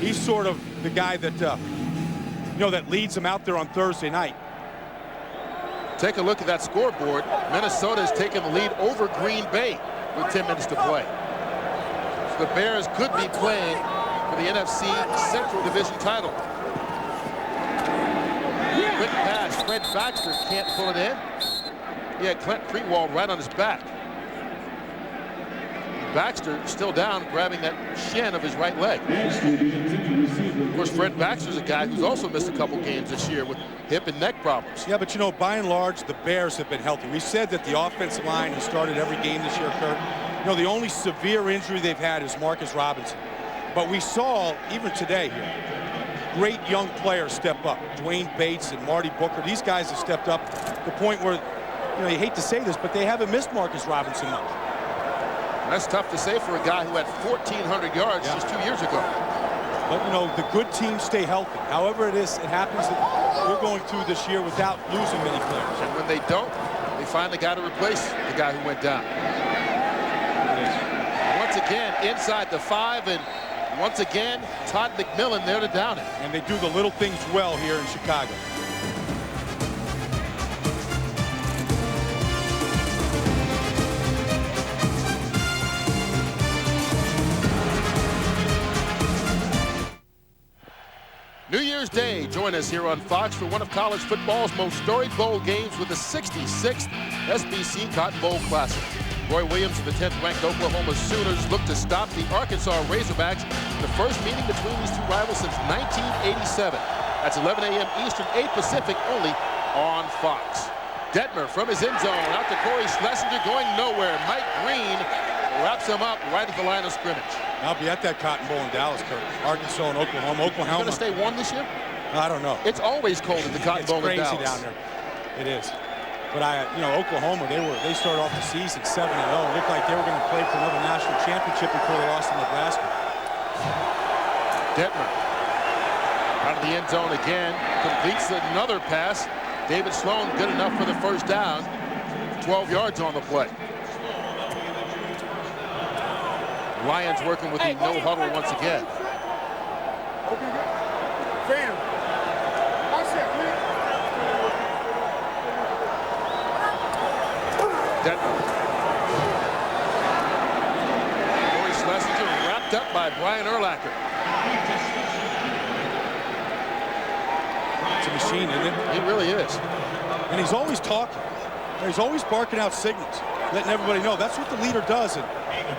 he's sort of the guy that, that leads them out there on Thursday night. Take a look at that scoreboard. Minnesota has taken the lead over Green Bay with 10 minutes to play. So the Bears could be playing for the NFC Central Division title. Quick pass. Fred Baxter can't pull it in. He had Clint Krewald right on his back. Baxter still down, grabbing that shin of his right leg. Of course, Fred Baxter's a guy who's also missed a couple games this year with hip and neck problems. Yeah, but by and large, the Bears have been healthy. We said that the offensive line has started every game this year, Kurt. The only severe injury they've had is Marcus Robinson. But we saw, even today here, great young players step up. Dwayne Bates and Marty Booker. These guys have stepped up to the point where, you hate to say this, but they haven't missed Marcus Robinson much. That's tough to say for a guy who had 1,400 yards just 2 years ago. But, the good teams stay healthy. However it happens that we're going through this year without losing many players. And when they don't, they find the guy to replace the guy who went down. Once again, inside the 5, and once again, Todd McMillan there to down it. And they do the little things well here in Chicago. New Year's Day, join us here on Fox for one of college football's most storied bowl games with the 66th SBC Cotton Bowl Classic. Roy Williams and the 10th-ranked Oklahoma Sooners look to stop the Arkansas Razorbacks in the first meeting between these two rivals since 1987. That's 11 a.m. Eastern, 8 Pacific, only on Fox. Detmer from his end zone, out to Corey Schlesinger, going nowhere. Mike Green wraps him up right at the line of scrimmage. I'll be at that Cotton Bowl in Dallas, Kurt. Arkansas and Oklahoma. Going to stay warm this year? I don't know. It's always cold at the Cotton Bowl in Dallas. It's crazy down there. It is. But Oklahoma, they started off the season 7-0. It looked like they were going to play for another national championship before they lost to Nebraska. Detmer out of the end zone again, completes another pass. David Sloan good enough for the first down. 12 yards on the play. Lions working with the no huddle once again. Detmer. Corey Schlesinger wrapped up by Brian Urlacher. It's a machine, isn't it? He really is. And he's always talking. He's always barking out signals, letting everybody know. That's what the leader does, and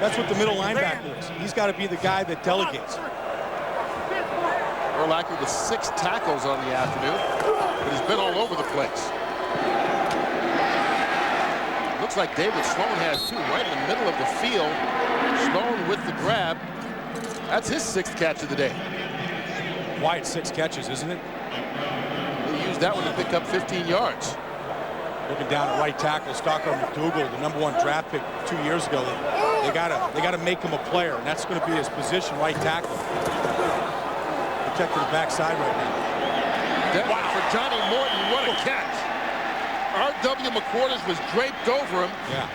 that's what the middle linebacker is. He's got to be the guy that delegates. Urlacher with 6 tackles on the afternoon, but he's been all over the place. Looks like David Sloan has 2 right in the middle of the field. Sloan with the grab. That's his 6th catch of the day. Wyatt 6 catches, isn't it? He used that one to pick up 15 yards. Looking down at right tackle, Stockard McDougal, the #1 draft pick 2 years ago. They gotta make him a player, and that's going to be his position, right tackle. Protect to the backside right now. Wow, for Johnny Morton, what a catch! R.W. McQuarters was draped over him,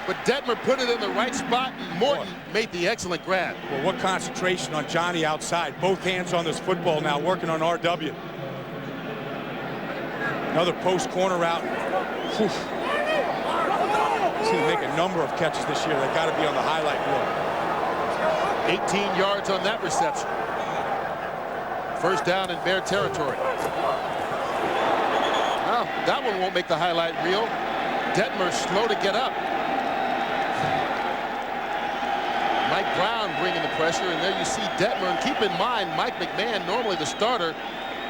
but Detmer put it in the right spot, and Morton made the excellent grab. Well, what concentration on Johnny outside. Both hands on this football now, working on R.W. Another post corner route. Whew. He's going to make a number of catches this year. They got to be on the highlight reel. 18 yards on that reception. First down in Bear territory. Well, that one won't make the highlight reel. Detmer slow to get up. Mike Brown bringing the pressure, and there you see Detmer. And keep in mind, Mike McMahon, normally the starter,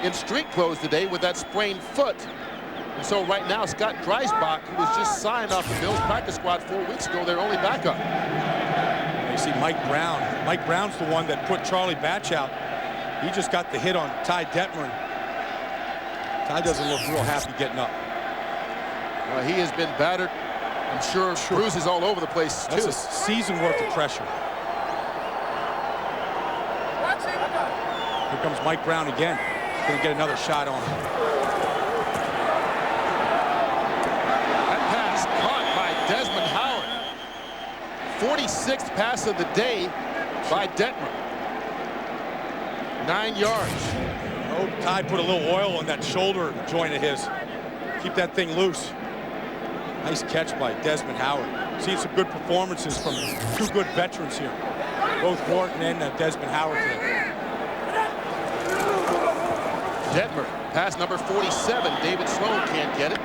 in street clothes today with that sprained foot. And so right now, Scott Dreisbach, who was just signed off the Bills practice squad 4 weeks ago, their only backup. You see Mike Brown. Mike Brown's the one that put Charlie Batch out. He just got the hit on Ty Detmer. Ty doesn't look real happy getting up. Well, he has been battered. I'm sure bruises all over the place, too. That's a season worth of pressure. Here comes Mike Brown again. Going to get another shot on him. That pass caught by Desmond Howard. 46th pass of the day by Detmer. 9 yards. Oh, Ty put a little oil on that shoulder joint of his. Keep that thing loose. Nice catch by Desmond Howard. Seen some good performances from two good veterans here. Both Wharton and Desmond Howard today. Detmer, pass number 47. David Sloan can't get it.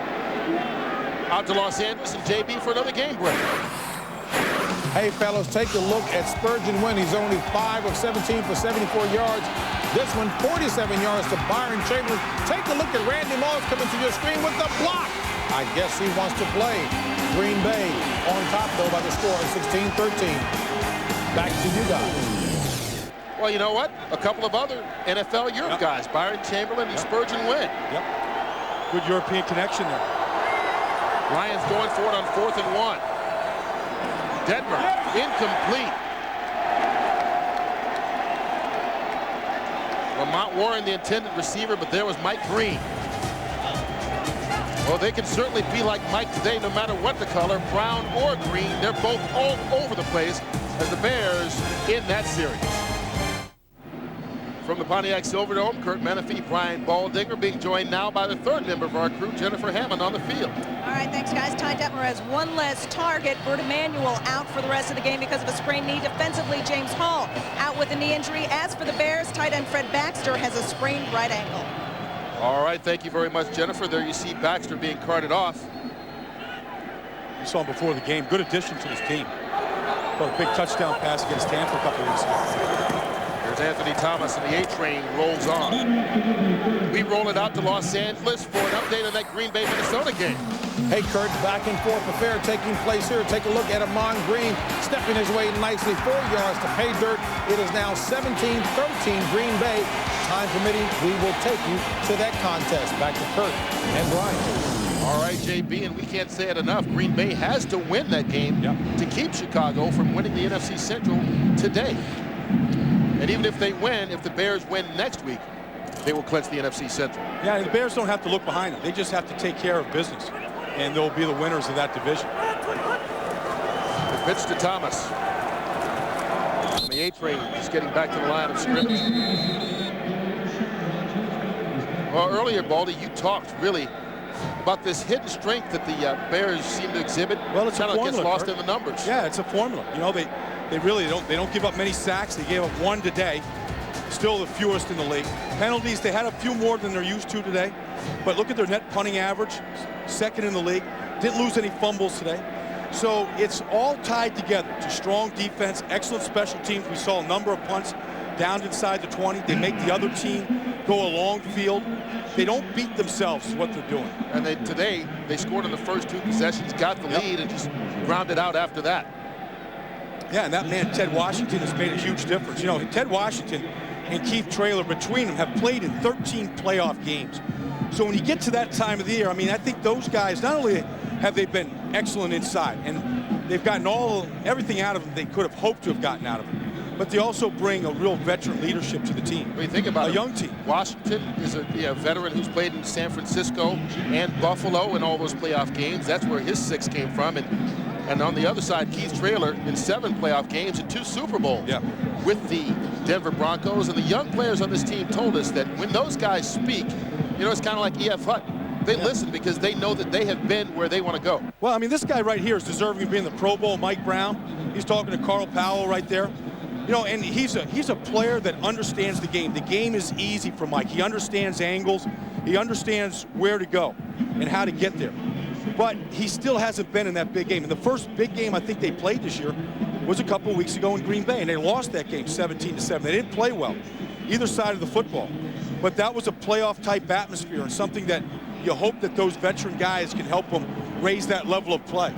Out to Los Angeles and JB for another game break. Hey, fellas, take a look at Spurgeon Wynn. He's only 5 of 17 for 74 yards. This one, 47 yards to Byron Chamberlain. Take a look at Randy Moss coming to your screen with the block. I guess he wants to play. Green Bay on top, though, by the score of 16-13. Back to you guys. Well, you know what? A couple of other NFL Europe guys, Byron Chamberlain and Spurgeon Wynn. Yep. Good European connection there. Lions going for it on 4th and 1. Detmer, incomplete. Lamont Warren, the intended receiver, but there was Mike Green. Well, they can certainly be like Mike today, no matter what the color, brown or green. They're both all over the place as the Bears in that series. From the Pontiac Silverdome, Kurt Menefee, Brian Baldinger, being joined now by the third member of our crew, Jennifer Hammond, on the field. All right, thanks, guys. Ty Detmer has one less target. Bert Emanuel out for the rest of the game because of a sprained knee. Defensively, James Hall out with a knee injury. As for the Bears, tight end Fred Baxter has a sprained right ankle. All right, thank you very much, Jennifer. There you see Baxter being carted off. You saw him before the game. Good addition to this team. Got a big touchdown pass against Tampa a couple weeks ago. There's Anthony Thomas, and the A-train rolls on. We roll it out to Los Angeles for an update on that Green Bay, Minnesota game. Hey, Kurt, back and forth affair taking place here. Take a look at Amon Green stepping his way nicely 4 yards to pay dirt. It is now 17-13 Green Bay. Time permitting, we will take you to that contest. Back to Kurt and Brian. All right, JB, and we can't say it enough. Green Bay has to win that game to keep Chicago from winning the NFC Central today. And even if they win, if the Bears win next week, they will clinch the NFC Central. Yeah, the Bears don't have to look behind them. They just have to take care of business, and they'll be the winners of that division. The pitch to Thomas. And the A-train just getting back to the line of scrimmage. Well, earlier, Baldy, you talked really about this hidden strength that the Bears seem to exhibit. Well, it's kind a of formula, gets lost Kurt. in the numbers. Yeah, it's a formula. You know, they really don't give up many sacks. They gave up 1 today. Still the fewest in the league. Penalties, they had a few more than they're used to today. But look at their net punting average, 2nd in the league. Didn't lose any fumbles today. So it's all tied together to strong defense, excellent special teams. We saw a number of punts down inside the 20. They make the other team go a long field. They don't beat themselves is what they're doing. And today, they scored in the first 2 possessions, got the lead, and just grounded out after that. Yeah, and that man, Ted Washington, has made a huge difference. You know, Ted Washington and Keith Traylor, between them, have played in 13 playoff games. So when you get to that time of the year, I mean, I think those guys, not only have they been excellent inside, and they've gotten everything out of them they could have hoped to have gotten out of them, but they also bring a real veteran leadership to the team. When you think about a young team. Washington is a veteran who's played in San Francisco and Buffalo in all those playoff games. That's where his 6 came from. And on the other side, Keith Traylor in 7 playoff games and 2 Super Bowls with the Denver Broncos. And the young players on this team told us that when those guys speak, you know, it's kind of like E.F. Hutton. They listen because they know that they have been where they want to go. Well, I mean, this guy right here is deserving of being the Pro Bowl, Mike Brown. He's talking to Carl Powell right there. You know, and he's a player that understands the game. The game is easy for Mike. He understands angles. He understands where to go and how to get there. But he still hasn't been in that big game. And the first big game I think they played this year was a couple of weeks ago in Green Bay, and they lost that game 17-7. They didn't play well, either side of the football. But that was a playoff-type atmosphere and something that you hope that those veteran guys can help them raise that level of play.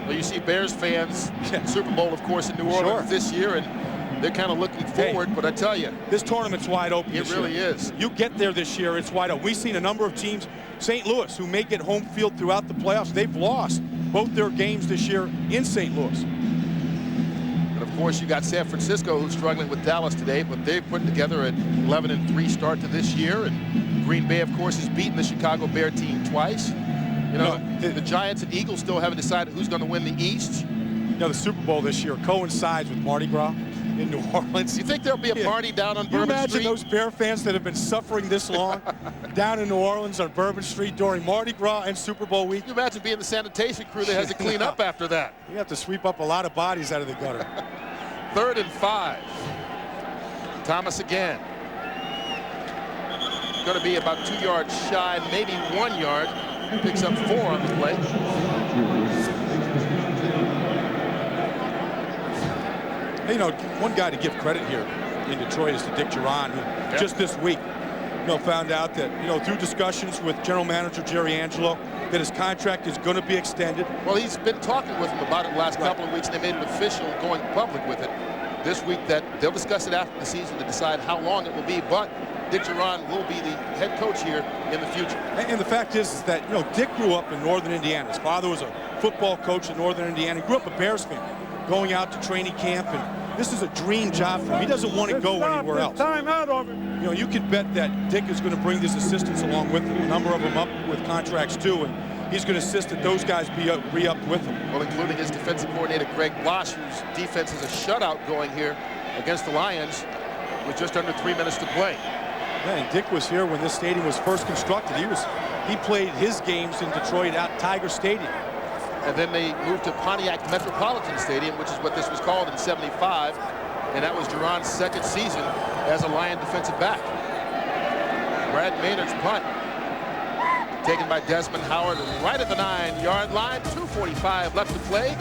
Well, you see Bears fans, Super Bowl, of course, in New Orleans this year, and they're kind of looking forward. But I tell you, this tournament's wide open. It really is. You get there this year, it's wide open. We've seen a number of teams, St. Louis, who may get home field throughout the playoffs. They've lost both their games this year in St. Louis. And of course, you got San Francisco, who's struggling with Dallas today, but they've put together an 11-3 start to this year. And Green Bay, of course, has beaten the Chicago Bear team twice. You know, the Giants and Eagles still haven't decided who's going to win the East. You know, the Super Bowl this year coincides with Mardi Gras in New Orleans. You think there'll be a party down on Bourbon Imagine Street? Those Bear fans that have been suffering this long down in New Orleans on Bourbon Street during Mardi Gras and Super Bowl week. Can you imagine being the sanitation crew that has to clean up after that? You have to sweep up a lot of bodies out of the gutter. 3rd and 5. Thomas again. Going to be about 2 yards shy, maybe 1 yard. Picks up 4 on the play. You know, one guy to give credit here in Detroit is to Dick Duran, who just this week, you know, found out that, you know, through discussions with general manager Jerry Angelo, that his contract is going to be extended. Well, he's been talking with him about it the last couple of weeks, and they made it official, going public with it this week, that they'll discuss it after the season to decide how long it will be. But Dick Duran will be the head coach here in the future. And the fact is that, you know, Dick grew up in Northern Indiana. His father was a football coach in Northern Indiana. He grew up a Bears fan, going out to training camp, and this is a dream job for him. He doesn't want to go anywhere else. Time out of it. You know, you can bet that Dick is going to bring these assistants along with him. A number of them up with contracts too, and he's going to insist that those guys be re-upped with him. Well, including his defensive coordinator Greg Blasch, whose defense is a shutout going here against the Lions with just under 3 minutes to play. Yeah, and Dick was here when this stadium was first constructed. He played his games in Detroit at Tiger Stadium. And then they moved to Pontiac Metropolitan Stadium, which is what this was called in '75. And that was Duran's second season as a Lion defensive back. Brad Maynard's punt, taken by Desmond Howard right at the 9-yard line. 2:45 left to play.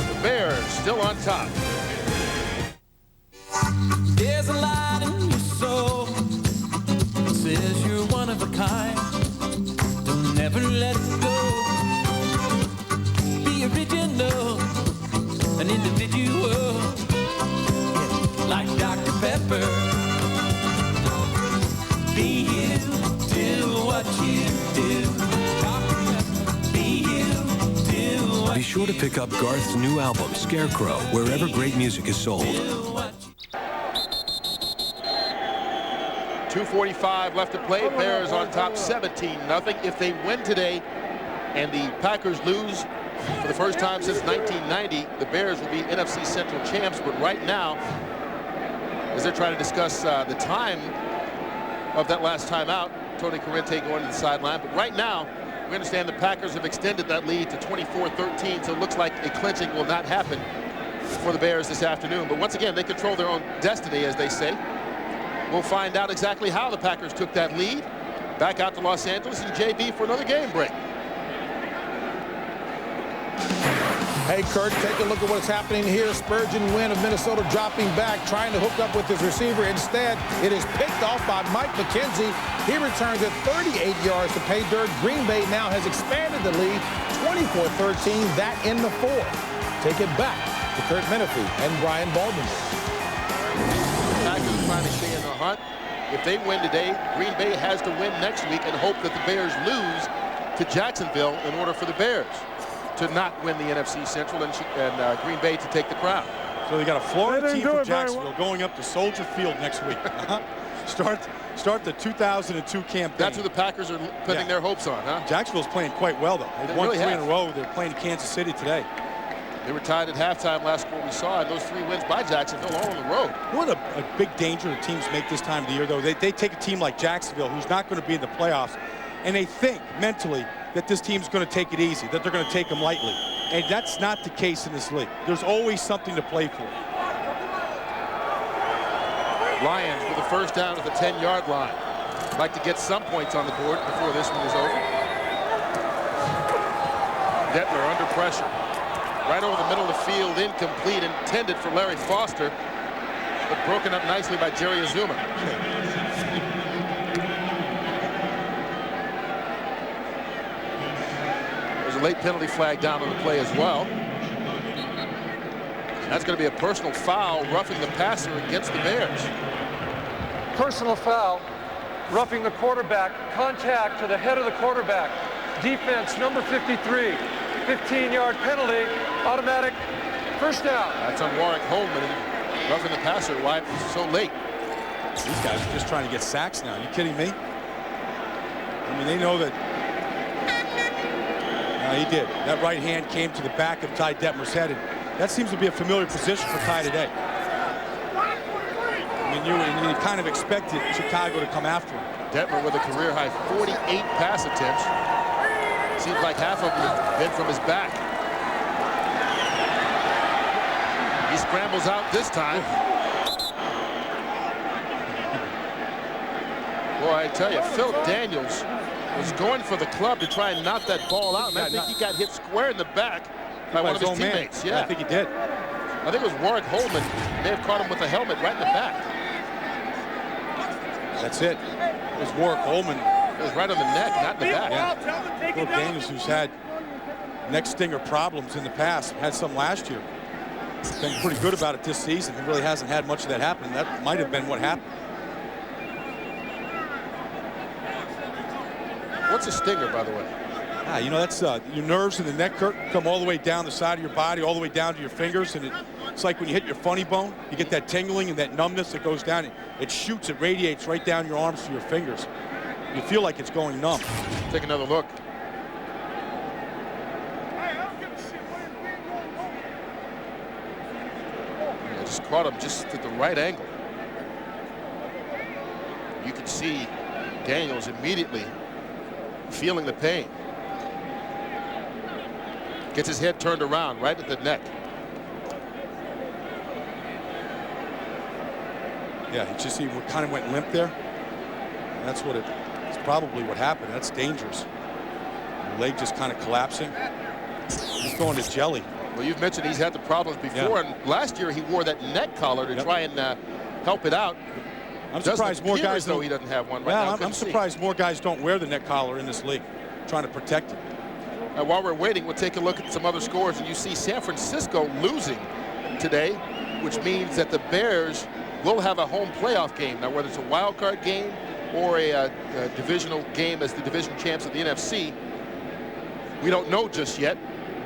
The Bears still on top. There's a light in your soul. It says you're one of a kind. Don't never let it go. Be original, an individual, like Dr. Pepper. Be you, do what you do. Dr. Pepper, be you, do what Be sure to pick up Garth's new album, Scarecrow, wherever great music is sold. 2:45 left to play. Bears on top 17-0. If they win today and the Packers lose for the first time since 1990, the Bears will be NFC Central champs. But right now, as they're trying to discuss the time of that last timeout, Tony Corrente going to the sideline. But right now, we understand the Packers have extended that lead to 24-13, so it looks like a clinching will not happen for the Bears this afternoon. But once again, they control their own destiny, as they say. We'll find out exactly how the Packers took that lead. Back out to Los Angeles and JB for another game break. Hey, Kurt, take a look at what's happening here. Spurgeon Wynn of Minnesota dropping back, trying to hook up with his receiver. Instead, it is picked off by Mike McKenzie. He returns it 38 yards to pay dirt. Green Bay now has expanded the lead, 24-13, that in the fourth. Take it back to Kurt Menefee and Brian Baldwin. Packers trying to stay in the hunt. If they win today, Green Bay has to win next week and hope that the Bears lose to Jacksonville in order for the Bears to not win the NFC Central and Green Bay to take the crown. So they got a Florida team from Jacksonville going up to Soldier Field next week. Start the 2002 campaign. That's who the Packers are putting their hopes on, huh? Jacksonville's playing quite well, though. They've won 3 in a row. They're playing Kansas City today. They were tied at halftime last quarter we saw, and those 3 wins by Jacksonville all on the road. You know what a big danger the teams make this time of the year, though? They take a team like Jacksonville, who's not going to be in the playoffs, and they think mentally that this team's going to take it easy, that they're going to take them lightly. And that's not the case in this league. There's always something to play for. Lions with a first down at the 10-yard line. Like to get some points on the board before this one is over. Detmer under pressure. Right over the middle of the field, incomplete, intended for Larry Foster, but broken up nicely by Jerry Azuma. There's a late penalty flag down on the play as well. That's going to be a personal foul, roughing the passer against the Bears. Personal foul, roughing the quarterback, contact to the head of the quarterback. Defense number 53, 15-yard penalty, automatic first down. That's on Warwick Holman, roughing the passer. Why so late? These guys are just trying to get sacks now. Are you kidding me? I mean, they know that. No, he did. That right hand came to the back of Ty Detmer's head, and that seems to be a familiar position for Ty today. I mean, you kind of expected Chicago to come after him. Detmer with a career-high 48 pass attempts. Seems like half of them have been from his back. He scrambles out this time. Boy, I tell you, Phil Daniels was going for the club to try and knock that ball out, and I think he got hit square in the back by one of his teammates. Yeah, I think he did. I think it was Warwick Holman. May have caught him with the helmet right in the back. That's it. It was Warwick Holman. It was right on the neck, not in the back. Yeah. Phil Daniels, who's had neck stinger problems in the past, had some last year. Been pretty good about it this season. He really hasn't had much of that happen. That might have been what happened. What's a stinger, by the way? You know, that's your nerves in the neck come all the way down the side of your body, all the way down to your fingers, and it's like when you hit your funny bone, you get that tingling and that numbness that goes down. It shoots, it radiates right down your arms to your fingers. You feel like it's going numb. Take another look. I just caught him just at the right angle. You can see Daniels immediately feeling the pain. Gets his head turned around right at the neck. Yeah, he just kind of went limp there. And that's what it's probably what happened. That's dangerous. The leg just kind of collapsing. He's going to jelly. Well, you've mentioned he's had the problems before, and last year he wore that neck collar to try and help it out. I'm surprised more guys don't. He doesn't have one right now. I'm surprised more guys don't wear the neck collar in this league, trying to protect it. While we're waiting, we'll take a look at some other scores, and you see San Francisco losing today, which means that the Bears will have a home playoff game. Now, whether it's a wild card game or a divisional game as the division champs of the NFC, we don't know just yet,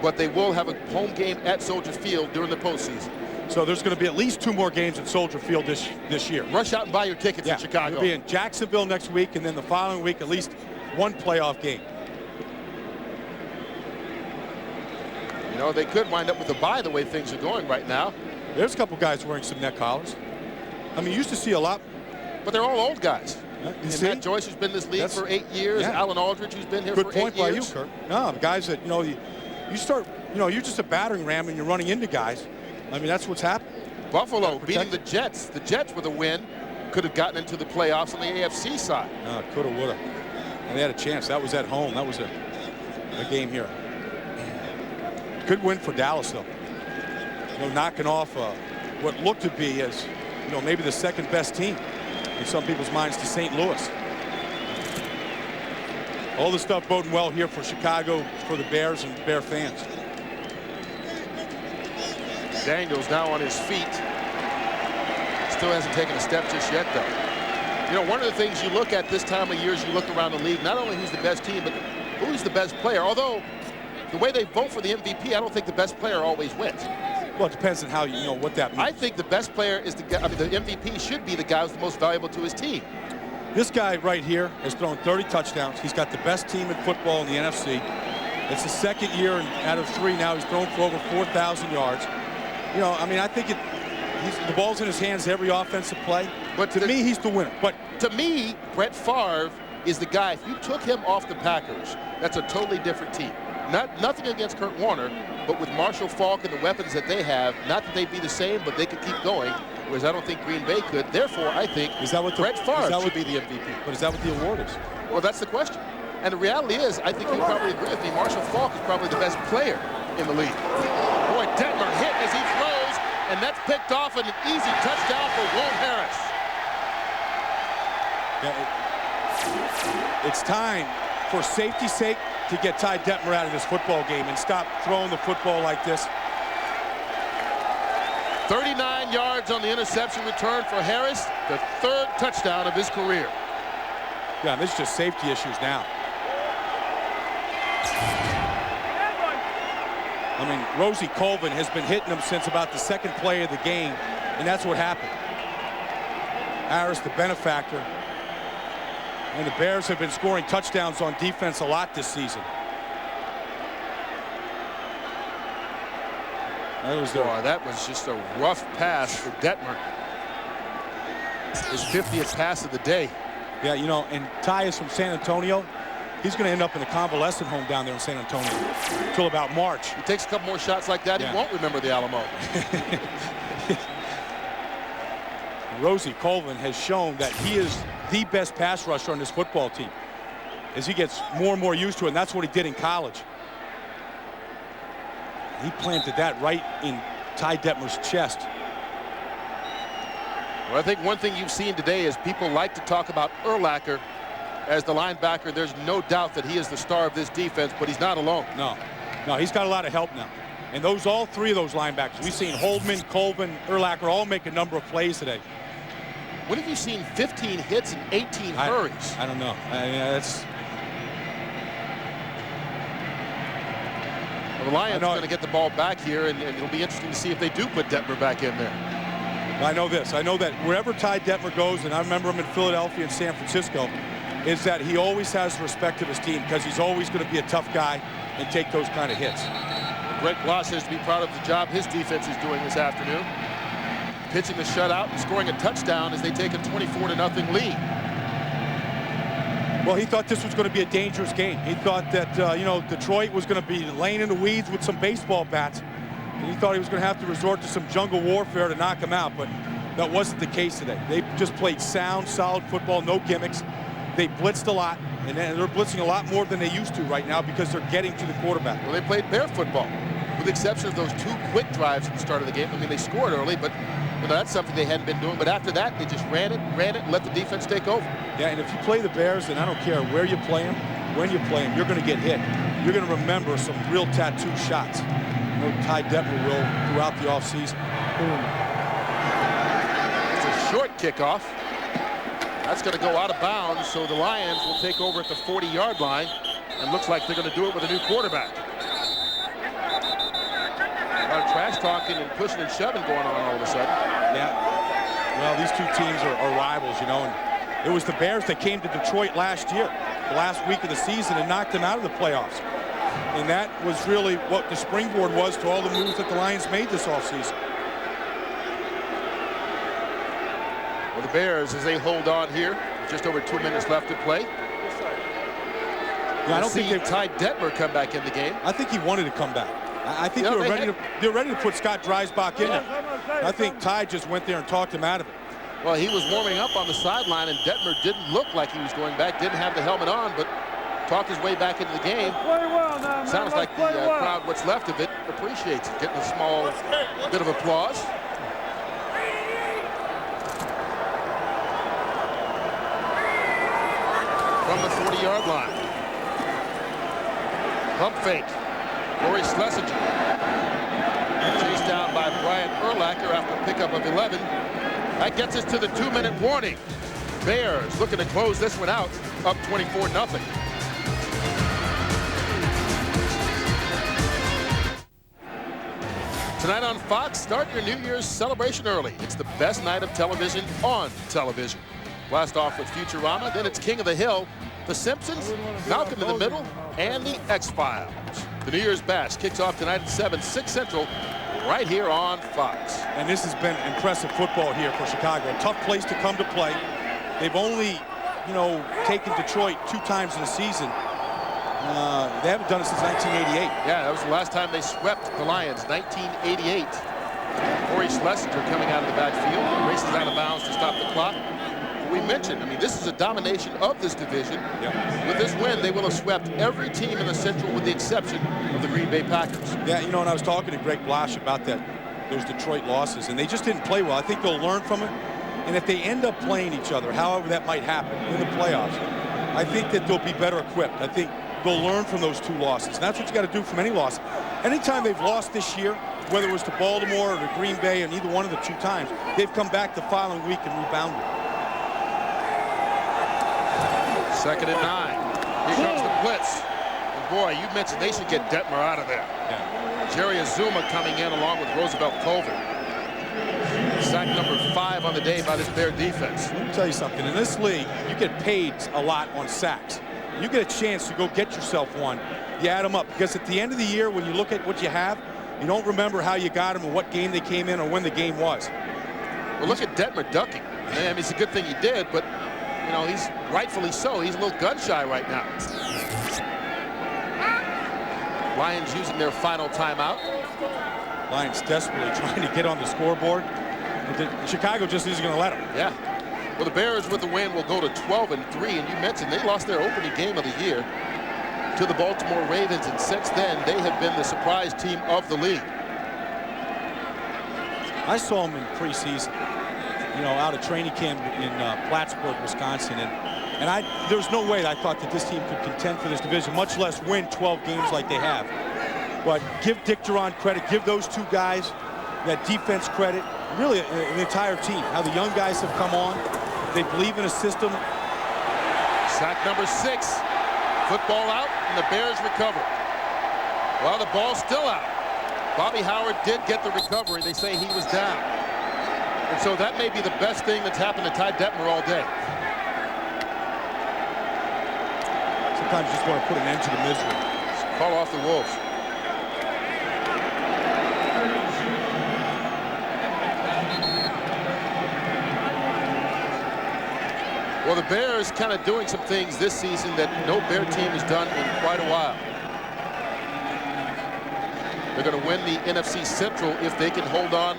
but they will have a home game at Soldier Field during the postseason. So there's going to be at least 2 more games at Soldier Field this year. Rush out and buy your tickets in Chicago. We'll be in Jacksonville next week, and then the following week at least 1 playoff game. You know, they could wind up with a bye the way things are going right now. There's a couple guys wearing some neck collars. I mean, you used to see a lot. But they're all old guys. And Matt Joyce, who's been in this league for 8 years. Alan Aldridge, who's been here Good for 8 point by years. you, Kurt. No, the guys that, you start, you're just a battering ram and you're running into guys. I mean, that's what's happened. Buffalo beating the Jets. The Jets with a win could have gotten into the playoffs on the AFC side. No, coulda, woulda. And they had a chance. That was at home. That was a game here. Good win for Dallas, though. Knocking off what looked to be as, maybe the second best team in some people's minds to St. Louis. All this stuff boding well here for Chicago, for the Bears and Bear fans. Daniels now on his feet. Still hasn't taken a step just yet, though. One of the things you look at this time of year as you look around the league, not only who's the best team, but who's the best player. Although, the way they vote for the MVP, I don't think the best player always wins. Well, it depends on how what that means. I think the best player is the guy. The MVP should be the guy who's the most valuable to his team. This guy right here has thrown 30 touchdowns. He's got the best team in football in the NFC. It's the second year out of 3 now. He's thrown for over 4,000 yards. I mean, I think the ball's in his hands every offensive play. But to me, he's the winner. But to me, Brett Favre is the guy, if you took him off the Packers, that's a totally different team. Nothing against Kurt Warner, but with Marshall Faulk and the weapons that they have, not that they'd be the same, but they could keep going, whereas I don't think Green Bay could. Therefore, I think Brett Favre should be the MVP. But is that what the award is? Well, that's the question. And the reality is, I think you probably agree with me, Marshall Faulk is probably the best player in the league. Boy, Detmer hit as he throws, and that's picked off and an easy touchdown for Walt Harris. Yeah, it's time, for safety's sake, to get Ty Detmer out of this football game and stop throwing the football like this. 39 yards on the interception return for Harris, the third touchdown of his career. Yeah, this is just safety issues now. I mean, Rosie Colvin has been hitting him since about the second play of the game, and that's what happened. Harris, the benefactor. And the Bears have been scoring touchdowns on defense a lot this season. That was just a rough pass for Detmer. His 50th pass of the day. Yeah, you know, and Ty is from San Antonio. He's going to end up in a convalescent home down there in San Antonio until about March. He takes a couple more shots like that, yeah. He won't remember the Alamo. Rosie Colvin has shown that he is the best pass rusher on this football team as he gets more and more used to it, and that's what he did in college. He planted that right in Ty Detmer's chest. Well, I think one thing you've seen today is people like to talk about Urlacher as the linebacker. There's no doubt that he is the star of this defense, but he's not alone. No, he's got a lot of help now. And all three of those linebackers, we've seen Holdman, Colvin, Urlacher all make a number of plays today. When have you seen 15 hits and 18 hurries? I don't know. That's... Well, the Lions are going to get the ball back here, and it'll be interesting to see if they do put Detmer back in there. I know this. I know that wherever Ty Detmer goes, and I remember him in Philadelphia and San Francisco, is that he always has the respect of his team because he's always going to be a tough guy and take those kind of hits. Greg Bloss has to be proud of the job his defense is doing this afternoon. Pitching the shutout and scoring a touchdown as they take a 24-0 lead. Well, he thought this was going to be a dangerous game. He thought that, Detroit was going to be laying in the weeds with some baseball bats. And he thought he was going to have to resort to some jungle warfare to knock him out, but that wasn't the case today. They just played sound, solid football, no gimmicks. They blitzed a lot, and they're blitzing a lot more than they used to right now because they're getting to the quarterback. Well, they played bear football, with the exception of those 2 quick drives at the start of the game. I mean, they scored early, but that's something they hadn't been doing. But after that, they just ran it, and let the defense take over. Yeah, and if you play the Bears, then I don't care where you play them, when you play them, you're going to get hit. You're going to remember some real tattoo shots. Ty Detmer will throughout the offseason. It's a short kickoff. That's going to go out of bounds, so the Lions will take over at the 40-yard line, and looks like they're going to do it with a new quarterback. A lot of trash talking and pushing and shoving going on all of a sudden. Yeah. Well, these two teams are rivals, and it was the Bears that came to Detroit last year, the last week of the season, and knocked them out of the playoffs. And that was really what the springboard was to all the moves that the Lions made this offseason. Well, the Bears, as they hold on here, just over 2 minutes left to play. Yeah, I don't think Ty Detmer come back in the game. I think he wanted to come back. I think they're ready to put Scott Dreisbach in there. I think Ty just went there and talked him out of it. Well, he was warming up on the sideline, and Detmer didn't look like he was going back, didn't have the helmet on, but talked his way back into the game. Sounds like the crowd, what's left of it, appreciates it, getting a small bit of applause. From the 40-yard line. Pump fake. Corey Schlesinger. Chased down by Brian Urlacher after a pickup of 11. That gets us to the 2-minute warning. Bears looking to close this one out, up 24-0. Tonight on Fox, start your New Year's celebration early. It's the best night of television on television. Blast off with Futurama, then it's King of the Hill, The Simpsons, Malcolm in the Middle, and The X-Files. The New Year's Bash kicks off tonight at 7, 6 Central, right here on Fox. And this has been impressive football here for Chicago. A tough place to come to play. They've only you know, taken Detroit 2 times in a season. They haven't done it since 1988. Yeah, that was the last time they swept the Lions, 1988. Corey Schlesinger coming out of the backfield, races out of bounds to stop the clock. We mentioned, I mean, this is a domination of this division. Yeah. With this win, they will have swept every team in the Central with the exception of the Green Bay Packers. Yeah, you know, and I was talking to Greg Blash about that, those Detroit losses, and they just didn't play well. I think they'll learn from it. And if they end up playing each other, however that might happen in the playoffs, I think that they'll be better equipped. I think they'll learn from those 2 losses. And that's what you got to do from any loss. Anytime they've lost this year, whether it was to Baltimore or to Green Bay, and either one of the 2 times, they've come back the following week and rebounded. 2nd and 9. Here comes the blitz. And boy, you mentioned they should get Detmer out of there. Yeah. Jerry Azuma coming in along with Roosevelt Colvin. Sack number 5 on the day by this Bear defense. Let me tell you something. In this league, you get paid a lot on sacks. You get a chance to go get yourself one. You add them up. Because at the end of the year, when you look at what you have, you don't remember how you got them or what game they came in or when the game was. Well, look at Detmer ducking. I mean, it's a good thing he did, but, you know, he's rightfully so. He's a little gun-shy right now. Lions using their final timeout. Lions desperately trying to get on the scoreboard. Chicago just isn't going to let them. Yeah. Well, the Bears with the win will go to 12-3, and you mentioned they lost their opening game of the year to the Baltimore Ravens, and since then they have been the surprise team of the league. I saw them in preseason, you know, out of training camp in Plattsburgh, Wisconsin, and there's no way I thought that this team could contend for this division, much less win 12 games like they have. But give Dick Duran credit, give those 2 guys that defense credit, really the entire team, how the young guys have come on. They believe in a system. Sack number 6. Football out, and the Bears recover. Well, the ball's still out. Bobby Howard did get the recovery. They say he was down. And so that may be the best thing that's happened to Ty Detmer all day. Sometimes you just want to put an end to the misery. Just call off the Wolves. Well, the Bears kind of doing some things this season that no Bear team has done in quite a while. They're going to win the NFC Central if they can hold on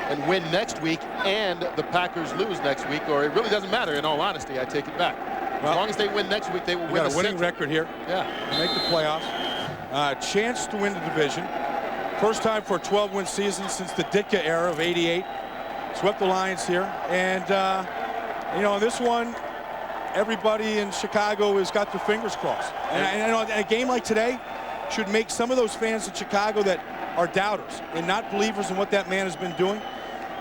and win next week and the Packers lose next week, or it really doesn't matter, in all honesty. I take it back. Well, as long as they win next week, they will win the Central. Got a winning record here. Yeah. Make the playoffs. Chance to win the division. First time for a 12-win season since the Ditka era of '88. Swept the Lions here. And, you know, this one, everybody in Chicago has got their fingers crossed. And you know, a game like today should make some of those fans in Chicago that are doubters and not believers in what that man has been doing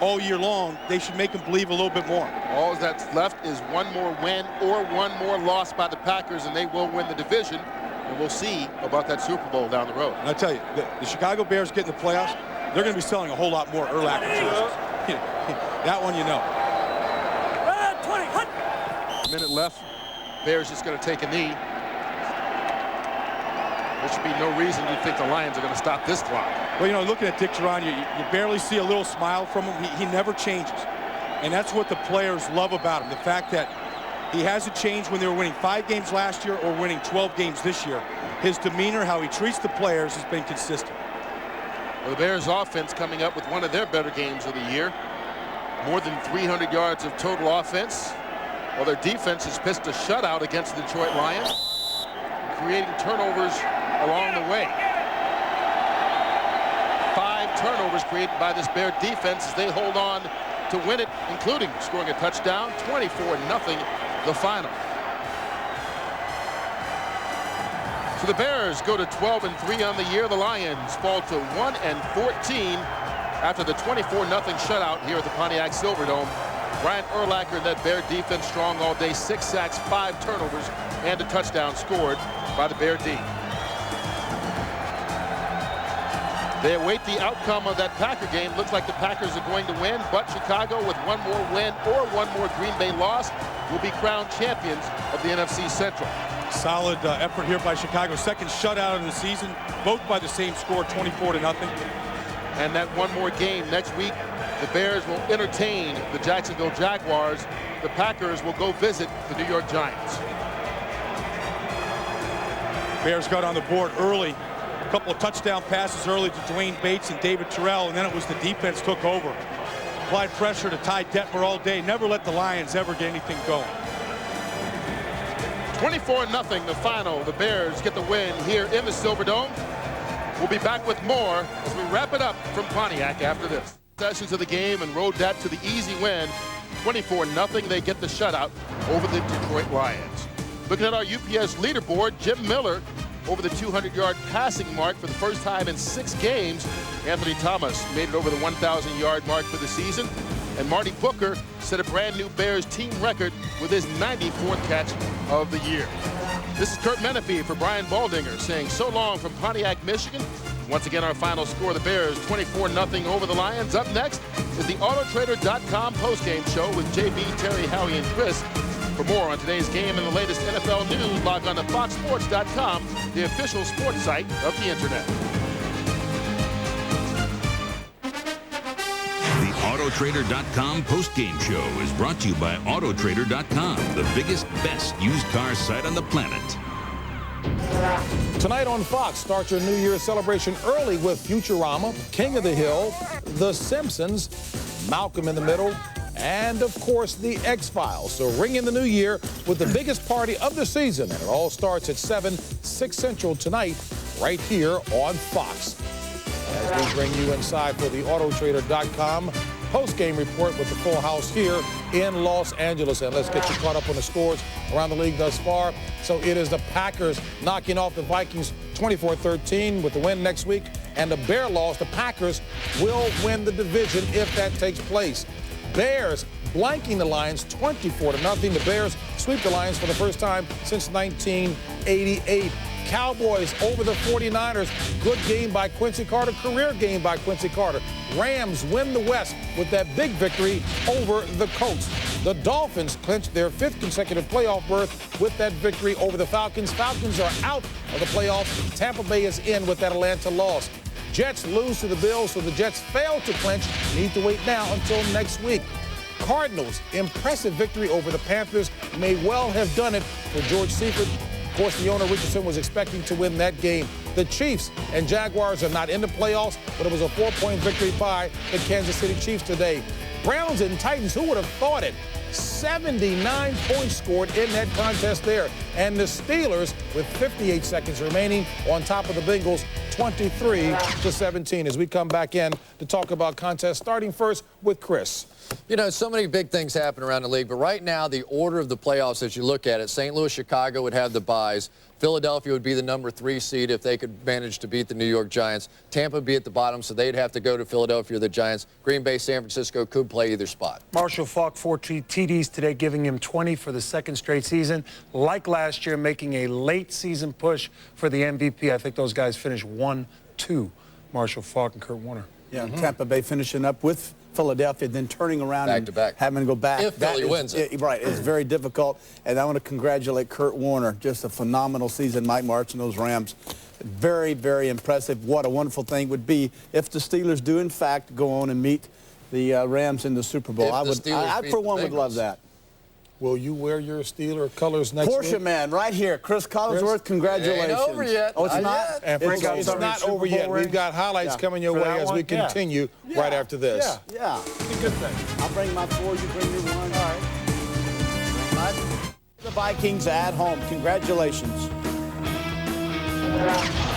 all year long, they should make them believe a little bit more. All that's left is one more win or one more loss by the Packers, and they will win the division. And we'll see about that Super Bowl down the road. And I tell you, the Chicago Bears get in the playoffs, they're going to be selling a whole lot more Urlacher jerseys. That one you know. 1 minute left. Bears just going to take a knee. There should be no reason you think the Lions are going to stop this clock. Well, you know, looking at Dick Duran, you barely see a little smile from him. He never changes. And that's what the players love about him, the fact that he hasn't changed when they were winning 5 games last year or winning 12 games this year. His demeanor, how he treats the players, has been consistent. Well, the Bears offense coming up with one of their better games of the year. More than 300 yards of total offense. While their defense has pitched a shutout against the Detroit Lions, creating turnovers along the way. 5 turnovers created by this Bear defense as they hold on to win it, including scoring a touchdown. 24-0 the final. So the Bears go to 12-3 on the year. The Lions fall to 1-14 after the 24-0 shutout here at the Pontiac Silverdome. Brian Urlacher and that Bear defense strong all day. 6 sacks, 5 turnovers, and a touchdown scored by the Bear D. They await the outcome of that Packer game. Looks like the Packers are going to win, but Chicago, with one more win or one more Green Bay loss, will be crowned champions of the NFC Central. Solid effort here by Chicago. Second shutout of the season, both by the same score, 24-0. And that one more game next week the Bears will entertain the Jacksonville Jaguars. The Packers will go visit the New York Giants. Bears got on the board early. A couple of touchdown passes early to Dwayne Bates and David Terrell, and then it was the defense took over. Applied pressure to Ty Detmer all day. Never let the Lions ever get anything going. 24-0 the final. The Bears get the win here in the Silverdome. We'll be back with more as we wrap it up from Pontiac after this. Sessions of the game and rode that to the easy win. 24-0, they get the shutout over the Detroit Lions. Looking at our UPS leaderboard, Jim Miller over the 200-yard passing mark for the first time in 6 games. Anthony Thomas made it over the 1,000-yard mark for the season. And Marty Booker set a brand new Bears team record with his 94th catch of the year. This is Kurt Menefee for Brian Baldinger saying so long from Pontiac, Michigan. Once again, our final score, the Bears 24-0 over the Lions. Up next is the Autotrader.com postgame show with JB, Terry, Howie, and Chris. For more on today's game and the latest NFL news, log on to FoxSports.com, the official sports site of the Internet. The Autotrader.com postgame show is brought to you by Autotrader.com, the biggest, best used car site on the planet. Tonight on Fox, start your New Year's celebration early with Futurama, King of the Hill, The Simpsons, Malcolm in the Middle, and, of course, The X-Files. So ring in the new year with the biggest party of the season. And it all starts at 7, 6 Central tonight, right here on Fox. As we bring you inside for the Autotrader.com post-game report with the full house here in Los Angeles. And let's get you caught up on the scores around the league thus far. So it is the Packers knocking off the Vikings 24-13 with the win next week. And the Bear loss. The Packers will win the division if that takes place. Bears blanking the Lions 24-0. The Bears sweep the Lions for the first time since 1988. Cowboys over the 49ers. Good game by Quincy Carter. Career game by Quincy Carter. Rams win the West with that big victory over the Colts. The Dolphins clinched their 5th consecutive playoff berth with that victory over the Falcons. Falcons are out of the playoffs. Tampa Bay is in with that Atlanta loss. Jets lose to the Bills, so the Jets fail to clinch. Need to wait now until next week. Cardinals, impressive victory over the Panthers. May well have done it for George Seifert. Of course, the owner, Richardson, was expecting to win that game. The Chiefs and Jaguars are not in the playoffs, but it was a 4-point victory by the Kansas City Chiefs today. Browns and Titans, who would have thought it? 79 points scored in that contest there. And the Steelers, with 58 seconds remaining, on top of the Bengals, 23-17. As we come back in to talk about contests, starting first with Chris. You know, so many big things happen around the league, but right now, the order of the playoffs, as you look at it, St. Louis, Chicago would have the byes. Philadelphia would be the number 3 seed if they could manage to beat the New York Giants. Tampa would be at the bottom, so they'd have to go to Philadelphia or the Giants. Green Bay, San Francisco could play either spot. Marshall Faulk, 4 TDs today, giving him 20 for the 2nd straight season. Like last year, making a late season push for the MVP. I think those guys finished 1-2, Marshall Faulk and Kurt Warner. Yeah, Tampa Bay finishing up with Philadelphia, then turning around back to back, having to go back. If Philly wins it. Right, it's very difficult. And I want to congratulate Kurt Warner. Just a phenomenal season, Mike March and those Rams. Very, very impressive. What a wonderful thing would be if the Steelers do, in fact, go on and meet the Rams in the Super Bowl. I for one, would love that. Will you wear your Steeler colors next Porsche week? Man, right here. Chris Collinsworth, congratulations. It ain't over yet. Oh, it's not? And it's not over yet. We've got highlights coming your way as we continue right after this. Yeah. It's a good thing. I'll bring my 4, you bring your 1. All right. The Vikings at home. Congratulations.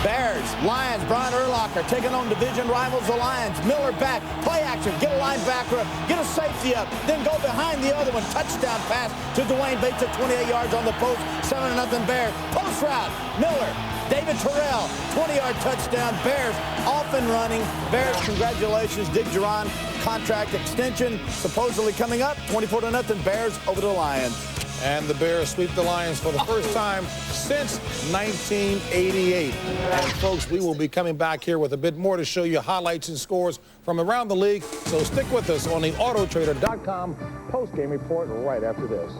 Bears, Lions, Brian Urlacher taking on division rivals, the Lions. Miller back, play action, get a linebacker up, get a safety up, then go behind the other one. Touchdown pass to Dwayne Bates at 28 yards on the post, 7-0 Bears. Post route, Miller, David Terrell, 20-yard touchdown. Bears off and running. Bears, congratulations. Dig Duran, contract extension supposedly coming up. 24-0 Bears over the Lions. And the Bears sweep the Lions for the first time since 1988. And, folks, we will be coming back here with a bit more to show you highlights and scores from around the league. So stick with us on the Autotrader.com postgame report right after this.